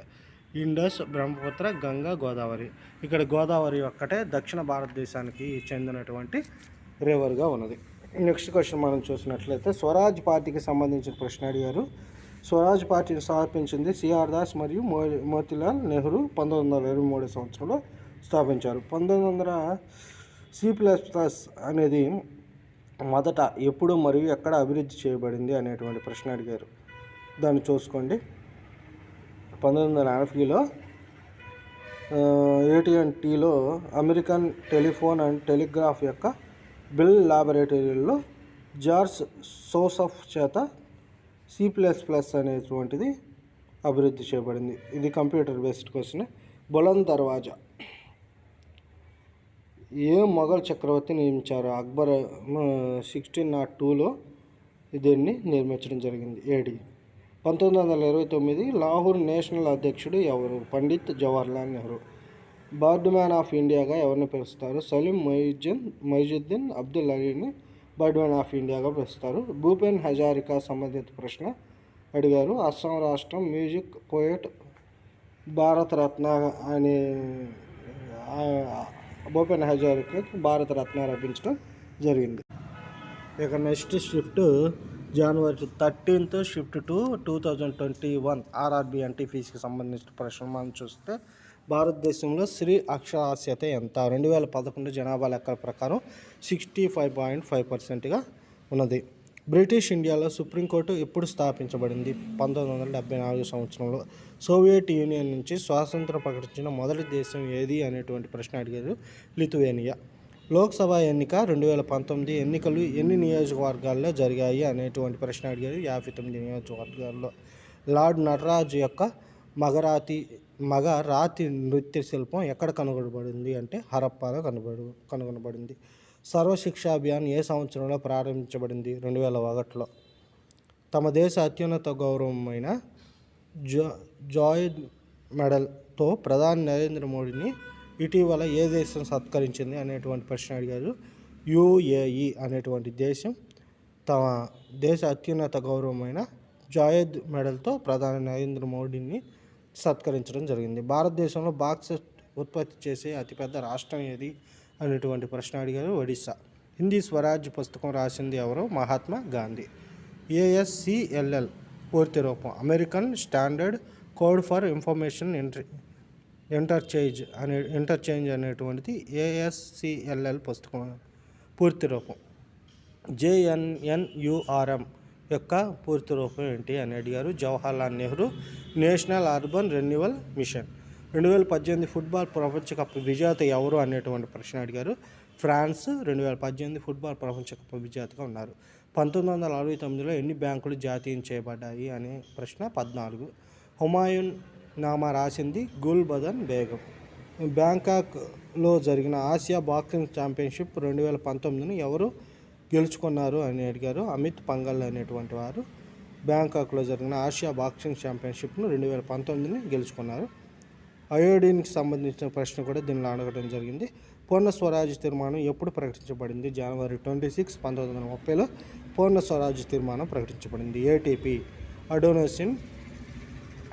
Indus, Brahmaputra, Ganga, Godavari. ఇక్కడ గోదావరి ఒక్కటే దక్షిణ భారతదేశానికి చెందినటువంటి రివర్గా ఉన్నది. నెక్స్ట్ క్వశ్చన్ మనం చూసినట్లయితే స్వరాజ్ పార్టీకి సంబంధించిన ప్రశ్న అడిగారు. స్వరాజ్ పార్టీని స్థాపించింది సిఆర్ దాస్ మరియు మోతీలాల్ నెహ్రూ 1923 సంవత్సరంలో స్థాపించారు. 1900 C++ అనేది మొదట ఎప్పుడు మరియు ఎక్కడ అభివృద్ధి చేయబడింది అనేటువంటి ప్రశ్న అడిగారు. దాన్ని చూసుకోండి. 1980లో AT&Tలో అమెరికన్ టెలిఫోన్ అండ్ టెలిగ్రాఫ్ యొక్క బెల్ లాబొరేటరీలో జార్జ్ సోసఫ్ చేత C++ అనేటువంటిది అభివృద్ధి చేయబడింది. ఇది కంప్యూటర్ బేస్డ్ క్వశ్చన్. బులంద్ దర్వాజా ఏ మొఘల్ చక్రవర్తి నియమించారు? అక్బర్ 1602లో దీన్ని నిర్మించడం జరిగింది. ఏడి. 1929 లాహోర్ నేషనల్ అధ్యక్షుడు ఎవరు? Pandit Jawaharlal Nehru. Bird man of ఇండియాగా ఎవరిని పిలుస్తారు? సలీం మొయిజుద్దీన్ అబ్దుల్ అలీని బర్డ్ మ్యాన్ ఆఫ్ ఇండియాగా పిలుస్తారు. భూపెన్ హజారికా సంబంధిత ప్రశ్న అడిగారు. అస్సాం రాష్ట్రం మ్యూజిక్ పోయెట్ భారతరత్న అనే భూపెన్ హజారికాకి భారతరత్న లభించడం జరిగింది. ఇక నెక్స్ట్ షిఫ్ట్ జనవరి 13 షిఫ్ట్ టు 2021 ఆర్ఆర్బి ఎన్టీపీసీకి సంబంధించిన ప్రశ్న మనం చూస్తే భారతదేశంలో స్త్రీ అక్షరాస్యత ఎంత? 2011 జనాభా లెక్కల ప్రకారం 65.5%గా ఉన్నది. బ్రిటిష్ ఇండియాలో సుప్రీంకోర్టు ఎప్పుడు స్థాపించబడింది? 1974 సంవత్సరంలో. సోవియట్ యూనియన్ నుంచి స్వాతంత్రం ప్రకటించిన మొదటి దేశం ఏది అనేటువంటి ప్రశ్న అడిగారు. లిథువేనియా. లోక్సభ ఎన్నిక 2019 ఎన్నికలు ఎన్ని నియోజకవర్గాల్లో జరిగాయి అనేటువంటి ప్రశ్న అడిగారు. 59 నియోజకవర్గాల్లో. లార్డ్ నటరాజ్ యొక్క మగరాతి నృత్య శిల్పం ఎక్కడ కనుగొనబడింది అంటే హరప్పాలో కనుగొనబడింది. సర్వశిక్ష అభియాన్ ఏ సంవత్సరంలో ప్రారంభించబడింది? 2001లో. తమ దేశ అత్యున్నత గౌరవమైన జాయిడ్ మెడల్ మెడల్తో ప్రధాని నరేంద్ర మోడీని ఇటీవల ఏ దేశం సత్కరించింది అనేటువంటి ప్రశ్న అడిగారు. యుఏఈ అనేటువంటి దేశం తమ దేశ అత్యున్నత గౌరవమైన జాయద్ మెడల్తో ప్రధాని నరేంద్ర మోడీని సత్కరించడం జరిగింది. భారతదేశంలో బాక్సైట్ ఉత్పత్తి చేసే అతిపెద్ద రాష్ట్రం ఏది అనేటువంటి ప్రశ్న అడిగారు. ఒడిశా. హిందీ స్వరాజ్ పుస్తకం రాసింది ఎవరు? మహాత్మా గాంధీ. ASCLL పూర్తి రూపం American standard code for information interchange అనేటువంటిది ASCLL పుస్తకం పూర్తి రూపం. JNNURM యొక్క పూర్తి రూపం ఏంటి అని అడిగారు. Jawaharlal Nehru national urban renewal mission. 2018 football ప్రపంచ కప్ విజేత ఎవరు అనేటువంటి ప్రశ్న అడిగారు. ఫ్రాన్స్ 2018 ఫుట్బాల్ ప్రపంచ కప్ విజేతగా ఉన్నారు. 1969లో ఎన్ని బ్యాంకులు జాతీయం చేయబడ్డాయి అనే ప్రశ్న 14. హుమాయూన్ నామా రాసింది గుల్బదన్ బేగం. బ్యాంకాక్లో జరిగిన ఆసియా బాక్సింగ్ ఛాంపియన్షిప్ 2019ను ఎవరు గెలుచుకున్నారు అని అడిగారు. అమిత్ పంగల్ అనేటువంటి వారు బ్యాంకాక్లో జరిగిన ఆసియా బాక్సింగ్ ఛాంపియన్షిప్ను 2019ని గెలుచుకున్నారు. అయోడిన్కి సంబంధించిన ప్రశ్న కూడా దీనిలో అడగడం జరిగింది. పూర్ణ స్వరాజ్ తీర్మానం ఎప్పుడు ప్రకటించబడింది? జనవరి 26, 1930లో పూర్ణ స్వరాజ్ తీర్మానం ప్రకటించబడింది. ATP అడోనోసిన్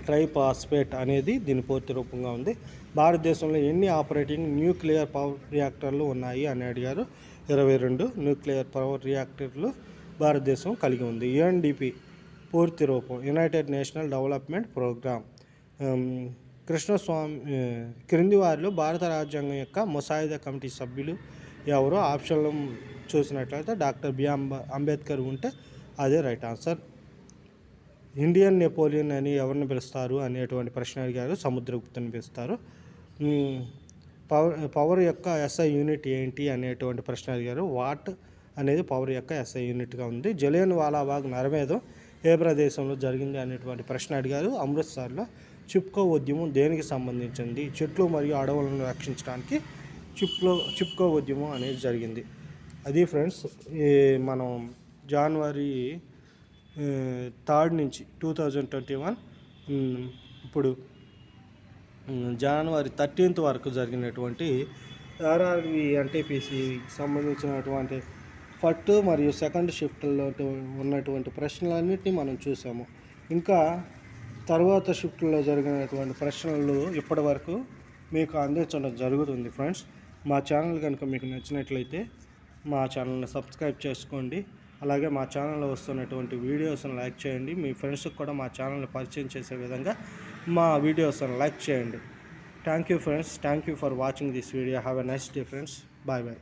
ట్రైఫాస్ఫేట్ అనేది దీని పూర్తి రూపంగా ఉంది. భారతదేశంలో ఎన్ని ఆపరేటింగ్ న్యూక్లియర్ పవర్ రియాక్టర్లు ఉన్నాయి అని అడిగారు. 22 న్యూక్లియర్ పవర్ రియాక్టర్లు భారతదేశం కలిగి ఉంది. UNDP పూర్తి రూపం united national development programme. Krishnaswamy క్రింది వారిలో భారత రాజ్యాంగం యొక్క ముసాయిదా కమిటీ సభ్యులు ఎవరో? ఆప్షన్లు చూసినట్లయితే డాక్టర్ బిఆర్ అంబేద్కర్ ఉంటే అదే రైట్ ఆన్సర్. ఇండియన్ నెపోలియన్ అని ఎవరిని పిలుస్తారు అనేటువంటి ప్రశ్న అడిగారు. సముద్రగుప్తుని పిలుస్తారు. పవర్ యొక్క SI యూనిట్ ఏంటి అనేటువంటి ప్రశ్న అడిగారు. వాట్ అనేది పవర్ యొక్క SI యూనిట్గా ఉంది. జలియన్ వాలాబాగ్ నరమేధం ఏ ప్రదేశంలో జరిగింది అనేటువంటి ప్రశ్న అడిగారు. అమృత్సర్లో. చిప్కో ఉద్యమం దేనికి సంబంధించింది? చెట్లు మరియు అడవులను రక్షించడానికి చిప్కో ఉద్యమం అనేది జరిగింది. అది ఫ్రెండ్స్, మనం జనవరి 3 నుంచి 2021 ఇప్పుడు జనవరి 13 వరకు జరిగినటువంటి RRB NTPCకి సంబంధించినటువంటి ఫస్ట్ మరియు సెకండ్ షిఫ్ట్లో ఉన్నటువంటి ప్రశ్నలన్నింటినీ మనం చూసాము. ఇంకా తర్వాత షిఫ్ట్లో జరిగినటువంటి ప్రశ్నలు ఇప్పటి వరకు మీకు అందించడం జరుగుతుంది. ఫ్రెండ్స్, మా ఛానల్ కనుక మీకు నచ్చినట్లయితే మా ఛానల్ని సబ్స్క్రైబ్ చేసుకోండి. అలాగే మా ఛానల్లో వస్తున్నటువంటి వీడియోస్ని లైక్ చేయండి. మీ ఫ్రెండ్స్కి కూడా మా ఛానల్ని పరిచయం చేసే విధంగా మా వీడియోస్ని లైక్ చేయండి. Thank you friends. Thank you for watching this video. Have a nice day friends. Bye bye.